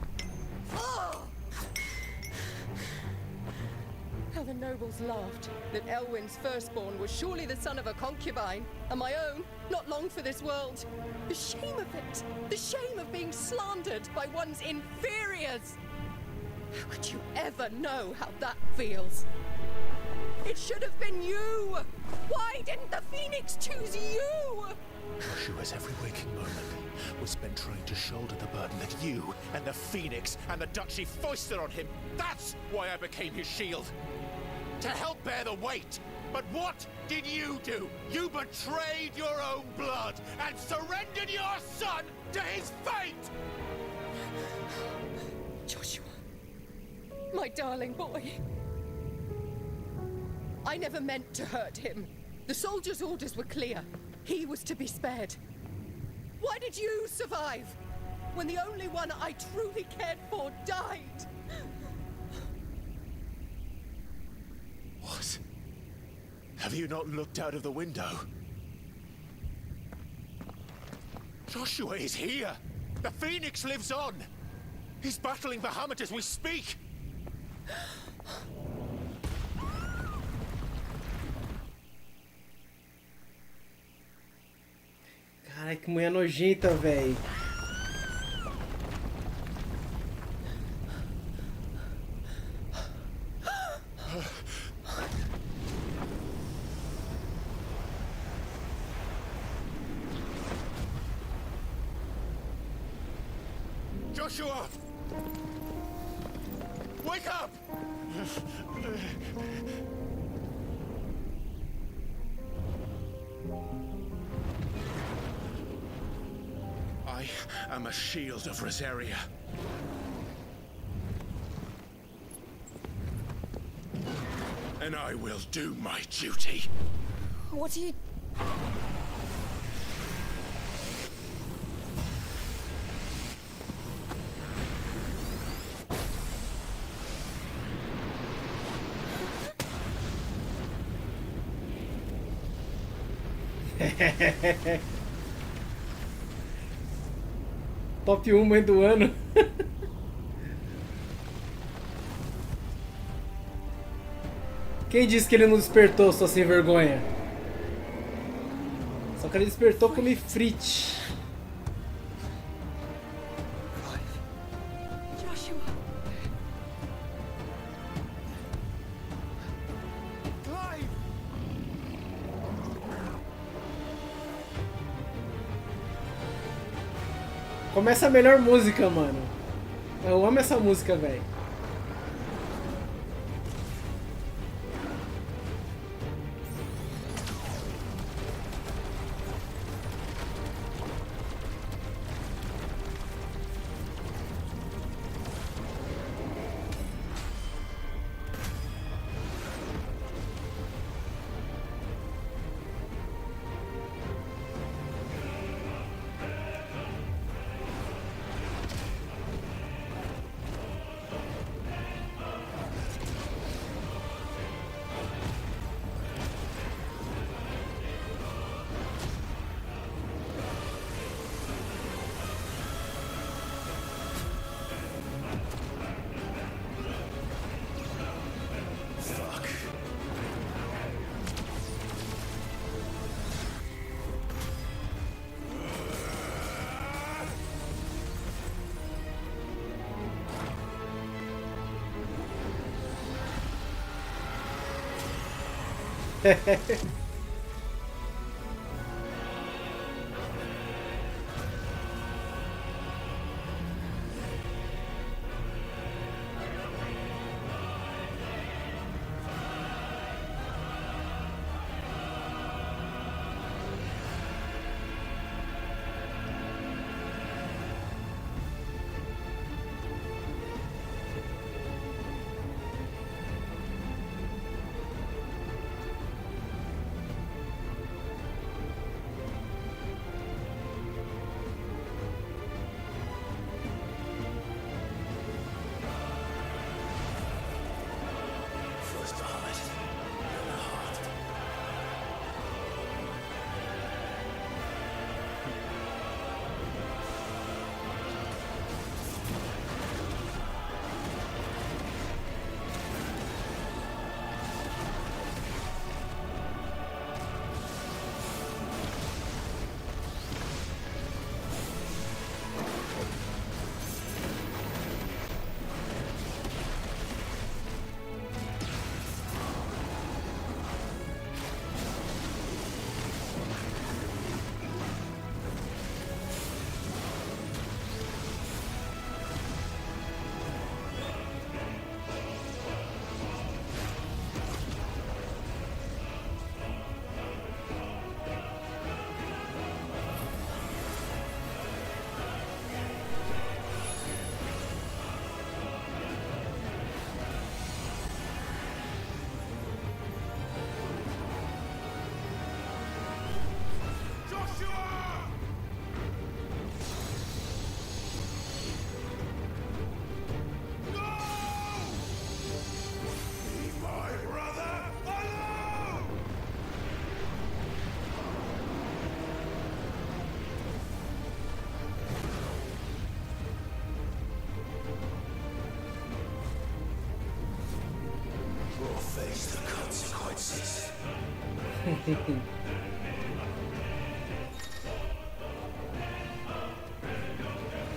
Oh! How the nobles laughed that Elwyn's firstborn was surely the son of a concubine, and my own, not long for this world. The shame of it! The shame of being slandered by one's inferiors! How could you ever know how that feels? It should have been you! Why didn't the Phoenix choose you? Joshua's every waking moment was spent trying to shoulder the burden that you and the Phoenix and the Duchy foisted on him. That's why I became his shield. To help bear the weight. But what did you do? You betrayed your own blood and surrendered your son to his fate! Joshua, my darling boy. I never meant to hurt him. The soldiers' orders were clear. He was to be spared. Why did you survive when the only one I truly cared for died? What? Have you not looked out of the window? Joshua is here! The Phoenix lives on! He's battling Bahamut as we speak! Caralho, que mulher nojenta, véi. Joshua! Wake up! I am a shield of Rosaria. And I will do my duty. What are you... Top 1 mãe do ano. Quem disse que ele não despertou, sua sem vergonha? Só que ele despertou como frite. Joshua. Clive! Começa a melhor música, mano. Eu amo essa música, velho.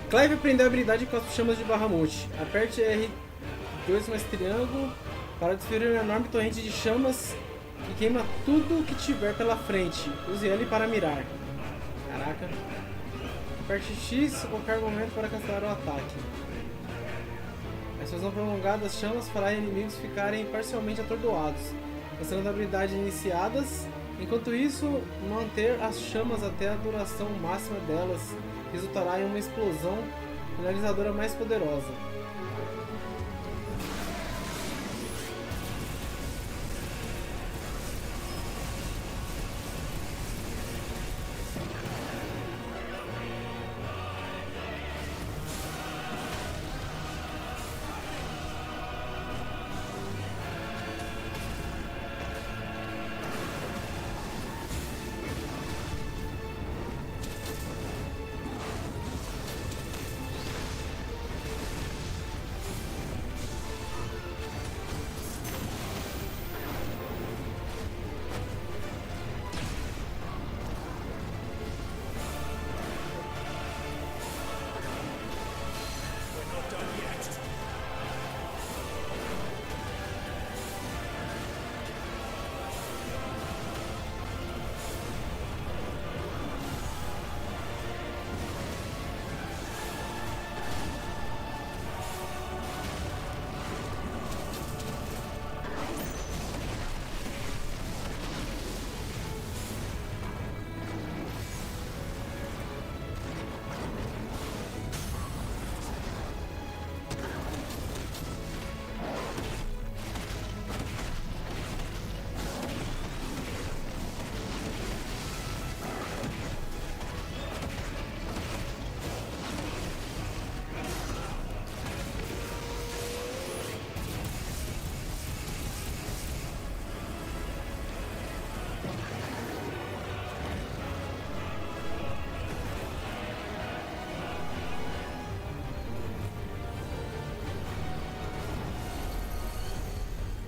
Clive aprendeu a habilidade com as chamas de Bahamut. Aperte R2 mais triângulo para desferir uma enorme torrente de chamas que queima tudo que tiver pela frente. Use ele para mirar. Caraca. Aperte X a qualquer momento para cancelar o ataque. A explosão prolongada das chamas fará inimigos ficarem parcialmente atordoados, cancelando habilidades iniciadas. Enquanto isso, manter as chamas até a duração máxima delas resultará em uma explosão finalizadora mais poderosa.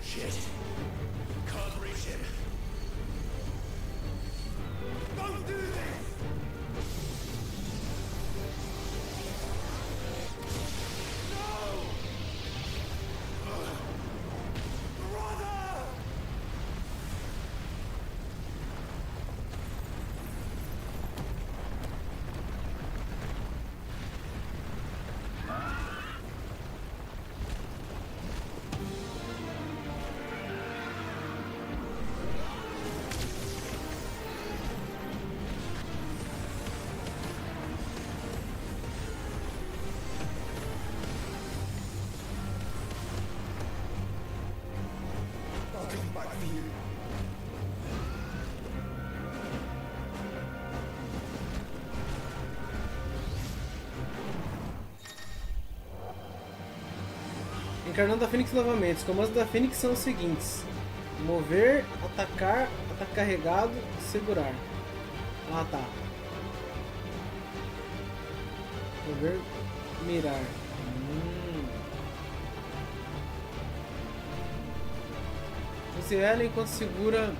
Shit. Can't reach him. Don't do this! No! Brother! I'll come back for you. Encarnando a Fênix novamente. Os comandos da Fênix são os seguintes: mover, atacar, ataque carregado, segurar. Ah, tá. Mover, mirar. Use ela enquanto segura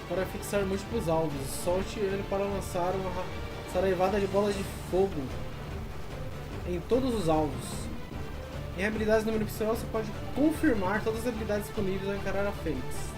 para fixar múltiplos alvos. Solte ele para lançar uma saraivada de bolas de fogo em todos os alvos. Em habilidades número opcional, você pode confirmar todas as habilidades disponíveis ao encarar a Fênix.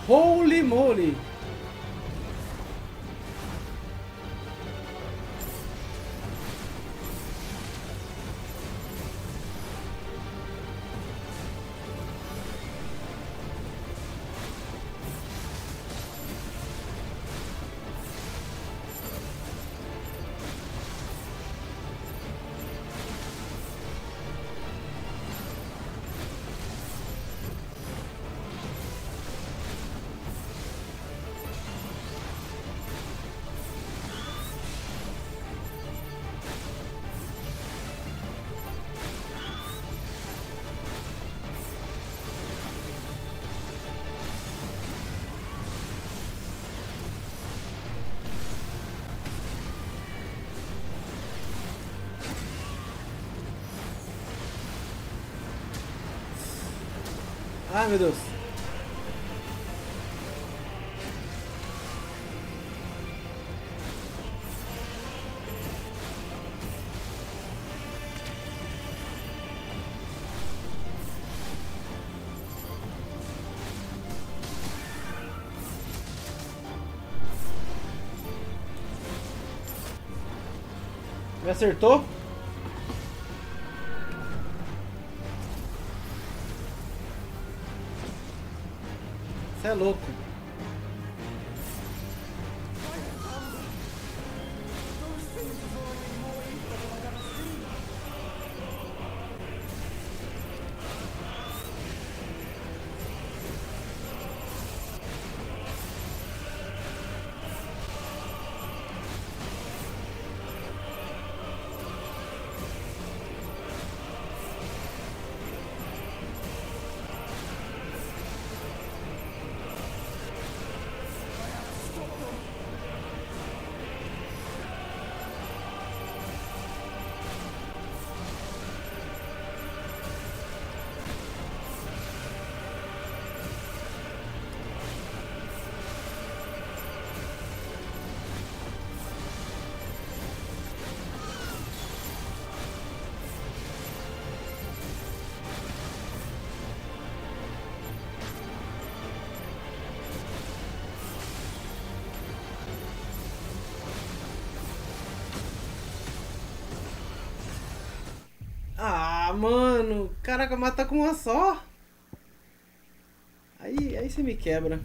Holy moly! Ai, meu Deus. Me acertou? Você é louco. Ah, mano. Caraca, mata com uma só. Aí você me quebra.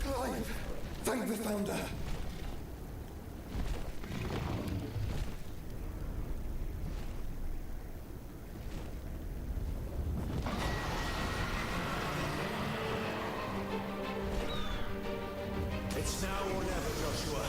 Clive! Thank the Founder! It's now or never, Joshua.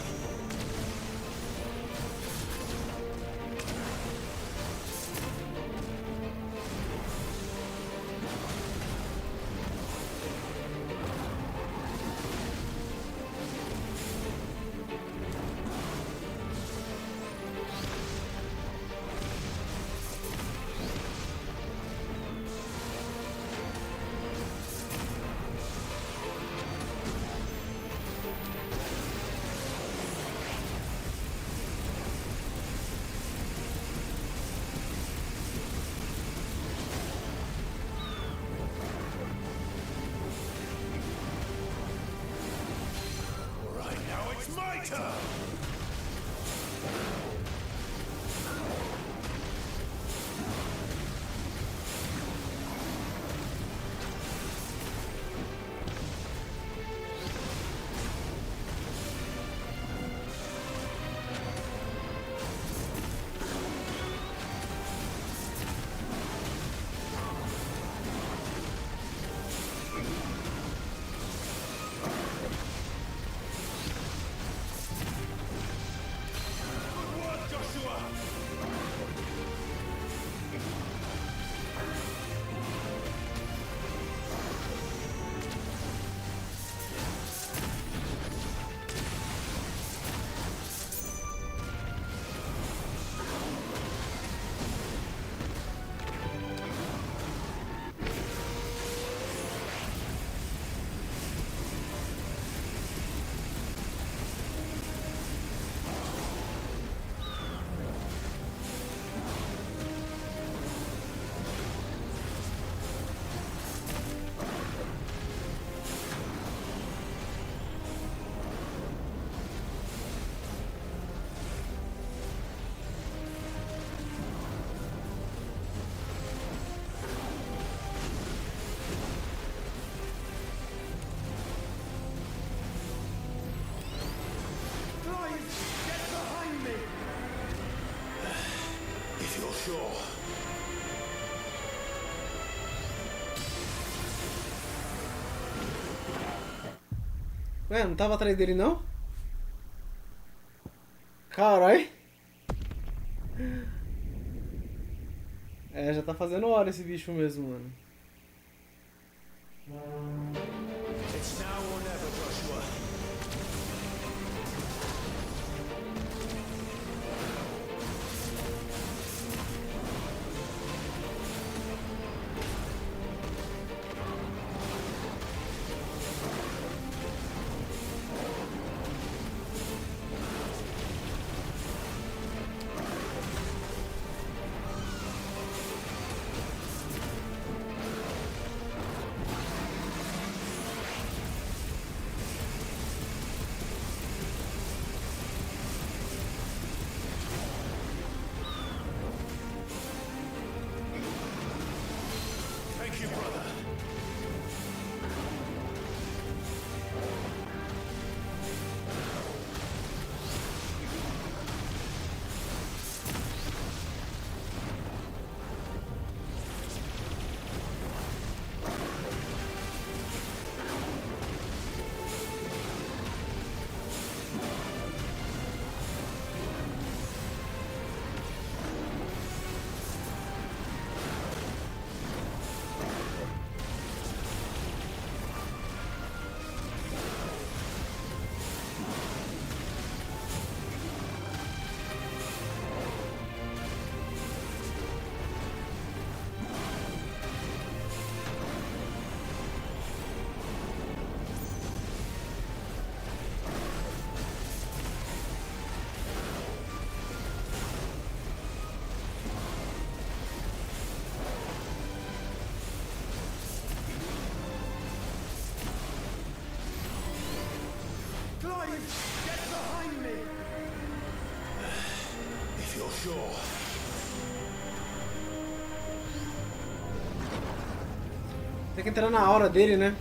Placa! Ué, não tava atrás dele não? Carai. É, já tá fazendo hora esse bicho mesmo, mano. It's now or never, Joshua. Thank you, brother. Clive, get behind me! If you're sure. Tem que entrar na aura dele, né?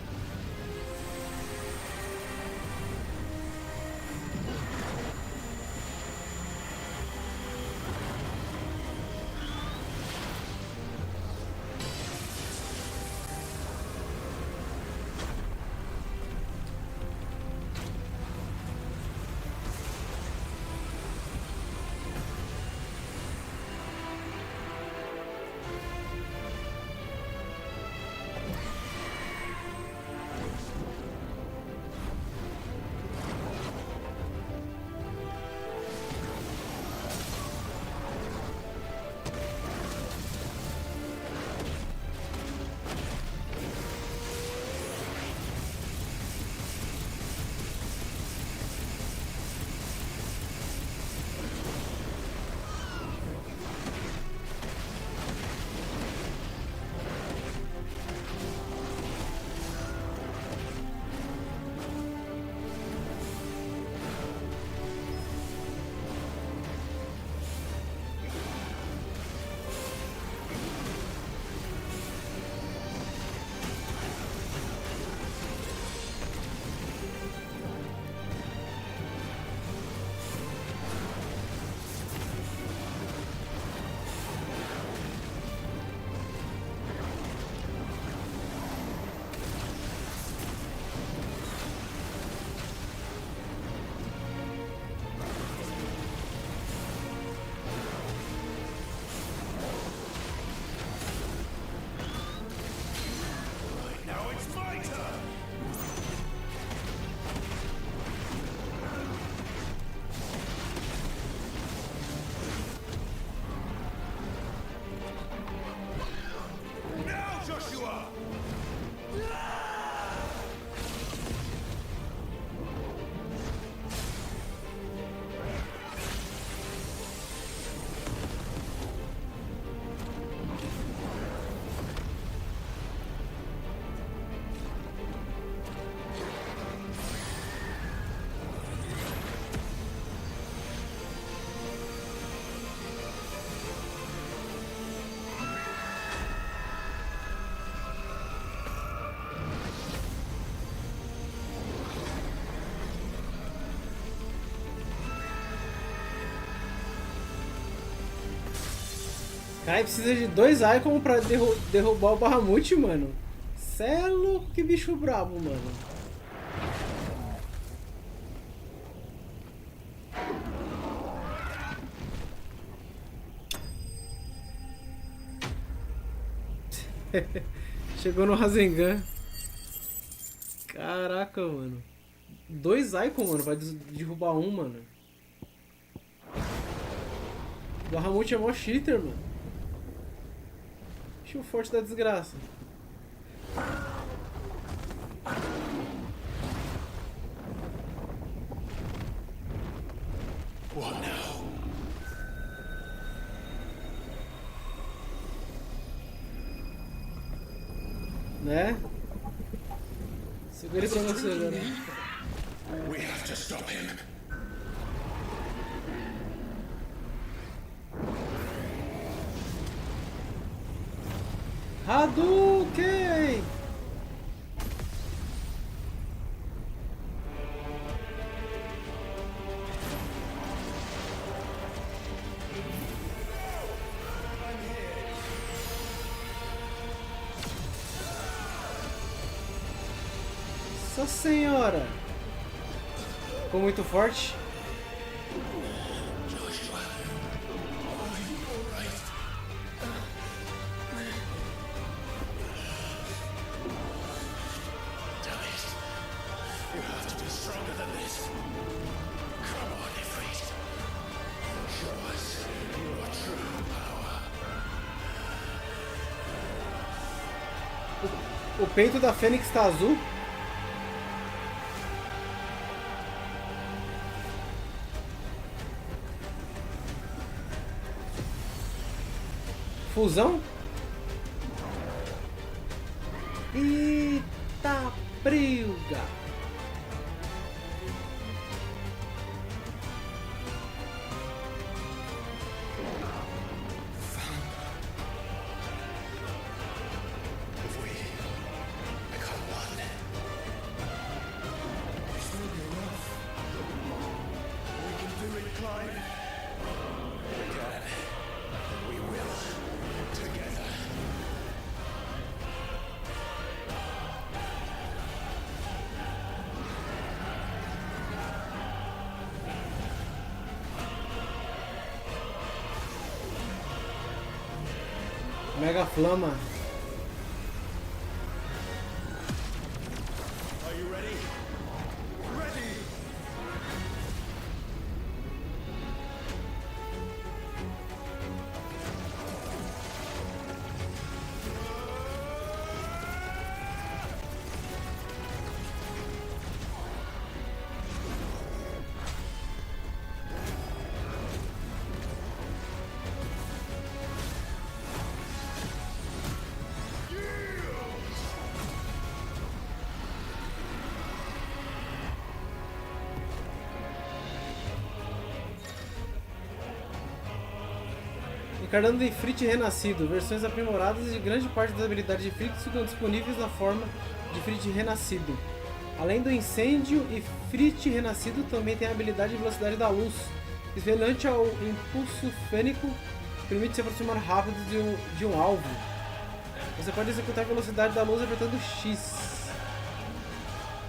Cara, precisa de 2 icons pra derrubar o Bahamut, mano. Cê é louco, que bicho brabo, mano. Chegou no Rasengan. Caraca, mano. 2 icons, mano, pra derrubar um, mano. O Bahamut é mó cheater, mano. Deixa o forte da desgraça. What now? Né? Segura ele pra você agora. We have to stop him. Hadouken! Nossa senhora! Ficou muito forte? O peito da Fênix tá azul? Fusão? Eita briga! Mega Flama. Are you ready? Ready! Encarnando Ifrit renascido, versões aprimoradas de grande parte das habilidades de Ifrit ficam disponíveis na forma de Ifrit renascido. Além do incêndio, Ifrit renascido também tem a habilidade de velocidade da luz, que semelhante ao impulso fênico, permite se aproximar rápido de um alvo. Você pode executar a velocidade da luz apertando X.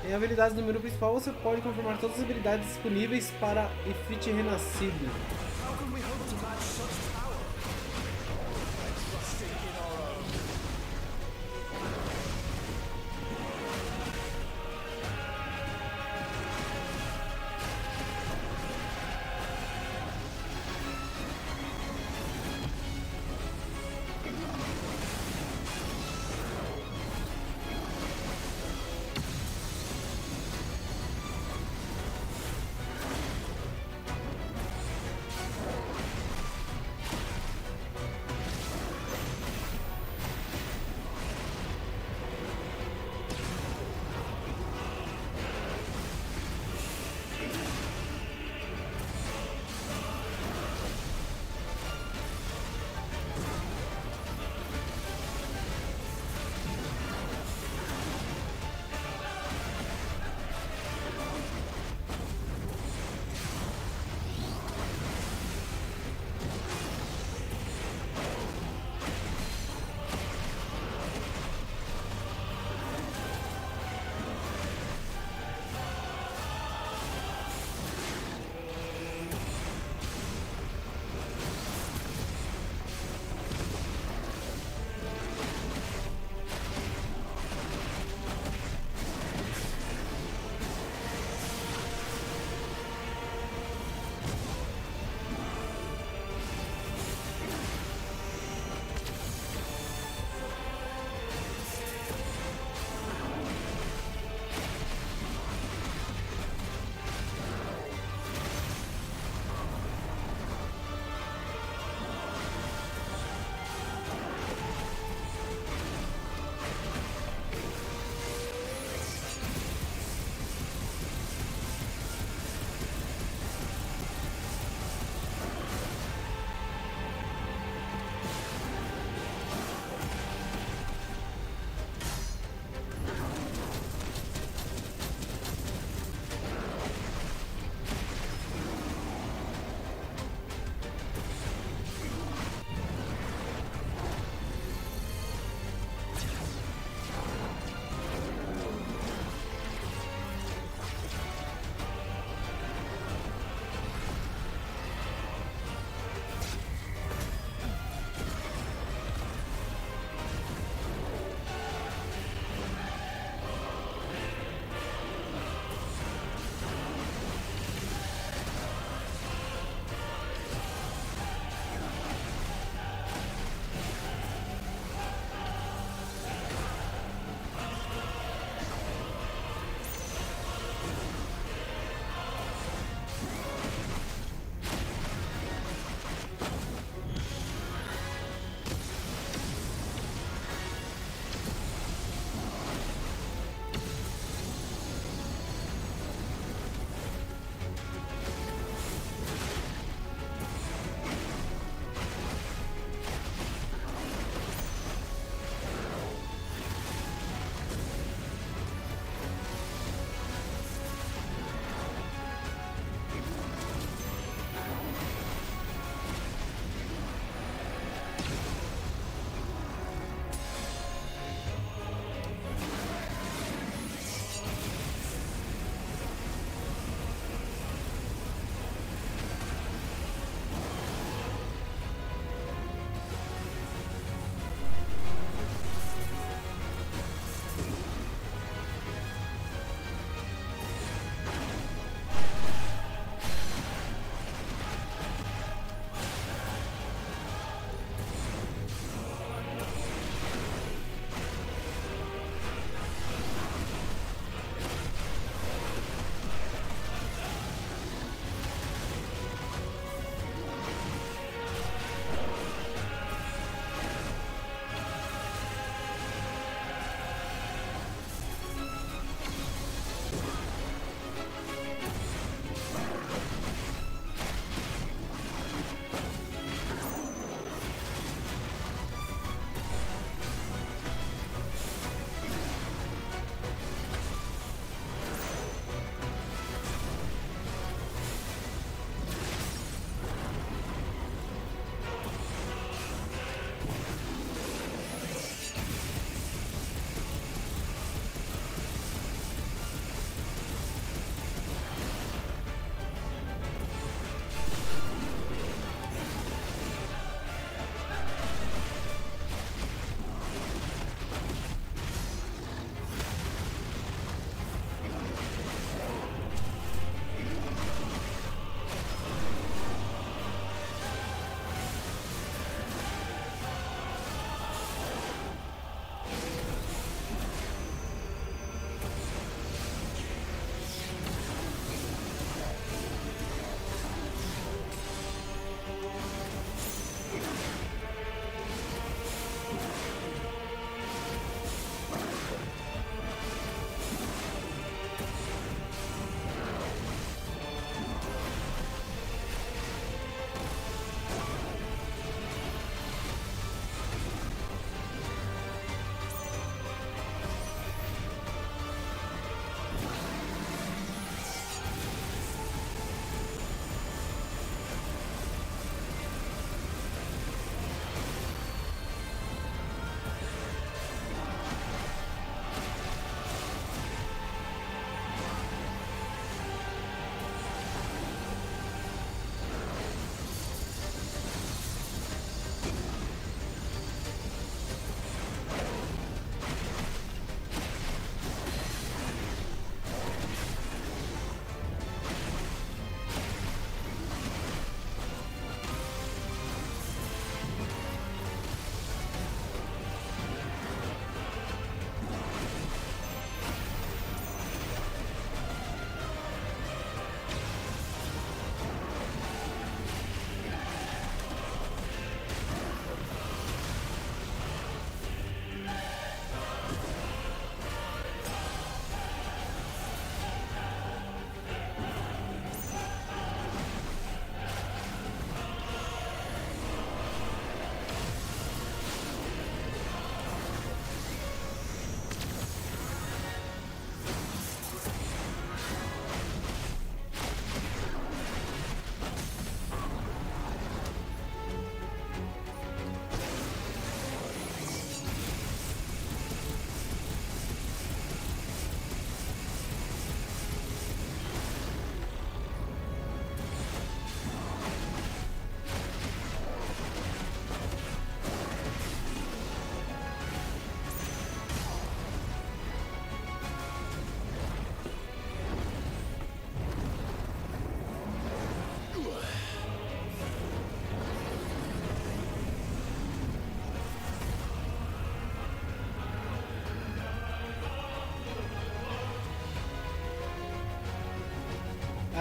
Em habilidades do menu principal, você pode confirmar todas as habilidades disponíveis para Ifrit renascido.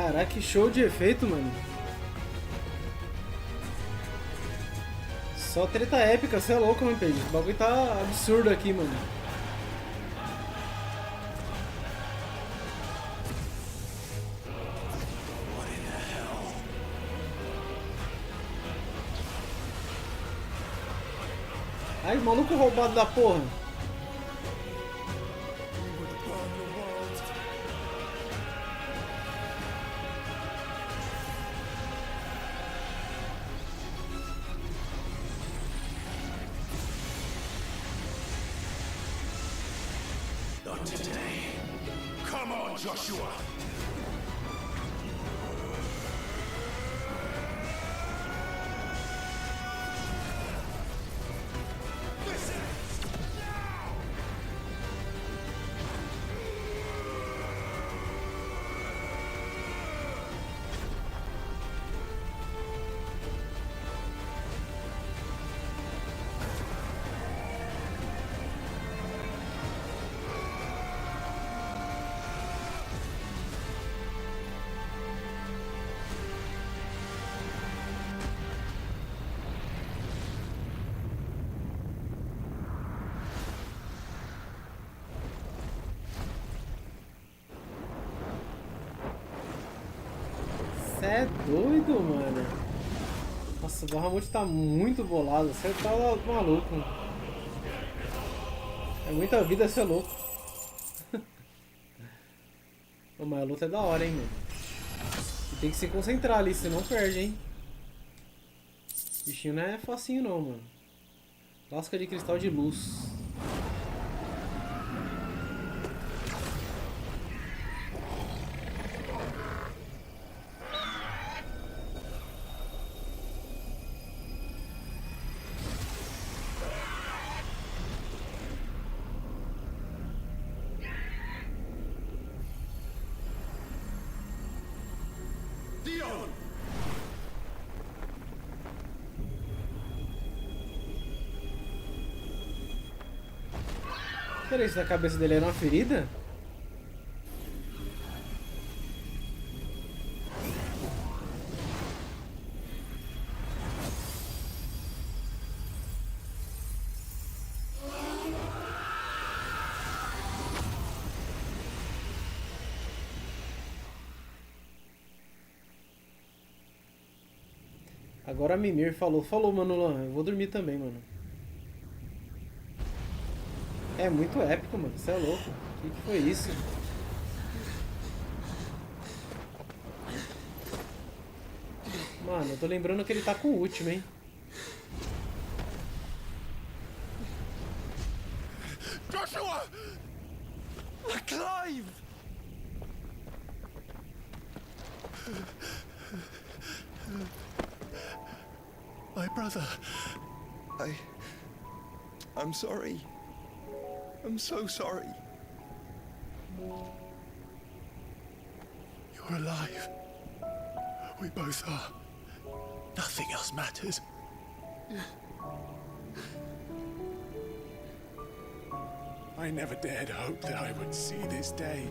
Caraca, que show de efeito, mano. Só treta épica, você é louco, Rampage. O bagulho tá absurdo aqui, mano. Ai, maluco roubado da porra. Not today. Come on, Joshua. Cê é doido, mano. Nossa, o Bahamut tá muito bolado. Você tá maluco. É muita vida ser louco. Ô, mas a luta é da hora, hein, mano. E tem que se concentrar ali, senão perde, hein. O bichinho não é facinho não, mano. Lasca de cristal de luz. Peraí, isso na cabeça dele era uma ferida? Agora a Mimir falou, mano, Lan, eu vou dormir também, mano. É muito épico, mano, você é louco. O que foi isso? Mano, eu tô lembrando que ele tá com o último, hein? Joshua! Clive! My brother. I'm sorry. I'm so sorry. You're alive. We both are. Nothing else matters. I never dared hope that I would see this day.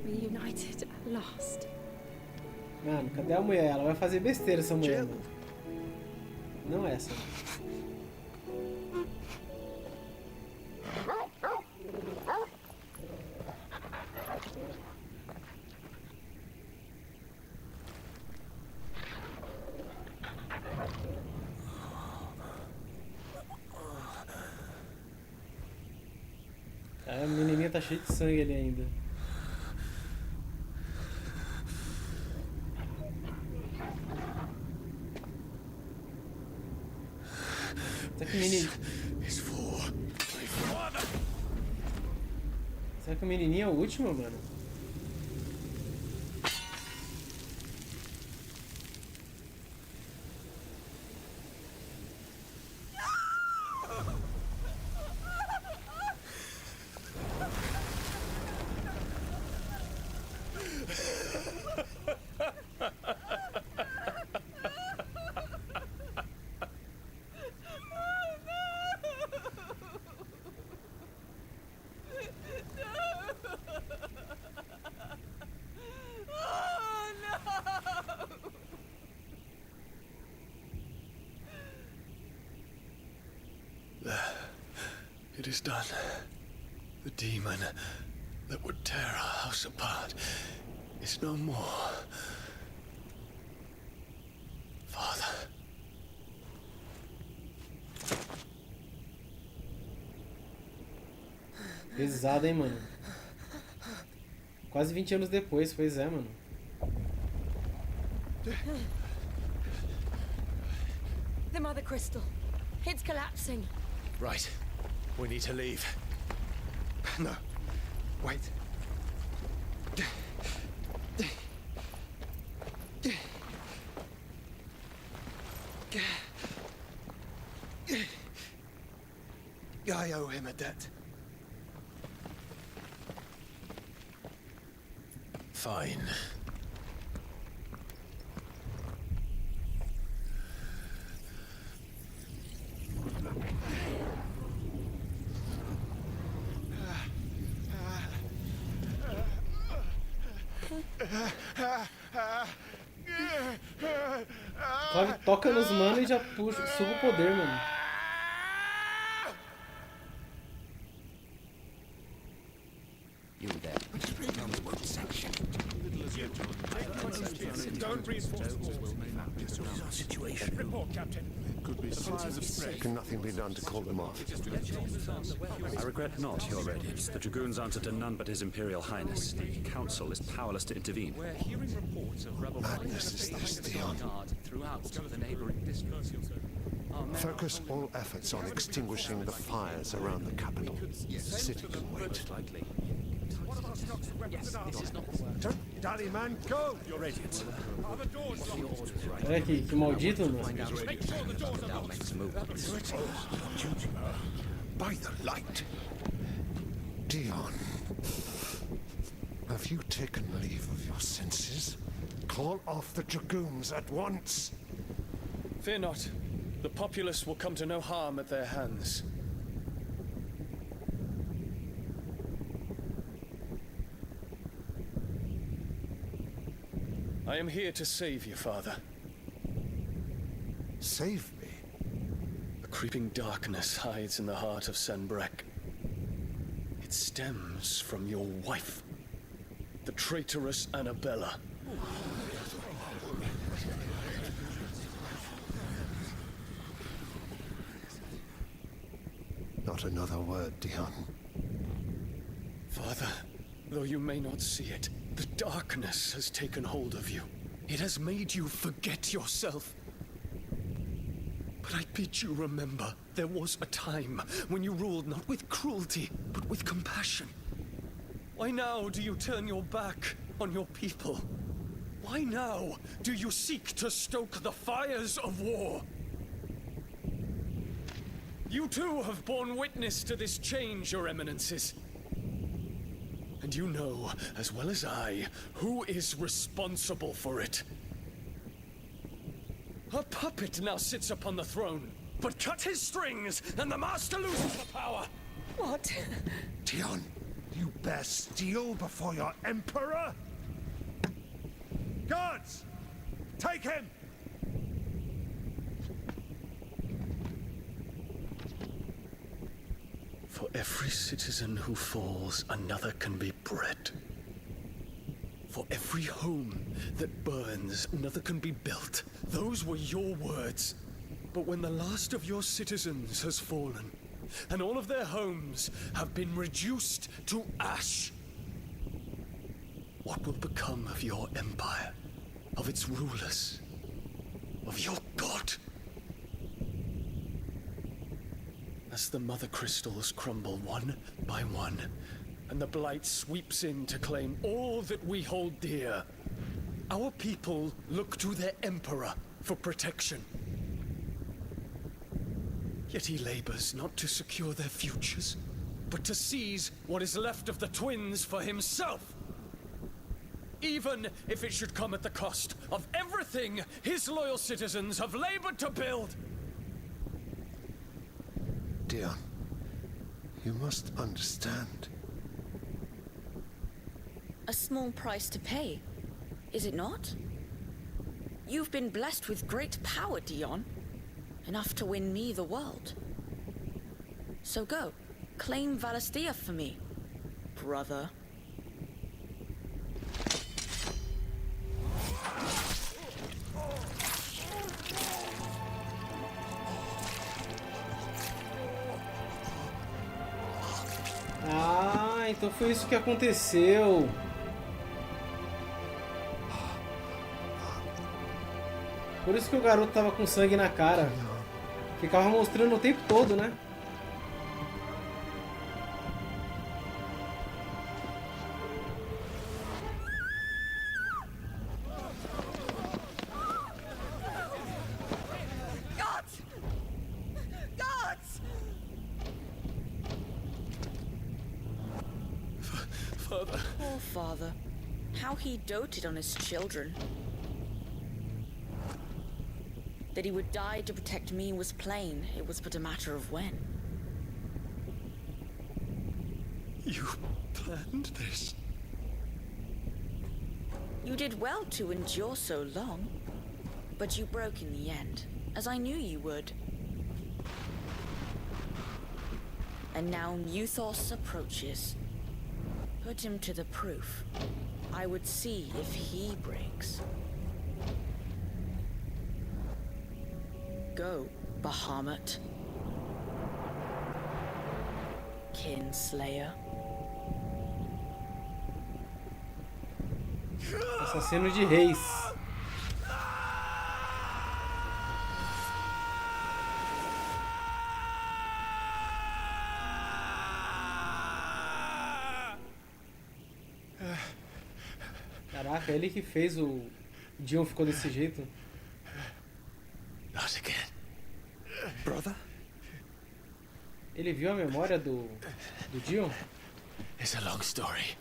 Reunited at last. Mano, cadê a mulher? Ela vai fazer besteira, essa mulher. Mano. Não essa. A menininha tá cheia de sangue ali ainda. Será que a menininha é a última, mano? It is done. The demon that would tear our house apart is no more. Father. Pesado, hein, mano? Quase 20 anos depois, pois é, mano. The Mother Crystal. It's collapsing. Right. We need to leave. No. Wait. I owe him a debt. Fine. Clive toca nos manos e já puxa, suga o poder, mano. You there. Don't reinforce the walls. Situation. Report, Captain. Could be Can nothing be done to call them off? I regret not, Your Radiance. The Dragoons answer to none but His Imperial Highness. The Council is powerless to intervene. We're hearing reports of rebel Madness is this, Dion. throughout the neighboring districts. Focus all efforts on extinguishing the fires around the capital. The city can wait. Don't dally, man, go! Your Radiance. Olha aqui, que maldito, mano. By the light. Dion. Have you taken leave of your senses? Call off the Dragoons at once. Fear not. The populace will come to no harm at their hands. I am here to save you, Father. Save me? A creeping darkness hides in the heart of Sanbreque. It stems from your wife, the traitorous Annabella. Not another word, Dion. Father, though you may not see it, the darkness has taken hold of you. It has made you forget yourself. But I bid you remember, there was a time when you ruled not with cruelty, but with compassion. Why now do you turn your back on your people? Why now do you seek to stoke the fires of war? You too have borne witness to this change, Your Eminences. And you know, as well as I, who is responsible for it. A puppet now sits upon the throne, but cut his strings, and the master loses the power! What? Dion, you bear steel before your Emperor? Guards! Take him! For every citizen who falls, another can be bred. For every home that burns, another can be built. Those were your words. But when the last of your citizens has fallen, and all of their homes have been reduced to ash, what will become of your empire, of its rulers, of your god? As the Mother Crystals crumble one by one, and the Blight sweeps in to claim all that we hold dear, our people look to their Emperor for protection. Yet he labors not to secure their futures, but to seize what is left of the twins for himself. Even if it should come at the cost of everything his loyal citizens have labored to build. Dion, you must understand. A small price to pay, is it not? You've been blessed with great power, Dion. Enough to win me the world. So go. claim Valisthea for me, brother. Ah, então foi isso que aconteceu. Por isso que o garoto tava com sangue na cara. Ficava mostrando o tempo todo, né? Gods! Gods! Father. Poor father. How he doted on his children. That he would die to protect me was plain. It was but a matter of when. You planned this? You did well to endure so long. But you broke in the end, as I knew you would. And now Muthos approaches. Put him to the proof. I would see if he breaks. Go, Bahamut. Kinslayer. Assassino de reis. Caraca, ele que fez o Dion ficou desse jeito. Not again. Brother? Ele viu a memória do Dion? It's a long story.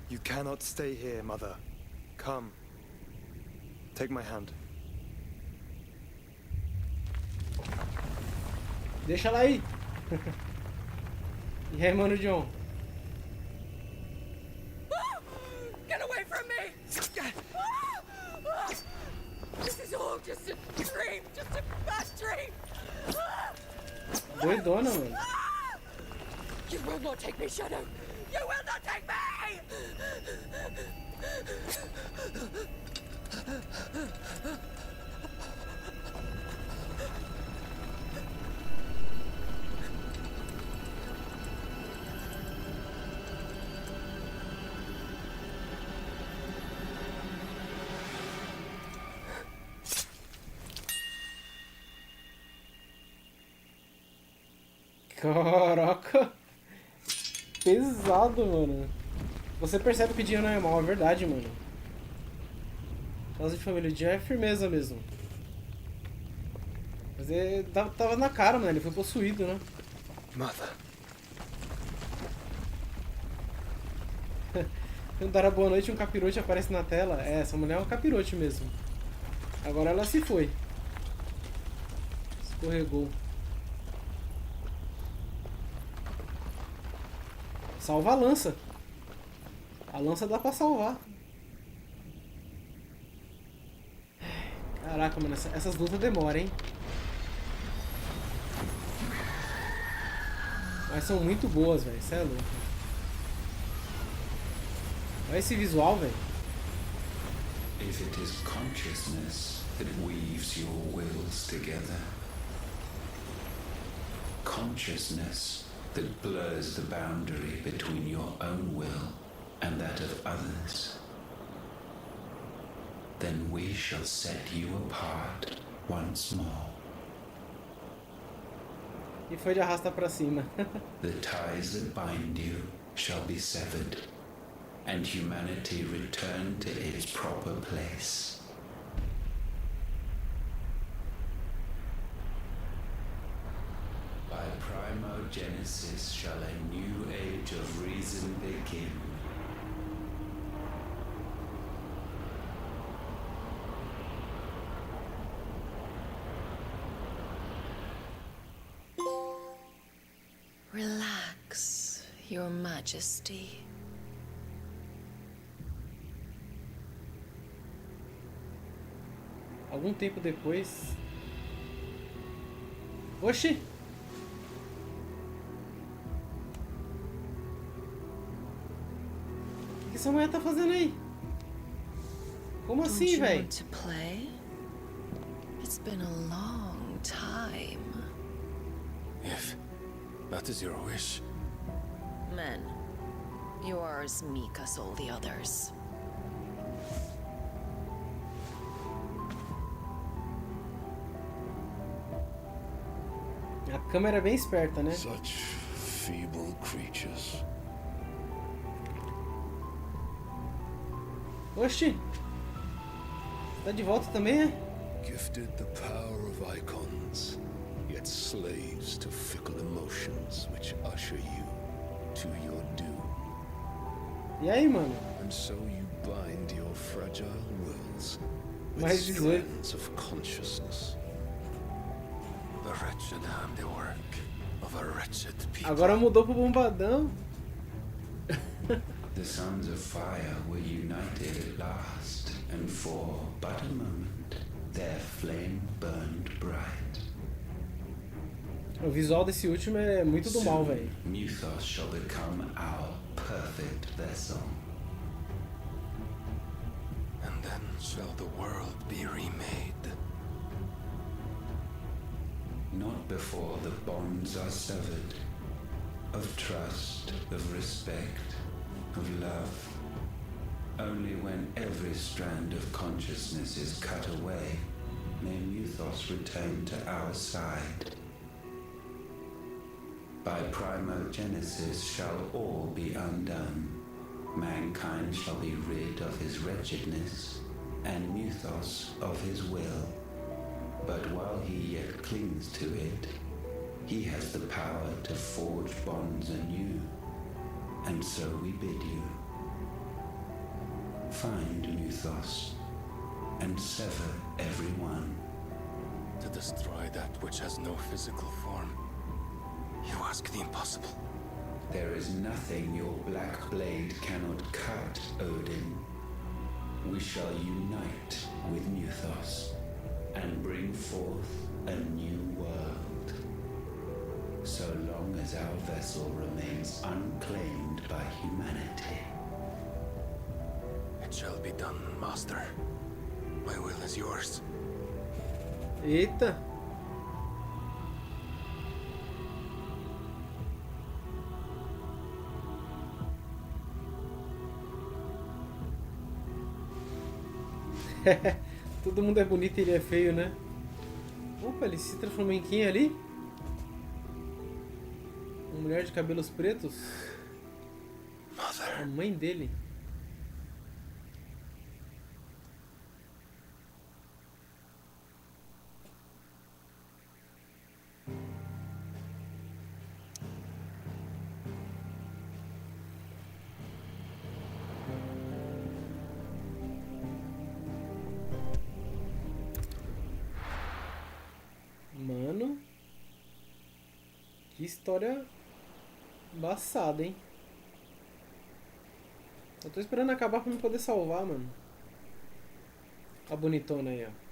You cannot stay here, Mother. Come. Take my hand. Deixa ela aí. E aí, mano, John? Get away from me! This is all just a dream, just a bad dream. Doidona, mano. You will not take me, Shadow. You will not take me! Caraca. Pesado, mano. Você percebe que o Dion não é mal, é verdade, mano. Casa de família, o Dion é firmeza mesmo. Mas ele tava na cara, mano. Ele foi possuído, né? Mother. Quando dar a boa noite, um capirote aparece na tela. É, essa mulher é um capirote mesmo. Agora ela se foi. Escorregou. Salva a lança. A lança dá pra salvar. Caraca, mano, essas lutas demoram, hein? Mas são muito boas, velho. Isso é louco. Olha esse visual, velho. If it is consciousness that weaves your wills together, consciousness that blurs the boundary between your own will and that of others, then we shall set you apart once more. E foi de arrasta pra cima. The ties that bind you shall be severed, and humanity return to its proper place. By primogenesis shall a new age of reason begin. Relax. Your Majesty. Algum tempo depois... Oxi! O que essa mulher tá fazendo aí? Como assim, velho? Want to play? It's been a long time. If that is your wish. Men, you are as meek as all the others. A câmera é bem esperta, né? Such feeble creatures. Oxi! Tá de volta também, é? Gifted the power of icons, yet slaves to fickle emotions which usher you to your doom. E aí, mano? And so you bind your fragile wills with Mais 18. strands of consciousness. The wretched handiwork of a wretched people. Agora mudou pro bombadão. The sons of fire were united at last, and for but a moment their flame burned bright. O visual desse último é muito do mal, velho. Mythos shall become our perfect vessel. And then shall the world be remade. Not before the bonds are severed, of trust, of respect, of love. Only when every strand of consciousness is cut away, may Mythos return to our side. By primogenesis shall all be undone. Mankind shall be rid of his wretchedness, and Mythos of his will. But while he yet clings to it, he has the power to forge bonds anew. And so we bid you, find Mythos, and sever every one. To destroy that which has no physical form, you ask the impossible. There is nothing your black blade cannot cut, Odin. We shall unite with Mythos, and bring forth a new world. So long as our vessel remains unclaimed by humanity. It shall be done, Master. My will is yours. Eita! Todo mundo é bonito e ele é feio, né? Opa, ele se transformou em quem ali? Uma mulher de cabelos pretos? A mãe dele. Mano, que história embaçada, hein? Eu tô esperando acabar pra me poder salvar, mano. A bonitona aí, ó.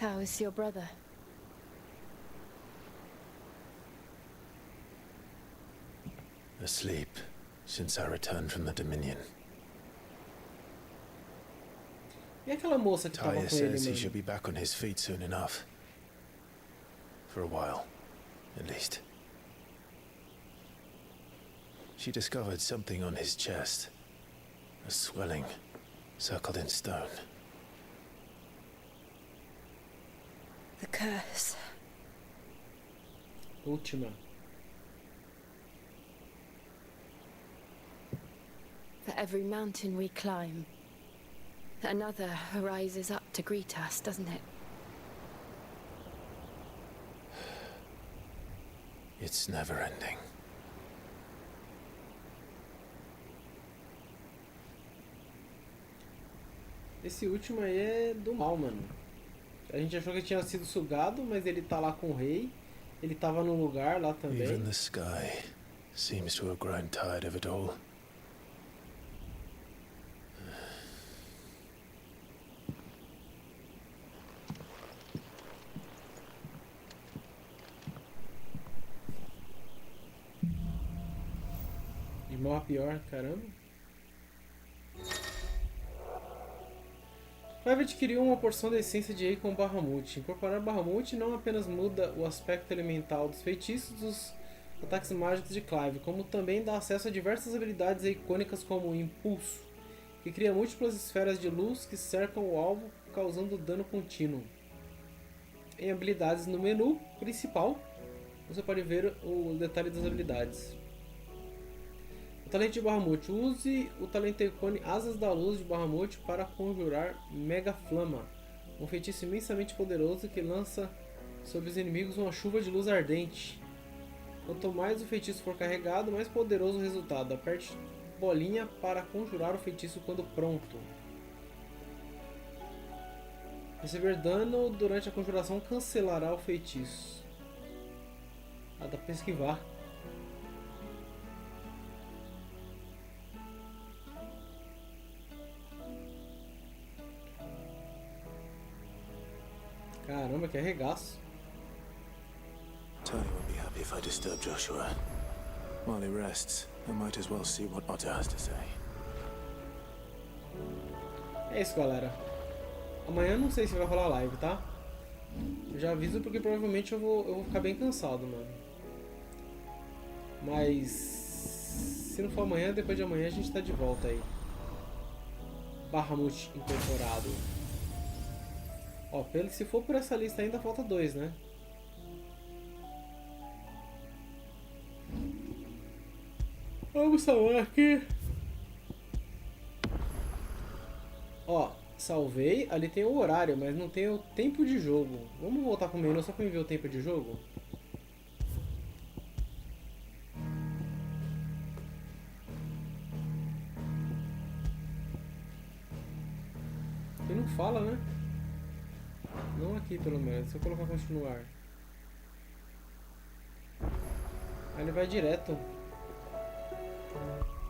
How is your brother? Asleep since I returned from the Dominion. E aquela moça que tava Tyre com ele, says he mano? should be back on his feet soon enough. For a while, at least. She discovered something on his chest. A swelling, circled in stone. The curse. Última. For every mountain we climb, another rises up to greet us, doesn't it? It's never ending. Esse último aí é do mal, mano. A gente achou que tinha sido sugado, mas ele tá lá com o rei. Ele tava num lugar lá também. Even the sky seems to have grown tired of it all. De mal a pior, caramba. Clive adquiriu uma porção da essência de rei com Bahamut. Incorporar Bahamut não apenas muda o aspecto elemental dos feitiços dos ataques mágicos de Clive, como também dá acesso a diversas habilidades icônicas como o Impulso, que cria múltiplas esferas de luz que cercam o alvo, causando dano contínuo. Em habilidades no menu principal, você pode ver o detalhe das habilidades. O talento de Bahamut. Use o talento icone Asas da Luz de Bahamut para conjurar Mega Flama, um feitiço imensamente poderoso que lança sobre os inimigos uma chuva de luz ardente. Quanto mais o feitiço for carregado, mais poderoso o resultado. Aperte bolinha para conjurar o feitiço quando pronto. Receber dano durante a conjuração cancelará o feitiço. Ah, dá pra esquivar. Caramba, que arregaço. Tony won't be happy if I disturb Joshua. While he rests, I might as well see what Otter has to say. É isso, galera. Amanhã não sei se vai rolar live, tá? Eu já aviso porque provavelmente eu vou ficar bem cansado, mano. Mas se não for amanhã, depois de amanhã a gente tá de volta aí. Bahamut incorporado. Ó, se for por essa lista ainda falta 2, né? Vamos salvar aqui. Ó, salvei. Ali tem o horário, mas não tem o tempo de jogo. Vamos voltar pro menu só pra eu ver o tempo de jogo? Ele não fala, né? Não aqui, pelo menos. Se eu colocar continuar. Aí ele vai direto.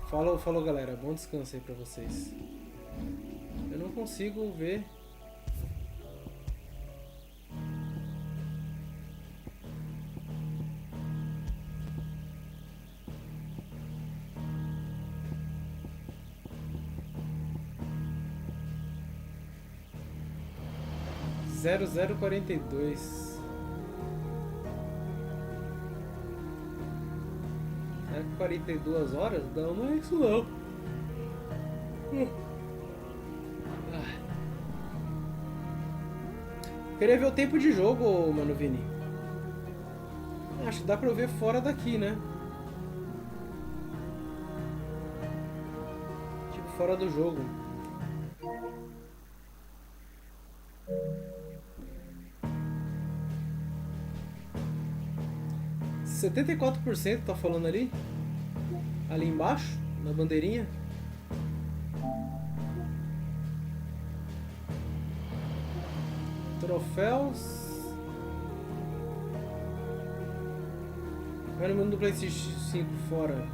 Falou, galera. Bom descanso aí pra vocês. Eu não consigo ver. Zero 0042. É 42 horas? Não é isso não. Queria ver o tempo de jogo, mano, Vini. Acho que dá pra eu ver fora daqui, né? Tipo, fora do jogo. Se 74% tá falando ali. Ali embaixo, na bandeirinha. Troféus. Vai no mundo do PlayStation 5 fora.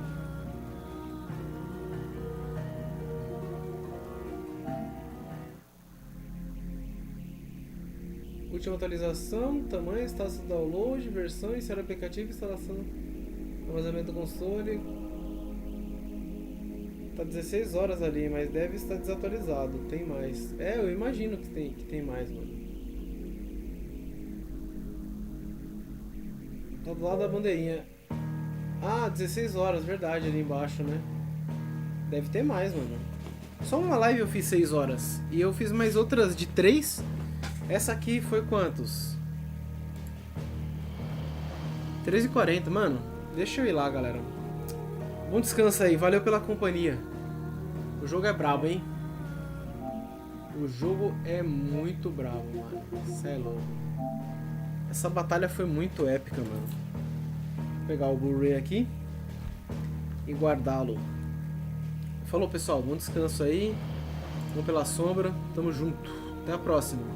Última atualização, tamanho, status de download, versão, instalar aplicativo, instalação, armazenamento do console. Tá 16 horas ali, mas deve estar desatualizado. Tem mais. É, eu imagino que tem mais, mano. Tá do lado da bandeirinha. Ah, 16 horas, verdade, ali embaixo, né? Deve ter mais, mano. Só uma live eu fiz 6 horas. E eu fiz mais outras de 3. Essa aqui foi quantos? 13h40, mano. Deixa eu ir lá, galera. Bom descanso aí, valeu pela companhia. O jogo é brabo, hein? O jogo é muito brabo, mano. Cê é louco. Essa batalha foi muito épica, mano. Vou pegar o Blu-ray aqui e guardá-lo. Falou, pessoal, bom descanso aí. Vamos pela sombra, tamo junto. Até a próxima.